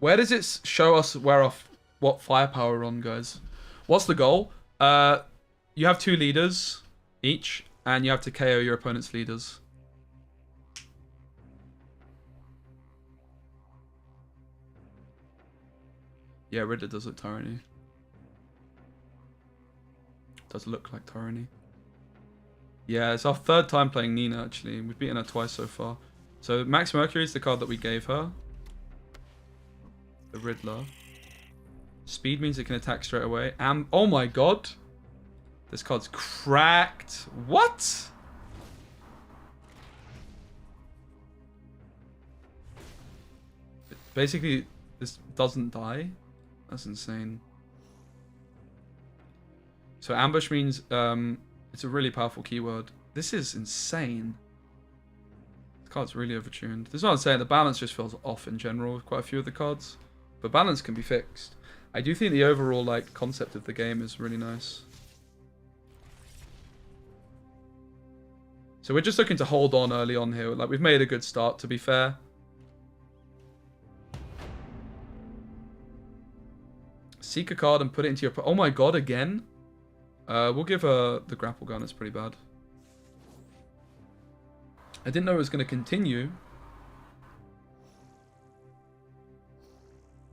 Where does it show us what firepower we're on, guys? What's the goal? You have 2 leaders each, and you have to KO your opponent's leaders. Yeah, Riddler does look tyranny. Does look like tyranny. Yeah, it's our 3rd time playing Nina, actually. We've beaten her twice so far. So Max Mercury is the card that we gave her. The Riddler. Speed means it can attack straight away. Oh my god. This card's cracked. What? Basically, this doesn't die. That's insane. So ambush means it's a really powerful keyword. This is insane. This card's really overtuned. This is what I'm saying. The balance just feels off in general with quite a few of the cards. But balance can be fixed. I do think the overall concept of the game is really nice. So we're just looking to hold on early on here. We've made a good start, to be fair. Seek a card and put it into your... Oh my god, again? We'll give her the grapple gun. It's pretty bad. I didn't know it was going to continue.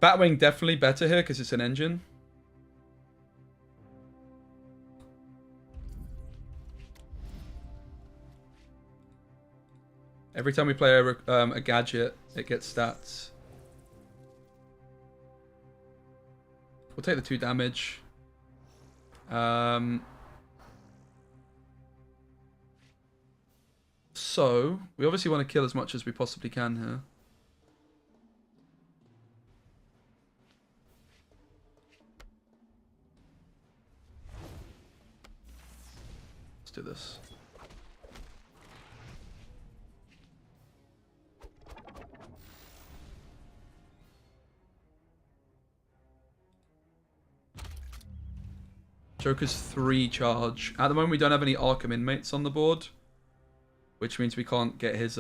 Batwing definitely better here because it's an engine. Every time we play a gadget, it gets stats. We'll take the 2 damage. So, we obviously want to kill as much as we possibly can here. Let's do this. Joker's 3 charge. At the moment, we don't have any Arkham inmates on the board, which means we can't get his...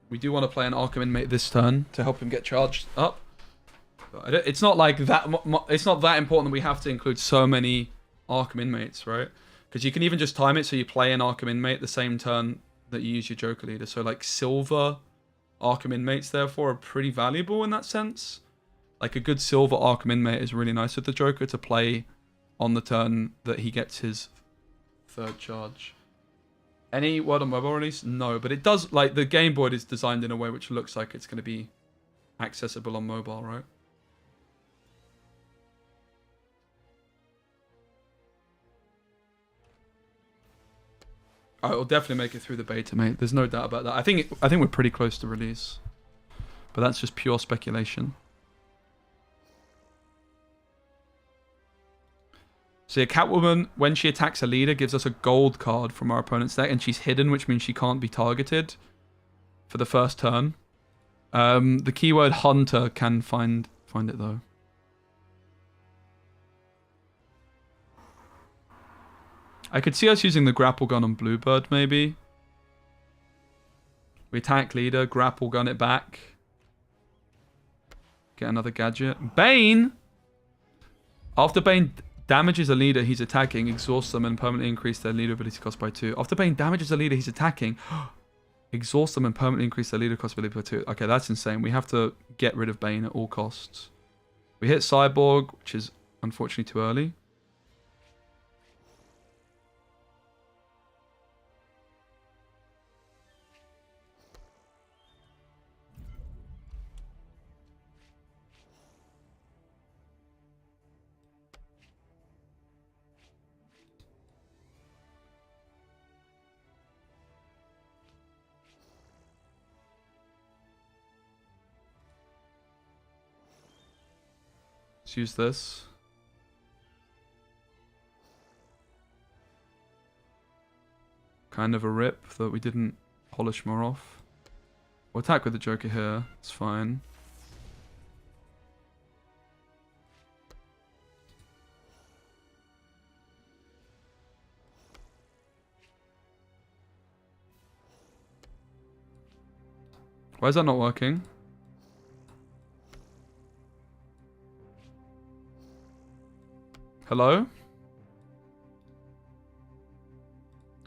We do want to play an Arkham inmate this turn to help him get charged up. But it's not like that. It's not that important that we have to include so many Arkham inmates, right? Because you can even just time it so you play an Arkham inmate the same turn that you use your Joker leader. So like silver Arkham inmates, therefore, are pretty valuable in that sense. Like a good silver Arkham inmate is really nice with the Joker to play on the turn that he gets his 3rd charge. Any word on mobile release? No, but it does, like, the Game Boy is designed in a way which looks like it's going to be accessible on mobile, right? I'll definitely make it through the beta, mate. There's no doubt about that. I think we're pretty close to release, but that's just pure speculation. So, Catwoman, when she attacks a leader, gives us a gold card from our opponent's deck, and she's hidden, which means she can't be targeted for the first turn. The keyword Hunter can find it though. I could see us using the grapple gun on Bluebird, maybe. We attack leader, grapple gun it back. Get another gadget. Bane! After Bane damages a leader he's attacking, exhaust them and permanently increase their leader ability cost by 2. After Bane damages a leader he's attacking, exhaust them and permanently increase their leader cost ability by 2. Okay, that's insane. We have to get rid of Bane at all costs. We hit Cyborg, which is unfortunately too early. Let's use this. Kind of a rip that we didn't polish more off. We'll attack with the Joker here. It's fine. Why is that not working? Hello?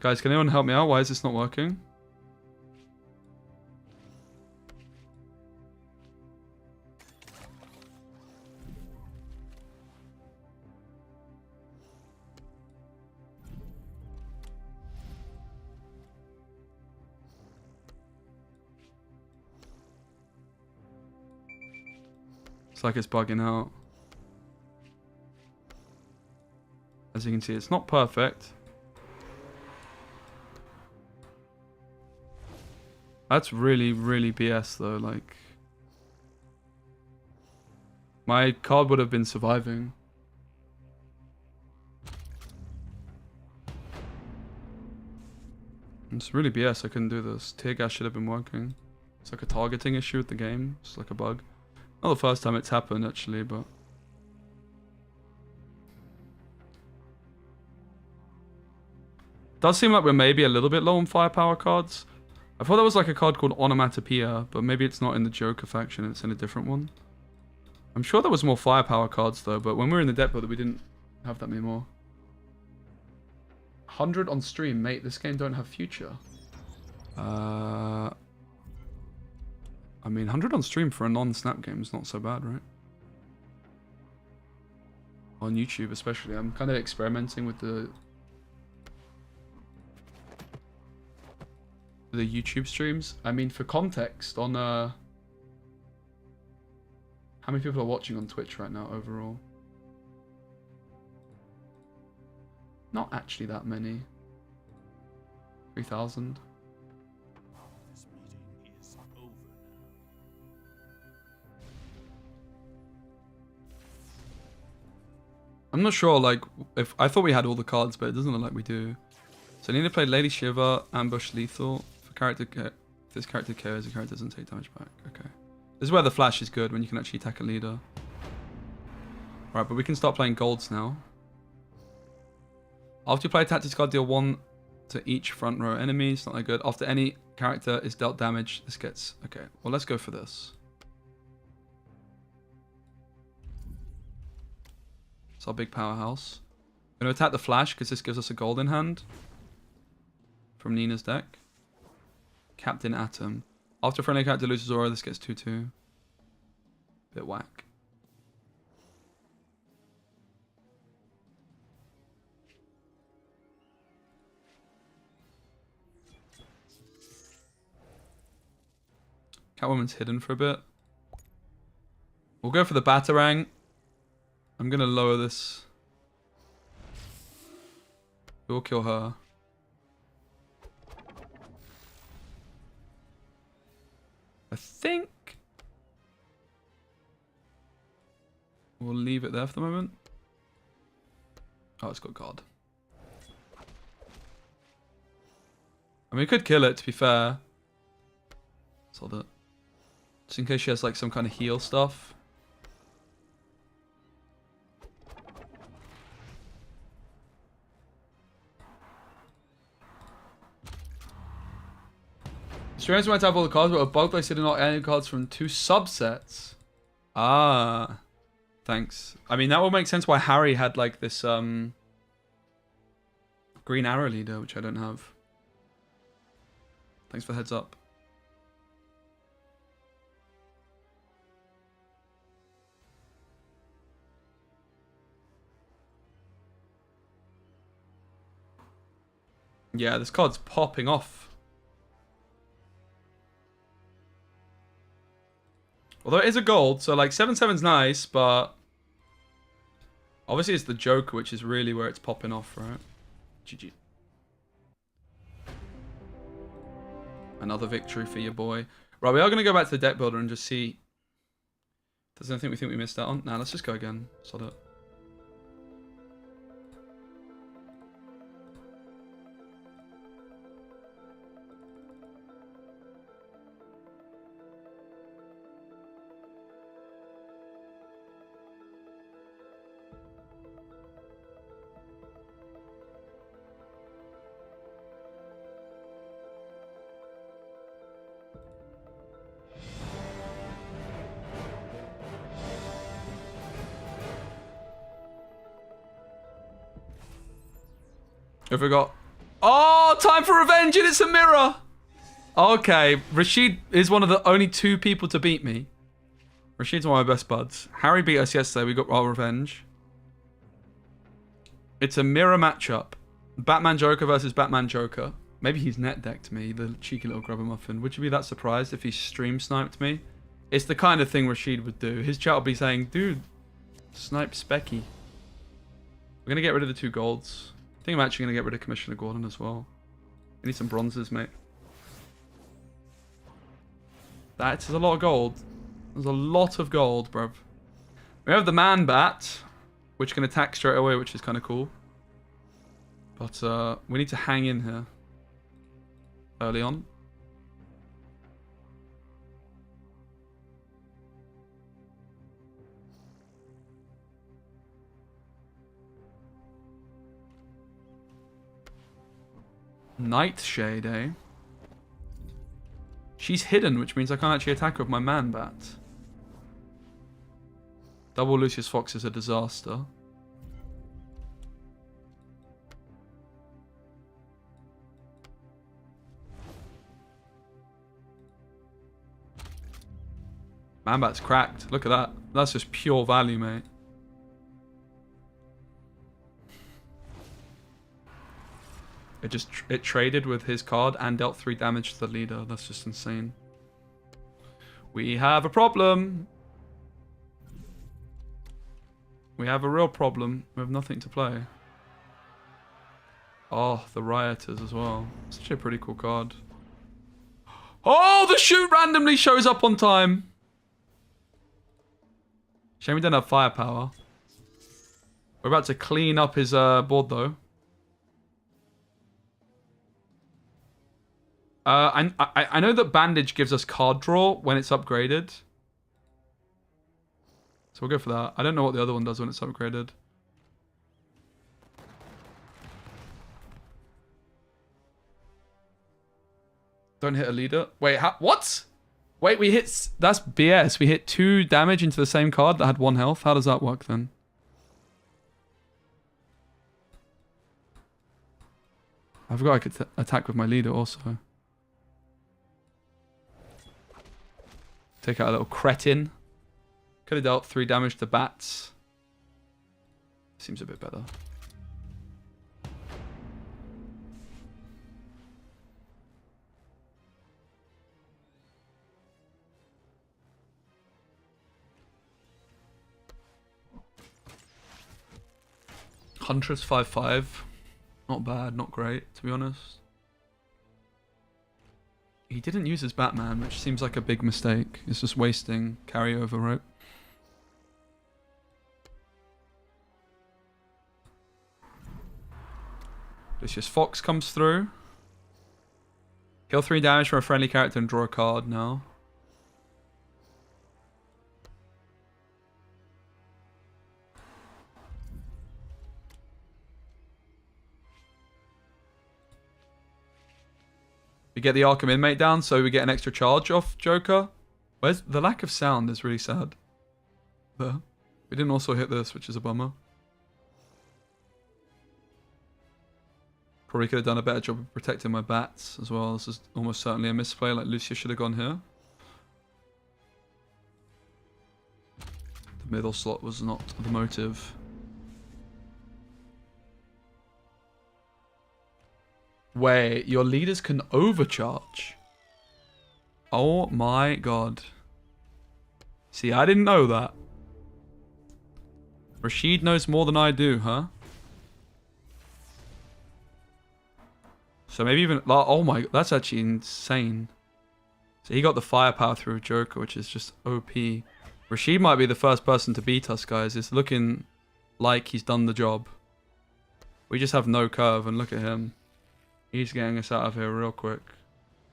Guys, can anyone help me out? Why is this not working? It's like it's bugging out. As you can see, it's not perfect. That's really, really BS though, like... My card would have been surviving. It's really BS, I couldn't do this. Tear gas should have been working. It's like a targeting issue with the game. It's like a bug. Not the first time it's happened actually, but... Does seem like we're maybe a little bit low on firepower cards. I thought there was like a card called Onomatopoeia, but maybe it's not in the Joker faction, it's in a different one. I'm sure there was more firepower cards though, but when we were in the deck builder, we didn't have that many more. 100 on stream, mate. This game don't have future. I mean, 100 on stream for a non-snap game is not so bad, right? On YouTube especially. I'm kind of experimenting with the YouTube streams. I mean, for context, on how many people are watching on Twitch right now overall? Not actually that many. 3,000. I'm not sure, like, if I thought we had all the cards, but it doesn't look like we do. So I need to play Lady Shiva, Ambush Lethal. If this character cares, the character doesn't take damage back. Okay. This is where the flash is good, when you can actually attack a leader. Right, but we can start playing golds now. After you play a tactics card, deal 1 to each front row enemy. It's not that good. After any character is dealt damage, this gets... Okay, well, let's go for this. It's our big powerhouse. I'm going to attack the flash, because this gives us a gold in hand. From Nina's deck. Captain Atom. After friendly character loses aura, this gets 2/2. Bit whack. Catwoman's hidden for a bit. We'll go for the Batarang. I'm going to lower this. We'll kill her. I think we'll leave it there for the moment. Oh, it's got God. I mean, we could kill it, to be fair. Hold it. Just in case she has like some kind of heal stuff. Strange might have all the cards, but a bug they said not any cards from 2 subsets. Ah. Thanks. I mean, that will make sense why Harry had like this green arrow leader, which I don't have. Thanks for the heads up. Yeah, this card's popping off. Although it is a gold, so like 7/7's nice, but obviously it's the Joker, which is really where it's popping off, right? GG. Another victory for your boy. Right, we are going to go back to the deck builder and just see if there's anything we think we missed out on. Nah, let's just go again. Sod it. Have we got... Oh, time for revenge and it's a mirror! Okay, Rasheed is one of the only 2 people to beat me. Rasheed's one of my best buds. Harry beat us yesterday, we got our revenge. It's a mirror matchup. Batman Joker versus Batman Joker. Maybe he's net decked me, the cheeky little grubber muffin. Would you be that surprised if he stream sniped me? It's the kind of thing Rasheed would do. His chat would be saying, dude, snipe Specky. We're going to get rid of the 2 golds. I think I'm actually going to get rid of Commissioner Gordon as well. I need some bronzes, mate. That is a lot of gold. There's a lot of gold, bruv. We have the Man Bat, which can attack straight away, which is kind of cool. But we need to hang in here early on. Nightshade, eh? She's hidden, which means I can't actually attack her with my Man Bat. Double Lucius Fox is a disaster. Man Bat's cracked. Look at that. That's just pure value, mate. It traded with his card and dealt 3 damage to the leader. That's just insane. We have a problem. We have a real problem. We have nothing to play. Oh, the Rioters as well. Such a pretty cool card. Oh, the shoot randomly shows up on time. Shame we don't have firepower. We're about to clean up his board though. I know that Bandage gives us card draw when it's upgraded. So we'll go for that. I don't know what the other one does when it's upgraded. Don't hit a leader. Wait, what? Wait, we hit... That's BS. We hit 2 damage into the same card that had 1 health. How does that work then? I forgot I could attack with my leader also. Take out a little cretin. Could have dealt 3 damage to bats. Seems a bit better. Huntress 5/5. Not bad, not great, to be honest. He didn't use his Batman, which seems like a big mistake. It's just wasting carryover, right? Lucius Fox comes through. Heal 3 damage from a friendly character and draw a card now. We get the Arkham inmate down, so we get an extra charge off Joker. Where's the lack of sound is really sad. There. We didn't also hit this, which is a bummer. Probably could have done a better job of protecting my bats as well. This is almost certainly a misplay, like Lucia should have gone here. The middle slot was not the motive. Wait, your leaders can overcharge. Oh my god. See, I didn't know that. Rasheed knows more than I do, huh? So maybe even... Oh my... That's actually insane. So he got the firepower through Joker, which is just OP. Rasheed might be the first person to beat us, guys. It's looking like he's done the job. We just have no curve, and look at him. He's getting us out of here real quick.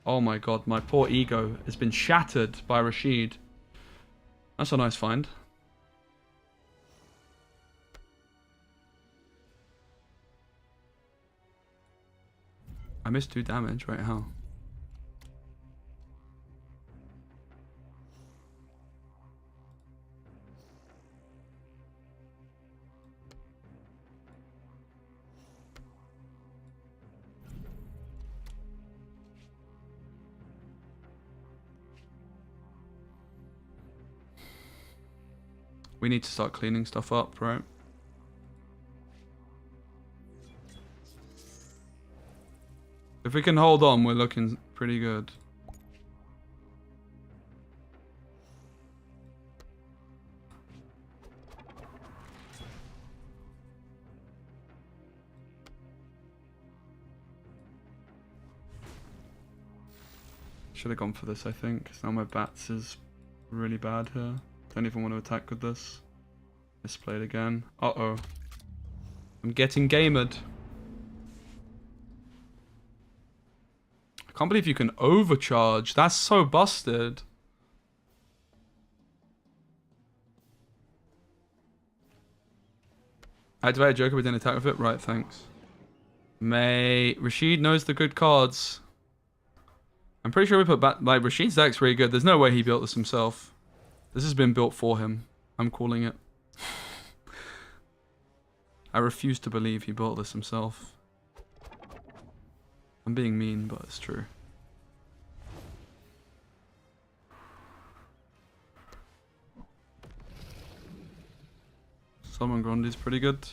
Oh my god, my poor ego has been shattered by Rasheed. That's a nice find. I missed 2 damage, right? How? We need to start cleaning stuff up, right? If we can hold on, we're looking pretty good. Should have gone for this, I think, because now my bats is really bad here. Don't even want to attack with this. Misplayed again. Uh-oh. I'm getting gamered. I can't believe you can overcharge. That's so busted. Activate a Joker, we didn't attack with it? Right, thanks. Rasheed knows the good cards. I'm pretty sure we put back... Like, Rasheed's deck's really good. There's no way he built this himself. This has been built for him. I'm calling it. I refuse to believe he built this himself. I'm being mean, but it's true. Salmon Grundy's pretty good.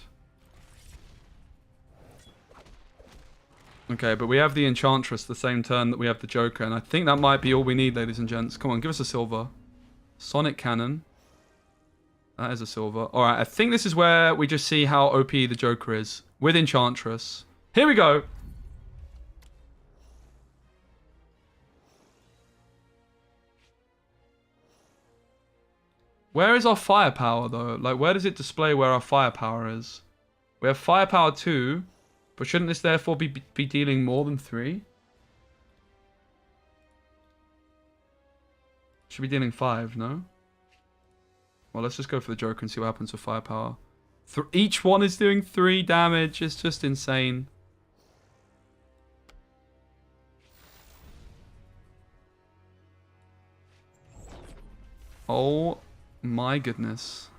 Okay, but we have the Enchantress the same turn that we have the Joker, and I think that might be all we need, ladies and gents. Come on, give us a silver. Sonic Cannon. That is a silver. Alright, I think this is where we just see how OP the Joker is. With Enchantress. Here we go! Where is our firepower, though? Like, where does it display where our firepower is? We have firepower 2, but shouldn't this therefore be dealing more than 3? Should be dealing 5, no? Well, let's just go for the Joker and see what happens with firepower. Each one is doing 3 damage. It's just insane. Oh my goodness.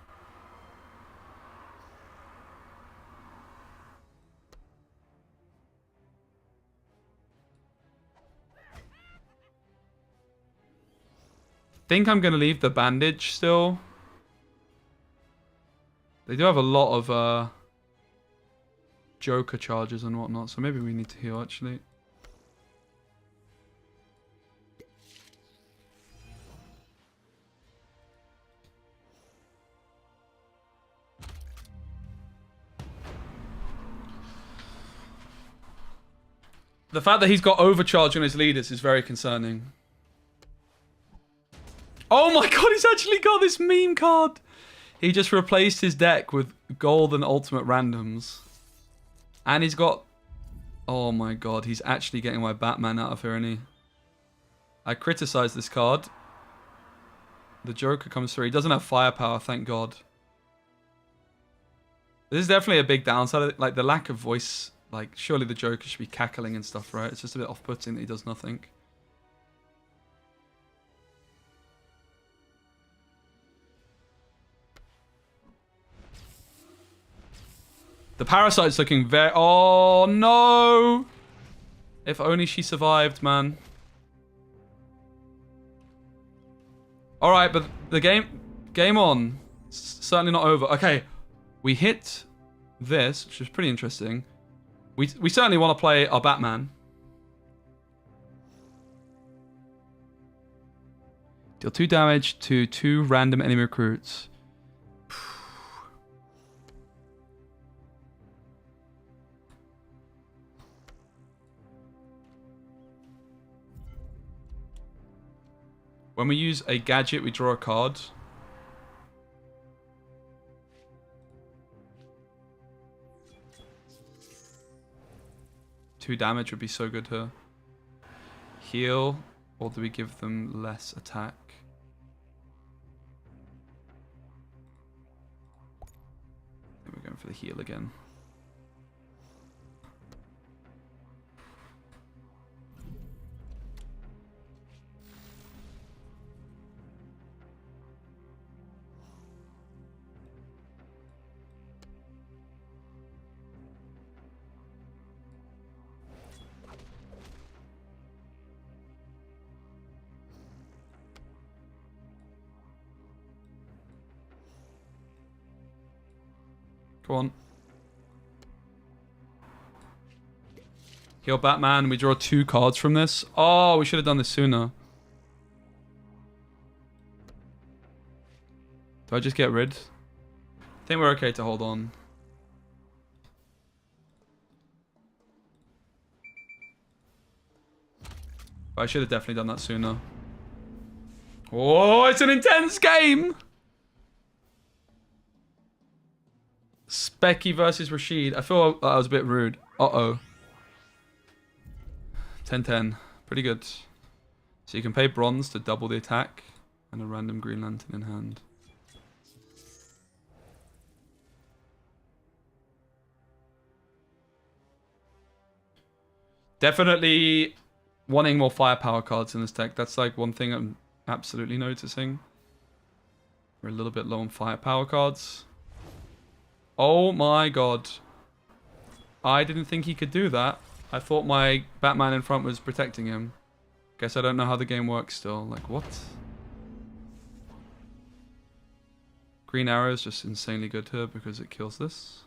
I think I'm going to leave the bandage still. They do have a lot of Joker charges and whatnot, so maybe we need to heal actually. The fact that he's got overcharge on his leaders is very concerning. Oh my god, he's actually got this meme card. He just replaced his deck with gold and ultimate randoms. And he's got... Oh my god, he's actually getting my Batman out of here, isn't he? I criticize this card. The Joker comes through. He doesn't have firepower, thank god. This is definitely a big downside of it. Like, the lack of voice. Like, surely the Joker should be cackling and stuff, right? It's just a bit off-putting that he does nothing. The Parasite's looking very... Oh, no! If only she survived, man. Alright, but the game on. It's certainly not over. Okay, we hit this, which is pretty interesting. We certainly want to play our Batman. Deal 2 damage to 2 random enemy recruits. When we use a gadget, we draw a card. Two damage would be so good here. Heal, or do we give them less attack? I think we're going for the heal again. Go on. Heal Batman. We draw 2 cards from this. Oh, we should have done this sooner. Do I just get rid? I think we're okay to hold on. But I should have definitely done that sooner. Oh, it's an intense game! Specky versus Rasheed. I feel I was a bit rude. Uh-oh. 10-10. Pretty good. So you can pay bronze to double the attack and a random Green Lantern in hand. Definitely wanting more firepower cards in this deck. That's like one thing I'm absolutely noticing. We're a little bit low on firepower cards. Oh my god. I didn't think he could do that. I thought my Batman in front was protecting him. Guess I don't know how the game works still. Like, what? Green Arrow is just insanely good here because it kills this.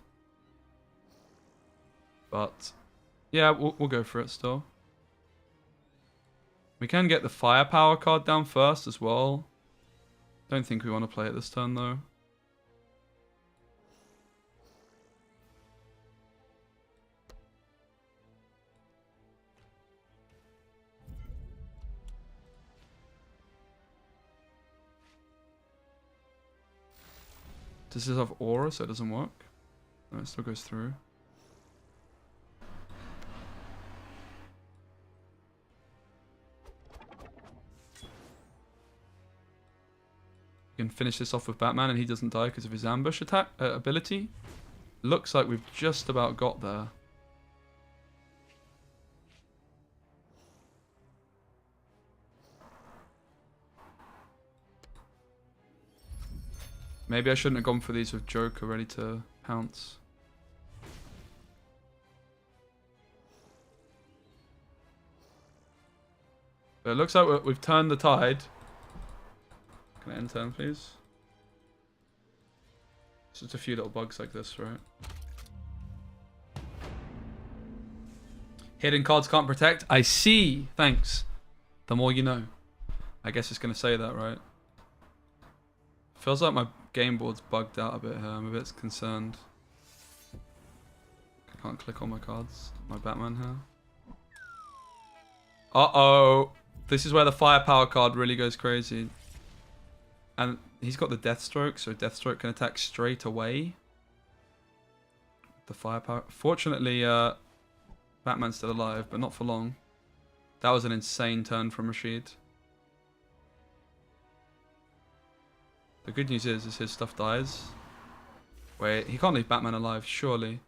But, yeah, we'll go for it still. We can get the firepower card down first as well. Don't think we want to play it this turn, though. Does this have aura so it doesn't work? No, it still goes through. We can finish this off with Batman and he doesn't die because of his ambush attack ability. Looks like we've just about got there. Maybe I shouldn't have gone for these with Joker ready to pounce. But it looks like we've turned the tide. Can I end turn, please? It's just a few little bugs like this, right? Hidden cards can't protect. I see. Thanks. The more you know. I guess it's going to say that, right? Feels like my game board's bugged out a bit here. I'm a bit concerned. I can't click on my cards. My Batman here. Uh-oh. This is where the firepower card really goes crazy. And he's got the Deathstroke, so Deathstroke can attack straight away. The firepower. Fortunately, Batman's still alive, but not for long. That was an insane turn from Rasheed. The good news is his stuff dies. Wait, he can't leave Batman alive, surely.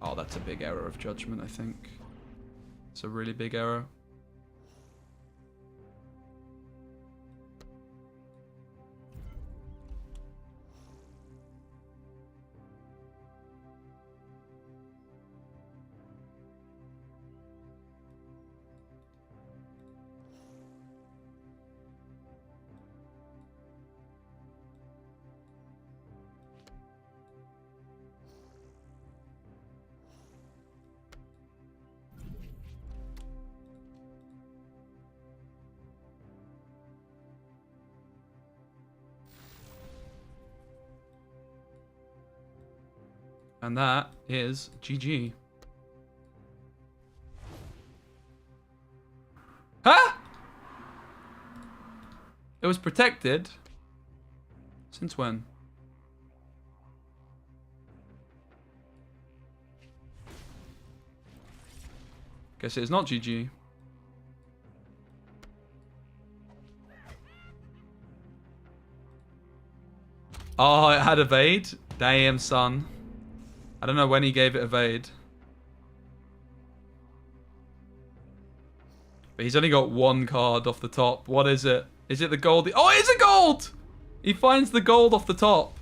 Oh, that's a big error of judgment, I think. It's a really big error. And that is GG. Huh? It was protected? Since when? Guess it is not GG. Oh, it had evade? Damn, son. I don't know when he gave it evade. But he's only got one card off the top. What is it? Is it the gold? Oh, it is a gold! He finds the gold off the top.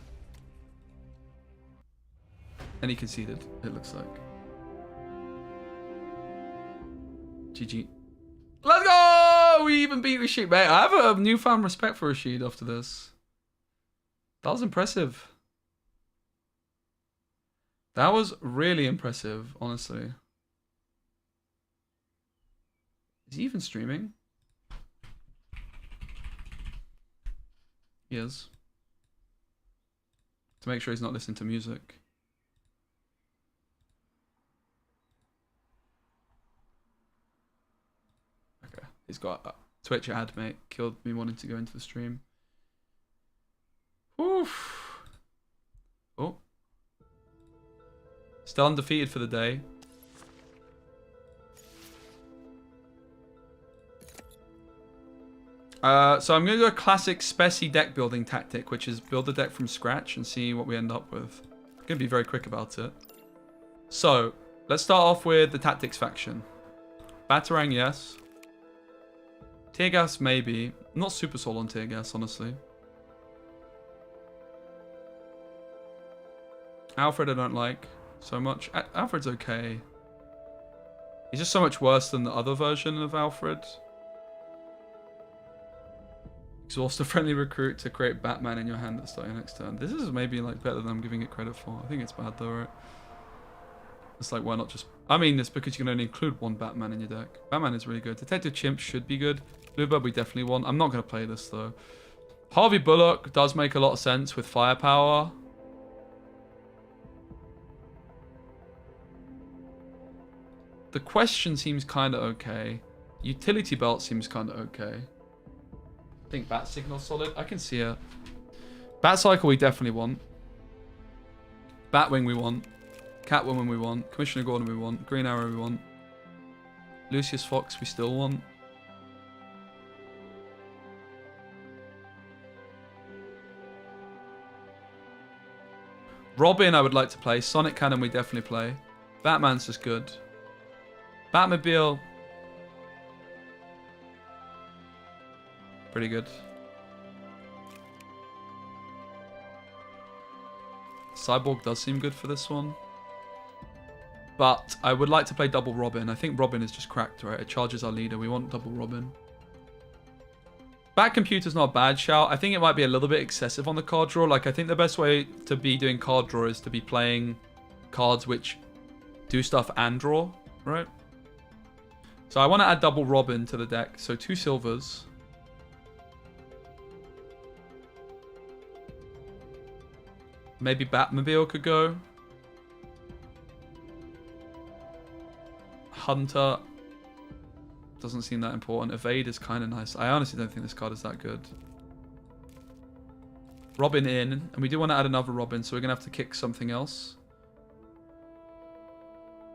And he conceded, it looks like. GG. Let's go! We even beat Rasheed. Mate, I have a newfound respect for Rasheed after this. That was impressive. That was really impressive, honestly. Is he even streaming? He is. To make sure he's not listening to music. Okay. He's got a Twitch ad, mate. Killed me wanting to go into the stream. Oof. Oh. Still undefeated for the day. So I'm going to do a classic Speci deck building tactic, which is build the deck from scratch and see what we end up with. I'm going to be very quick about it. So, let's start off with the tactics faction. Batarang, yes. Tear gas, maybe. I'm not super sold on tear gas, honestly. Alfred I don't like so much. Alfred's okay. He's just so much worse than the other version of Alfred. Exhaust a friendly recruit to create Batman in your hand at the start of your next turn. This is maybe like better than I'm giving it credit for. I think it's bad though, right? It's like, why not just... I mean, it's because you can only include one Batman in your deck. Batman is really good. Detective Chimp should be good. Bluebird we definitely want. I'm not going to play this though. Harvey Bullock does make a lot of sense with firepower. The question seems kind of okay. Utility Belt seems kind of okay. I think Bat Signal's solid. I can see it. Bat Cycle we definitely want. Batwing we want. Catwoman we want. Commissioner Gordon we want. Green Arrow we want. Lucius Fox we still want. Robin I would like to play. Sonic Cannon we definitely play. Batman's just good. Batmobile. Pretty good. Cyborg does seem good for this one. But I would like to play double Robin. I think Robin is just cracked, right? It charges our leader. We want double Robin. Bat Computer's not a bad shout. I think it might be a little bit excessive on the card draw. Like, I think the best way to be doing card draw is to be playing cards which do stuff and draw, right? So I want to add double Robin to the deck. So 2 silvers. Maybe Batmobile could go. Hunter doesn't seem that important. Evade is kind of nice. I honestly don't think this card is that good. Robin in, and we do want to add another Robin, so we're going to have to kick something else.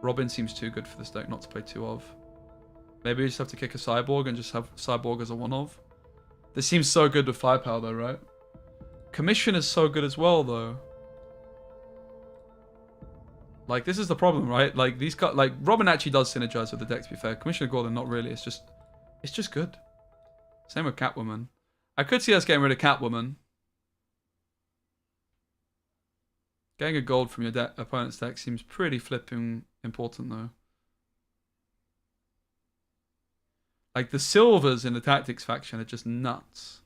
Robin seems too good for this deck not to play two of. Maybe we just have to kick a Cyborg and just have Cyborg as a one of. This seems so good with firepower though, right? Commission is so good as well though. Like, this is the problem, right? Like, these cards, like, Robin actually does synergize with the deck, to be fair. Commissioner Gordon, not really. It's just good. Same with Catwoman. I could see us getting rid of Catwoman. Getting a gold from your opponent's deck seems pretty flipping important, though. Like, the silvers in the Tactics faction are just nuts.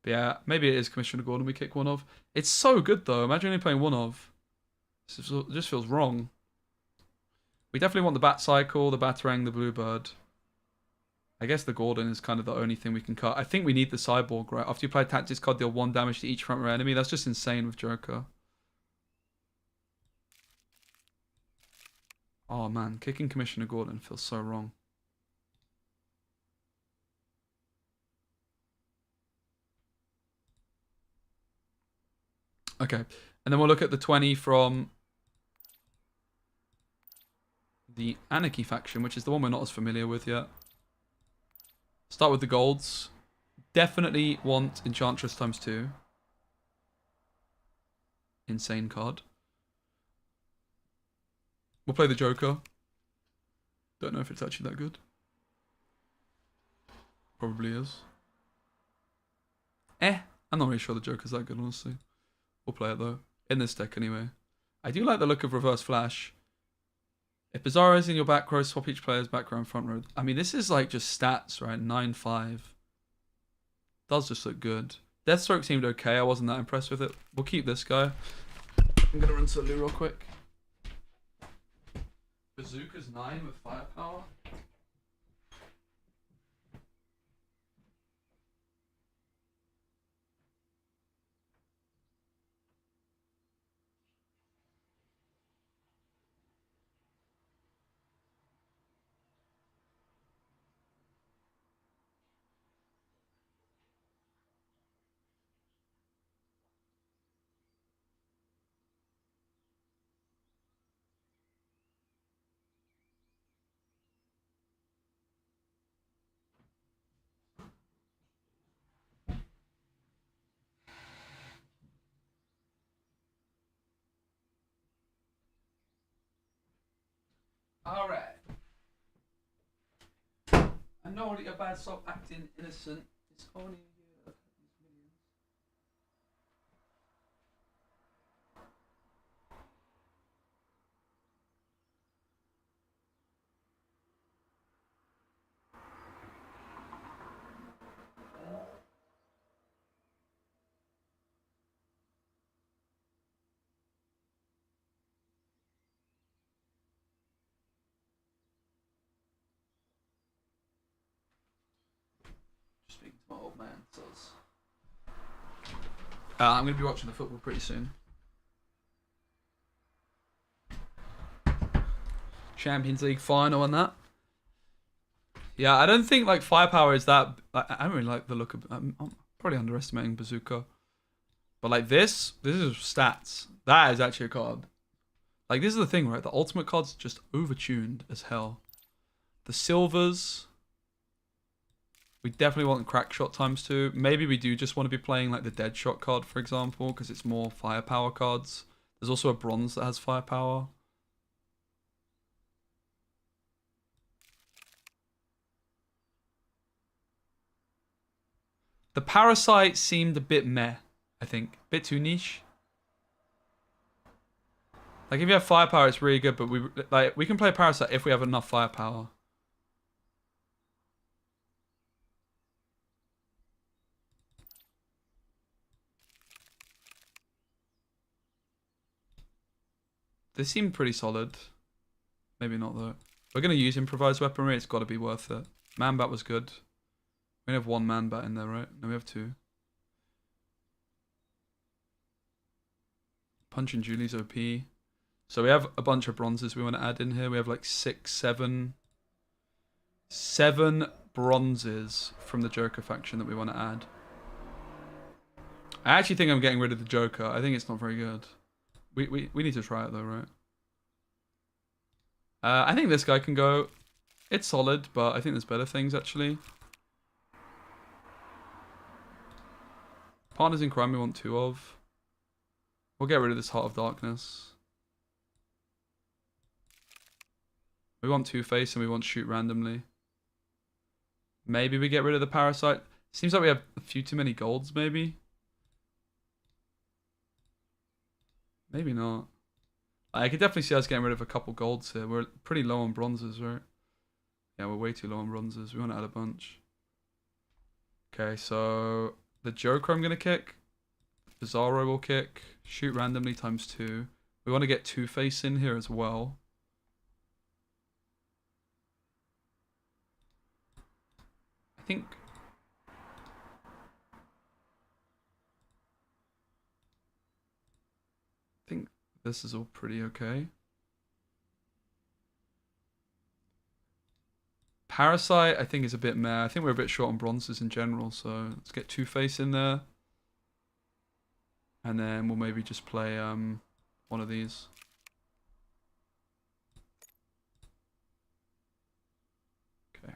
But yeah, maybe it is Commissioner Gordon we kick one of. It's so good, though. Imagine only playing one of. It just feels wrong. We definitely want the Bat Cycle, the Batarang, the Bluebird. I guess the Gordon is kind of the only thing we can cut. I think we need the Cyborg, right? After you play a Tactics card, deal 1 damage to each front row enemy. That's just insane with Joker. Oh, man. Kicking Commissioner Gordon feels so wrong. Okay, and then we'll look at the 20 from the Anarchy faction, which is the one we're not as familiar with yet. Start with the golds. Definitely want Enchantress ×2. Insane card. We'll play the Joker. Don't know if it's actually that good. Probably is. I'm not really sure the Joker's that good, honestly. We'll play it though. In this deck anyway. I do like the look of Reverse Flash. If Bizarro is in your back row, swap each player's back row and front row. I mean, this is like just stats, right? 9-5. Does just look good. Deathstroke seemed okay. I wasn't that impressed with it. We'll keep this guy. I'm going to run to the loo real quick. Bazooka's 9 with firepower. Alright. I know that you're bad, stop acting innocent. It's only you that have these millions. Speaking to my old man, says. I'm going to be watching the football pretty soon. Champions League final and that. Yeah, I don't think like firepower is that. I don't really like the look of. I'm probably underestimating Bazooka, but like this is stats. That is actually a card. Like, this is the thing, right? The ultimate card's just overtuned as hell. The silvers. We definitely want Crackshot ×2. Maybe we do just want to be playing like the Deadshot card, for example, because it's more firepower cards. There's also a bronze that has firepower. The Parasite seemed a bit meh, I think. A bit too niche. Like, if you have firepower, it's really good, but we can play Parasite if we have enough firepower. They seem pretty solid. Maybe not, though. We're going to use improvised weaponry. It's got to be worth it. Man-Bat was good. We only have 1 Man-Bat in there, right? No, we have 2. Punch and Julie's OP. So we have a bunch of bronzes we want to add in here. We have like 7 bronzes from the Joker faction that we want to add. I actually think I'm getting rid of the Joker. I think it's not very good. We need to try it though, right? I think this guy can go. It's solid, but I think there's better things actually. Partners in crime we want 2 of. We'll get rid of this Heart of Darkness. We want Two-Face and we want Shoot Randomly. Maybe we get rid of the Parasite. Seems like we have a few too many golds, maybe. Maybe not. I could definitely see us getting rid of a couple golds here. We're pretty low on bronzes, right? Yeah, we're way too low on bronzes. We want to add a bunch. Okay, so the Joker I'm going to kick. Bizarro will kick. Shoot Randomly ×2. We want to get Two-Face in here as well. I think this is all pretty okay. Parasite, I think, is a bit meh. I think we're a bit short on bronzes in general, so let's get Two-Face in there. And then we'll maybe just play one of these. Okay.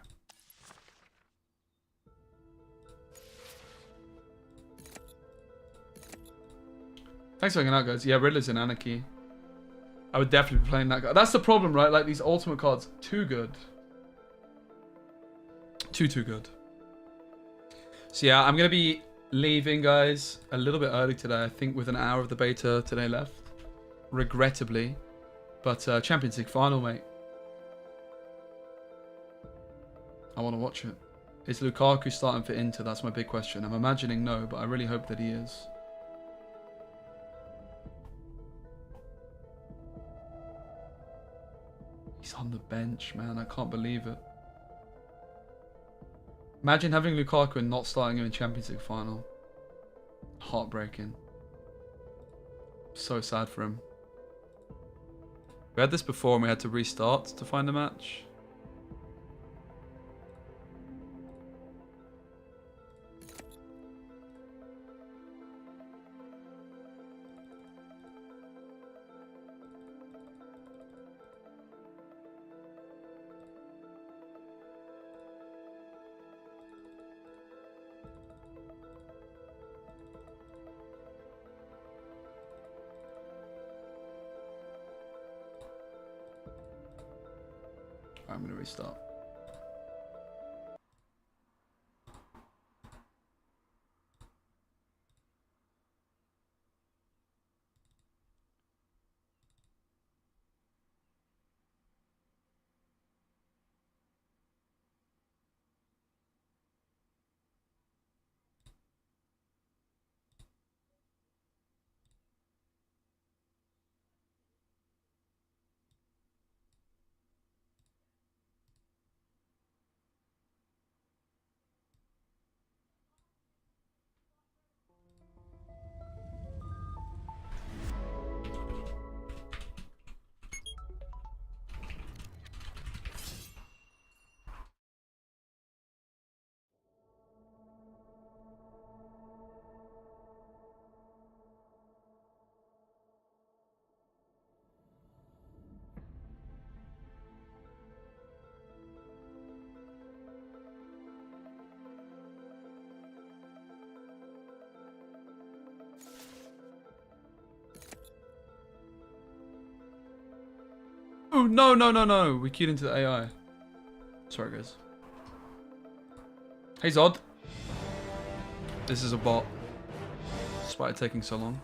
Thanks for hanging out, guys. Yeah, Riddler's in Anarchy. I would definitely be playing that guy. That's the problem, right? Like, these ultimate cards, too good. Too good. So yeah, I'm going to be leaving, guys, a little bit early today. I think with an hour of the beta today left. Regrettably. But Champions League final, mate. I want to watch it. Is Lukaku starting for Inter? That's my big question. I'm imagining no, but I really hope that he is. He's on the bench, man. I can't believe it. Imagine having Lukaku and not starting him in Champions League final. Heartbreaking. So sad for him. We had this before and we had to restart to find a match. I'm going to restart. Oh, no. We queued into the AI. Sorry, guys. Hey, Zod. This is a bot. Despite it taking so long.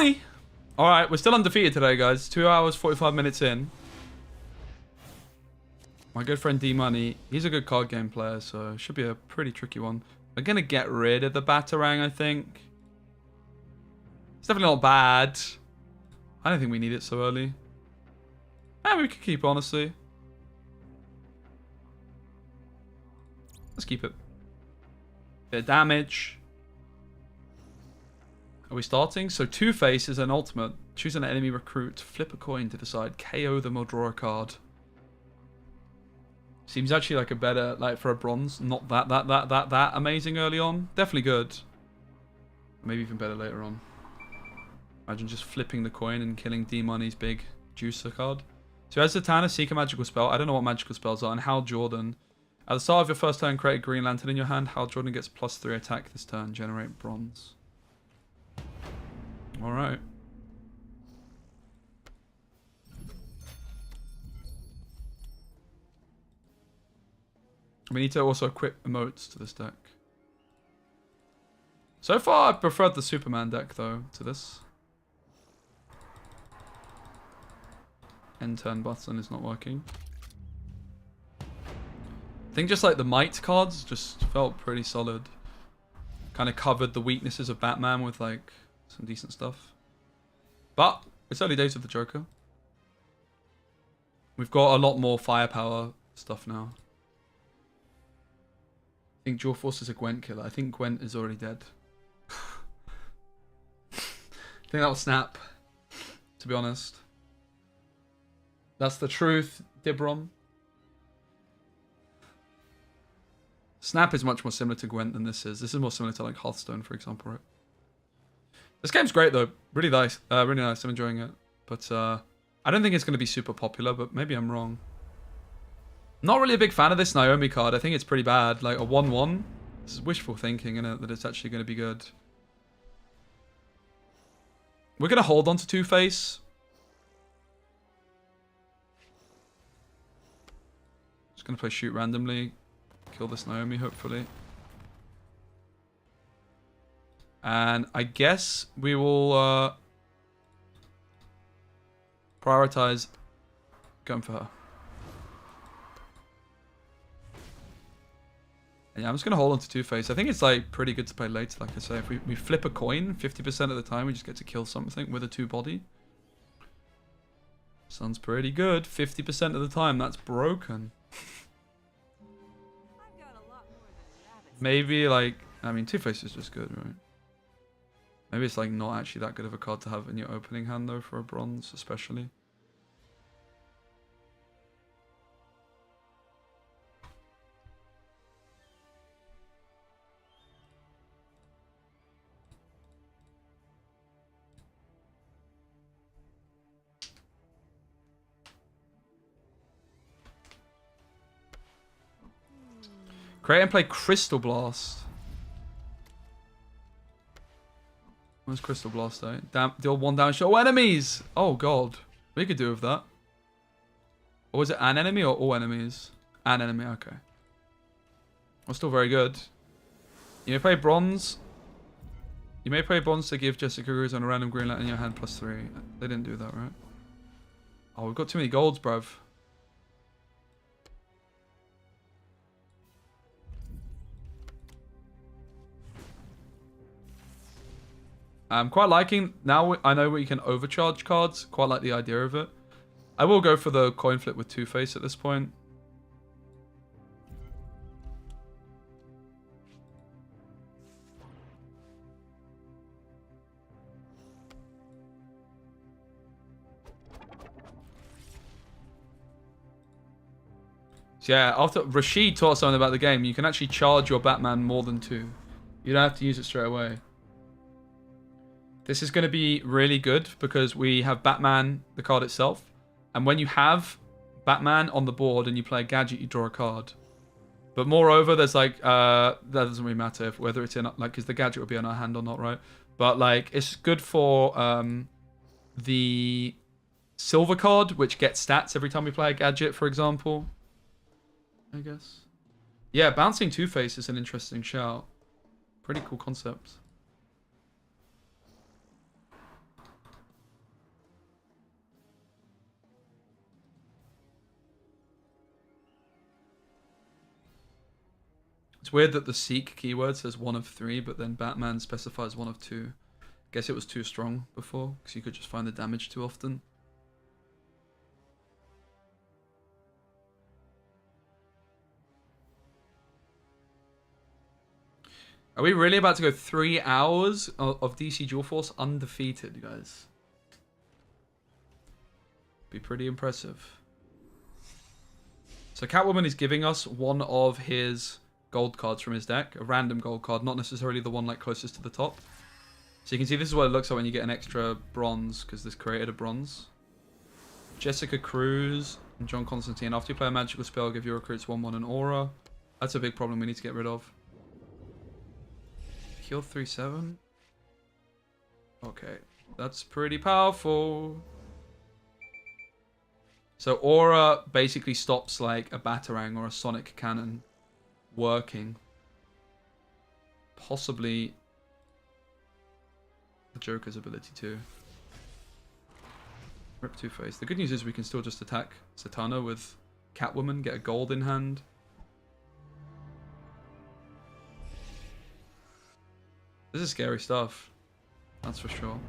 money! Alright, we're still undefeated today, guys. 2 hours, 45 minutes in. My good friend D-Money, he's a good card game player, so it should be a pretty tricky one. We're going to get rid of the Batarang, I think. It's definitely not bad. I don't think we need it so early. We could keep, honestly. Let's keep it. Bit of damage. Are we starting? So Two-Face is an ultimate. Choose an enemy recruit. Flip a coin to decide. KO them or draw a card. Seems actually like a better, like for a bronze. Not that amazing early on. Definitely good. Maybe even better later on. Imagine just flipping the coin and killing D-Money's big juicer card. So as Zatanna, seek a magical spell. I don't know what magical spells are. And Hal Jordan. At the start of your first turn, create a green lantern in your hand. Hal Jordan gets +3 attack this turn. Generate bronze. Alright. We need to also equip emotes to this deck. So far, I've preferred the Superman deck, though, to this. End turn button is not working. I think just like the Might cards just felt pretty solid. Kind of covered the weaknesses of Batman with like some decent stuff. But it's early days of the Joker. We've got a lot more firepower stuff now. I think Jaw Force is a Gwent killer. I think Gwent is already dead. I think that will snap, to be honest. That's the truth, Dibron. Snap is much more similar to Gwent than this is. This is more similar to like Hearthstone, for example, right? This game's great though. Really nice. Really nice. I'm enjoying it. But I don't think it's going to be super popular, but maybe I'm wrong. Not really a big fan of this Naomi card. I think it's pretty bad. Like a 1/1. This is wishful thinking, isn't it? That it's actually going to be good. We're going to hold on to Two-Face. Just going to play shoot randomly. Kill this Naomi, hopefully. And I guess we will prioritize going for her. And yeah, I'm just going to hold on to Two-Face. I think it's like pretty good to play later, like I say. If we flip a coin, 50% of the time we just get to kill something with a 2-body. Sounds pretty good. 50% of the time, that's broken. Maybe like, I mean, Two-Face is just good, right? Maybe it's like not actually that good of a card to have in your opening hand though for a bronze, especially. Create and play Crystal Blast. Where's Crystal Blast, eh? Deal 1 damage to all enemies! Oh god. We could do with that. Or was it an enemy or all enemies? An enemy, okay. Well, still very good. You may play bronze. You may play bronze to give Jessica Cruz on a random green light in your hand +3. They didn't do that, right? Oh, we've got too many golds, bruv. I'm quite liking, now I know we can overcharge cards, quite like the idea of it. I will go for the coin flip with Two-Face at this point. So yeah, after Rasheed taught something about the game, you can actually charge your Batman more than 2. You don't have to use it straight away. This is going to be really good because we have Batman, the card itself. And when you have Batman on the board and you play a gadget, you draw a card. But moreover, there's like, that doesn't really matter if, whether it's in, like, because the gadget will be on our hand or not, right? But like, it's good for the silver card, which gets stats every time we play a gadget, for example. I guess. Yeah, bouncing Two-Face is an interesting shout. Pretty cool concept. It's weird that the seek keyword says 1 of 3, but then Batman specifies 1 of 2. Guess it was too strong before, because you could just find the damage too often. Are we really about to go 3 hours of DC Dual Force undefeated, guys? Be pretty impressive. So Catwoman is giving us one of his gold cards from his deck. A random gold card, not necessarily the one like closest to the top. So you can see this is what it looks like when you get an extra bronze, because this created a bronze. Jessica Cruz and John Constantine. After you play a magical spell, give your recruits 1/1 an aura. That's a big problem we need to get rid of. Heal 3/7. Okay, that's pretty powerful. So aura basically stops like a batarang or a sonic cannon working. Possibly the Joker's ability too. Rip Two-Face. The good news is we can still just attack Zatanna with Catwoman, get a gold in hand. This is scary stuff. That's for sure.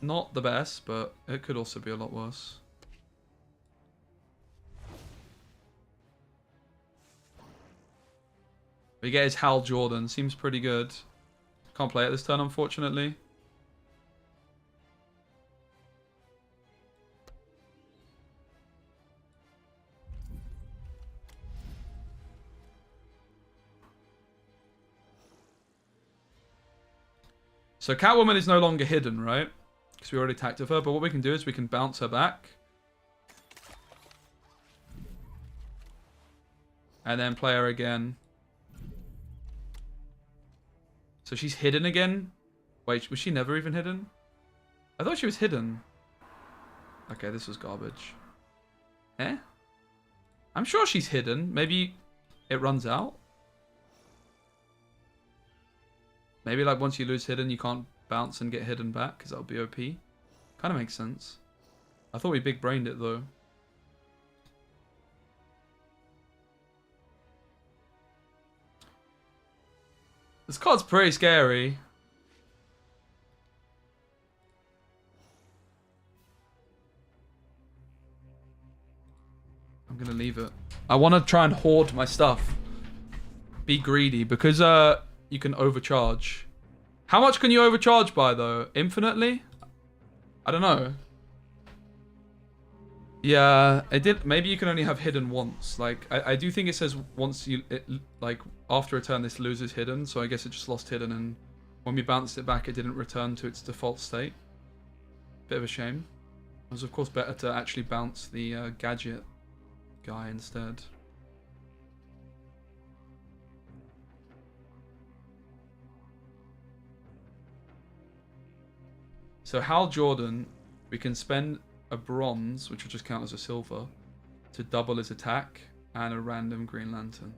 Not the best, but it could also be a lot worse. We get his Hal Jordan. Seems pretty good. Can't play it this turn, unfortunately. So Catwoman is no longer hidden, right? Because we already attacked with her. But what we can do is we can bounce her back. And then play her again. So she's hidden again? Wait, was she never even hidden? I thought she was hidden. Okay, this was garbage. Eh? I'm sure she's hidden. Maybe it runs out? Maybe like once you lose hidden, you can't bounce and get hidden back, because that would be OP. Kind of makes sense. I thought we big brained it though. This card's pretty scary. I'm gonna leave it. I want to try and hoard my stuff. Be greedy, because you can overcharge. How much can you overcharge by though? Infinitely? I don't know. Yeah, it did. Maybe you can only have hidden once. Like, I do think it says once you, like, after a turn this loses hidden. So I guess it just lost hidden, and when we bounced it back, it didn't return to its default state. Bit of a shame. It was of course better to actually bounce the gadget guy instead. So Hal Jordan, we can spend a bronze, which will just count as a silver, to double his attack, and a random Green Lantern.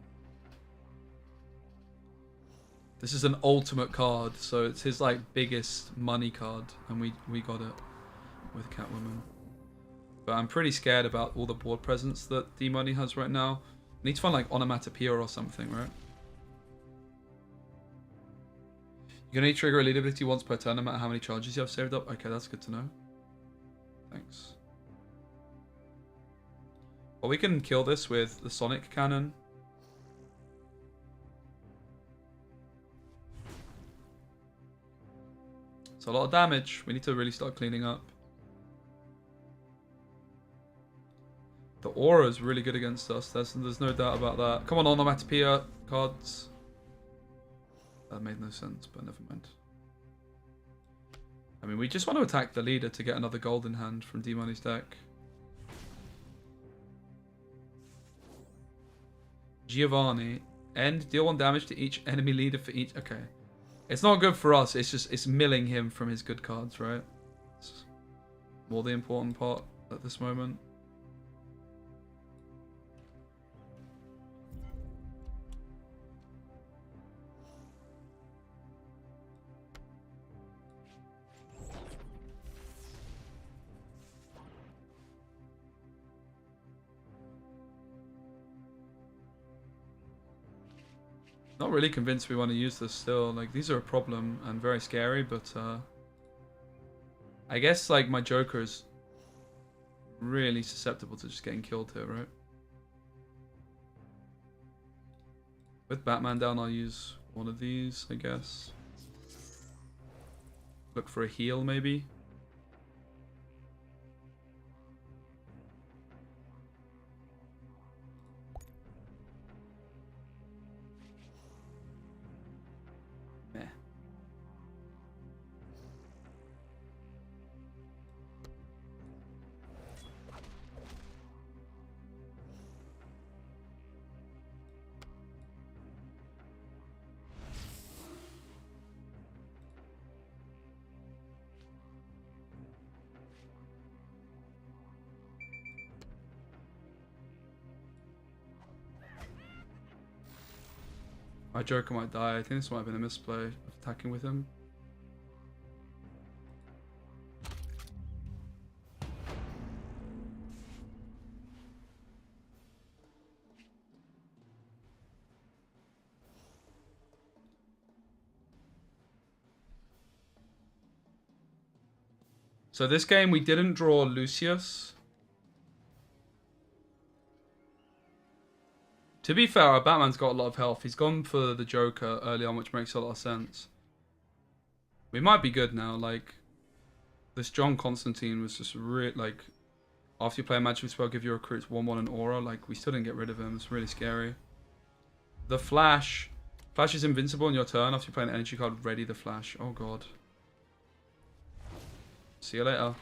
This is an ultimate card, so it's his like biggest money card, and we got it with Catwoman. But I'm pretty scared about all the board presence that D-Money has right now. We need to find like Onomatopoeia or something, right? You can only trigger a lead ability once per turn, no matter how many charges you have saved up. Okay, that's good to know. Thanks. Well, we can kill this with the Sonic Cannon. It's a lot of damage. We need to really start cleaning up. The aura is really good against us. There's no doubt about that. Come on, Onomatopoeia cards. That made no sense, but never mind. I mean, we just want to attack the leader to get another gold in hand from D-Money's deck. Giovanni. End. Deal 1 damage to each enemy leader for each... Okay. It's not good for us. It's just... It's milling him from his good cards, right? It's more the important part at this moment. Not really convinced we want to use this still. Like, these are a problem and very scary, but I guess like my Joker is really susceptible to just getting killed here, right? With Batman down, I'll use one of these, I guess. Look for a heal, maybe. Meh. My Joker might die. I think this might have been a misplay of attacking with him. So this game we didn't draw Lucius. To be fair, our Batman's got a lot of health. He's gone for the Joker early on, which makes a lot of sense. We might be good now. Like, this John Constantine was just really, like, after you play a magic spell, give your recruits 1/1 and aura. Like, we still didn't get rid of him. It's really scary. The Flash. Flash is invincible on your turn after you play an energy card. Ready the Flash. Oh, God. See you later.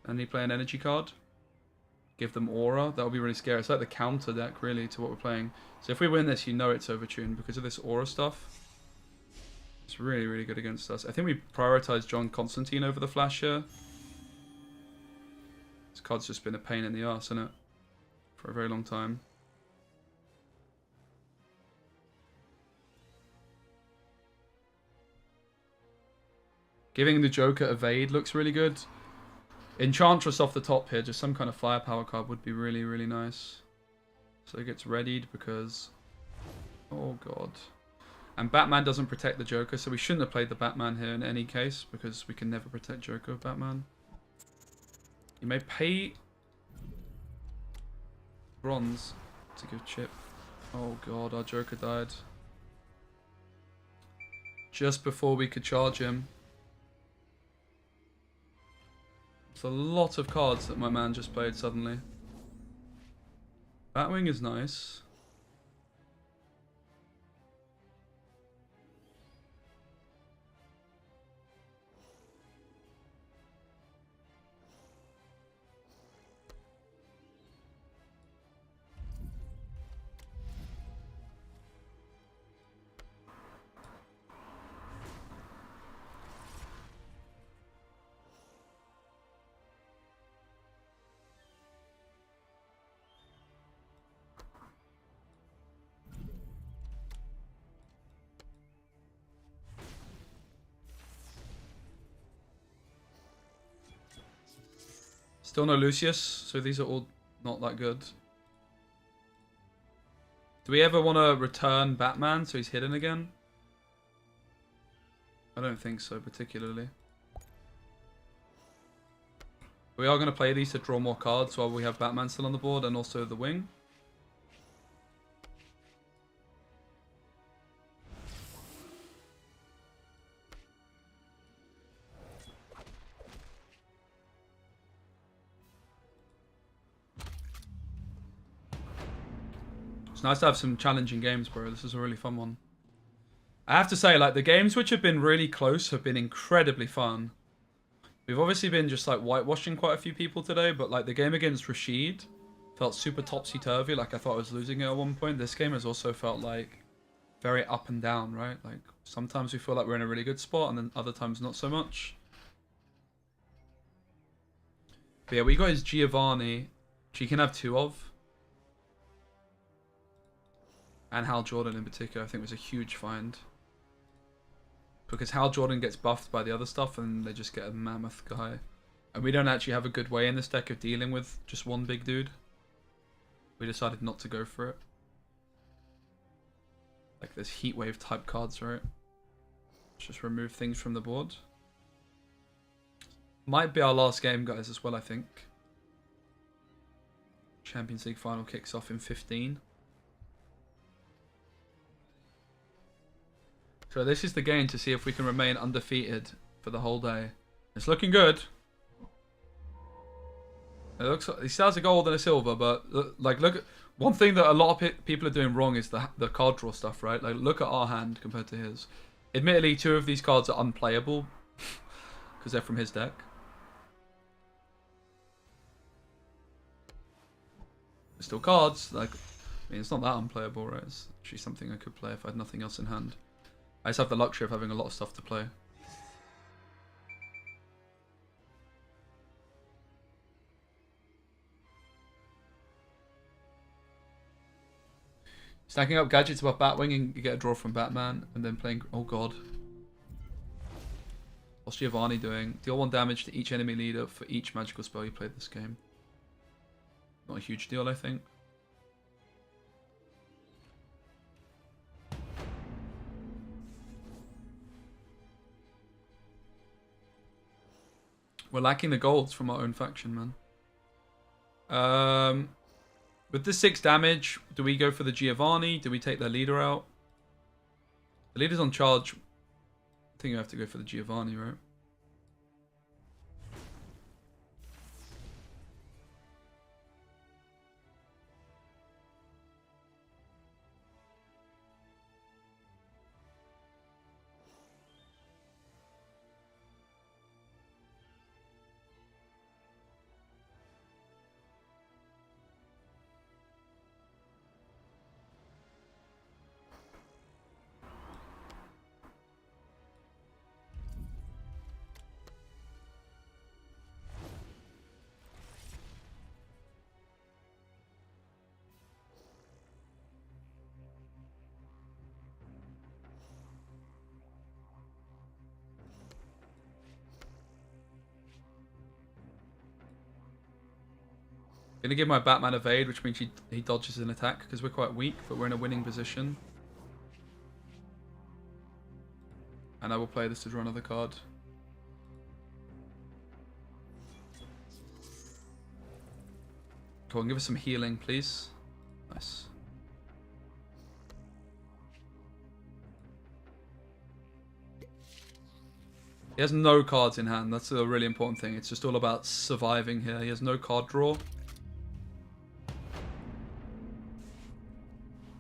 And you play an energy card. Give them aura. That would be really scary. It's like the counter deck, really, to what we're playing. So if we win this, you know it's overtuned because of this aura stuff. It's really, really good against us. I think we prioritize John Constantine over the Flash here. This card's just been a pain in the arse, isn't it? For a very long time. Giving the Joker evade looks really good. Enchantress off the top here, just some kind of firepower card would be really, really nice. So it gets readied because... Oh, God. And Batman doesn't protect the Joker, so we shouldn't have played the Batman here in any case, because we can never protect Joker with Batman. You may pay... bronze to give chip. Oh, God, our Joker died. Just before we could charge him. It's a lot of cards that my man just played suddenly. Batwing is nice. Still no Lucius, so these are all not that good. Do we ever want to return Batman so he's hidden again? I don't think so, particularly. We are going to play these to draw more cards while we have Batman still on the board and also the wing. It's nice to have some challenging games, bro. This is a really fun one. I have to say, like, the games which have been really close have been incredibly fun. We've obviously been just, like, whitewashing quite a few people today, but, like, the game against Rasheed felt super topsy-turvy. Like, I thought I was losing it at one point. This game has also felt, like, very up and down, right? Like, sometimes we feel like we're in a really good spot, and then other times not so much. But yeah, we got his Giovanni, which he can have two of. And Hal Jordan in particular, I think, was a huge find. Because Hal Jordan gets buffed by the other stuff and they just get a mammoth guy. And we don't actually have a good way in this deck of dealing with just one big dude. We decided not to go for it. Like this heat wave type cards, right? Just remove things from the board. Might be our last game, guys, as well, I think. Champions League final kicks off in 15. So this is the game to see if we can remain undefeated for the whole day. It's looking good. It looks like he still has a gold and a silver, but like look at one thing that a lot of people are doing wrong is the card draw stuff, right? Like look at our hand compared to his. Admittedly, 2 of these cards are unplayable because they're from his deck. They're still cards. Like, I mean, it's not that unplayable, right? It's actually something I could play if I had nothing else in hand. I just have the luxury of having a lot of stuff to play. Stacking up gadgets above Batwing and you get a draw from Batman, and then playing... Oh god. What's Giovanni doing? Deal 1 damage to each enemy leader for each magical spell you play this game. Not a huge deal, I think. We're lacking the golds from our own faction, man. With the 6 damage, do we go for the Giovanni? Do we take their leader out? The leader's on charge. I think you have to go for the Giovanni, right? Gonna give my Batman evade, which means he dodges an attack because we're quite weak, but we're in a winning position. And I will play this to draw another card. Go on, give us some healing, please. Nice. He has no cards in hand. That's a really important thing. It's just all about surviving here. He has no card draw.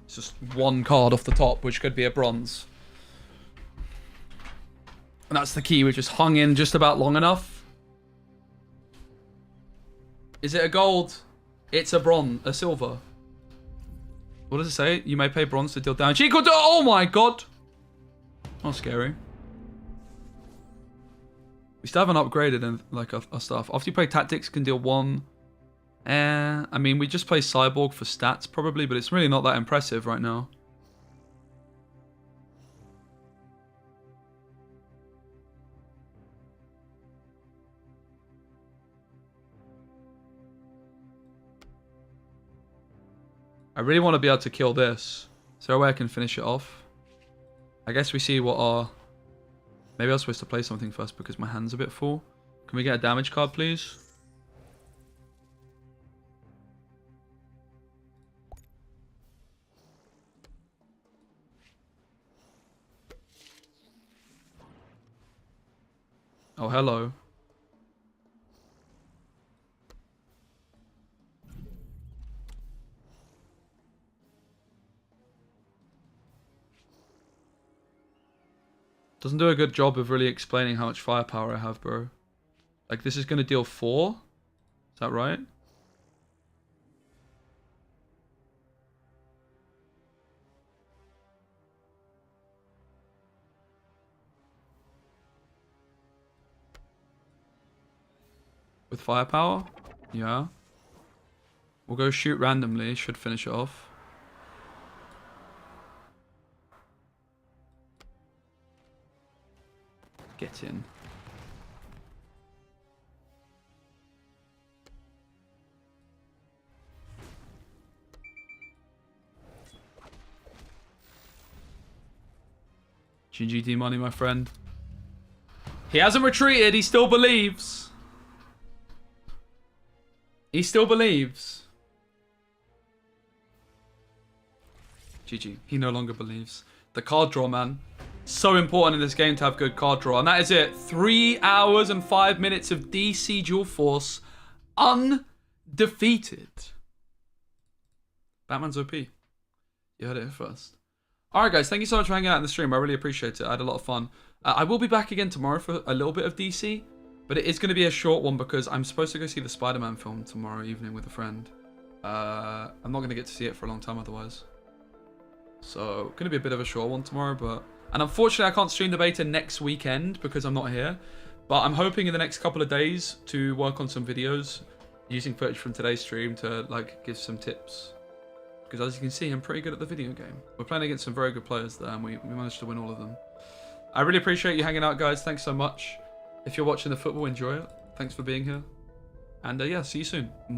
It's just 1 card off the top, which could be a bronze. And that's the key. We just hung in just about long enough. Is it a gold? It's a bronze, a silver. What does it say? You may pay bronze to deal damage equal to... Oh my god! Not scary. We still haven't upgraded in, like our stuff. After you play tactics, can deal 1. I mean, we just play Cyborg for stats probably, but it's really not that impressive right now. I really want to be able to kill this. Is there a way I can finish it off? I guess we see what our... Maybe I was supposed to play something first because my hand's a bit full. Can we get a damage card, please? Oh, hello. Doesn't do a good job of really explaining how much firepower I have, bro. Like, this is going to deal 4? Is that right? With firepower? Yeah. We'll go shoot randomly. Should finish it off. Get in. GGD money, my friend. He hasn't retreated. He still believes. He still believes. GG. He no longer believes. The card draw, man. So important in this game to have good card draw. And that is it. 3 hours and 5 minutes of DC Dual Force undefeated. Batman's OP. You heard it here first. Alright guys, thank you so much for hanging out in the stream. I really appreciate it. I had a lot of fun. I will be back again tomorrow for a little bit of DC. But it is going to be a short one because I'm supposed to go see the Spider-Man film tomorrow evening with a friend. I'm not going to get to see it for a long time otherwise. So, going to be a bit of a short one tomorrow, but... And unfortunately, I can't stream the beta next weekend because I'm not here. But I'm hoping in the next couple of days to work on some videos using footage from today's stream to, like, give some tips. Because as you can see, I'm pretty good at the video game. We're playing against some very good players there, and we managed to win all of them. I really appreciate you hanging out, guys. Thanks so much. If you're watching the football, enjoy it. Thanks for being here. And yeah, see you soon.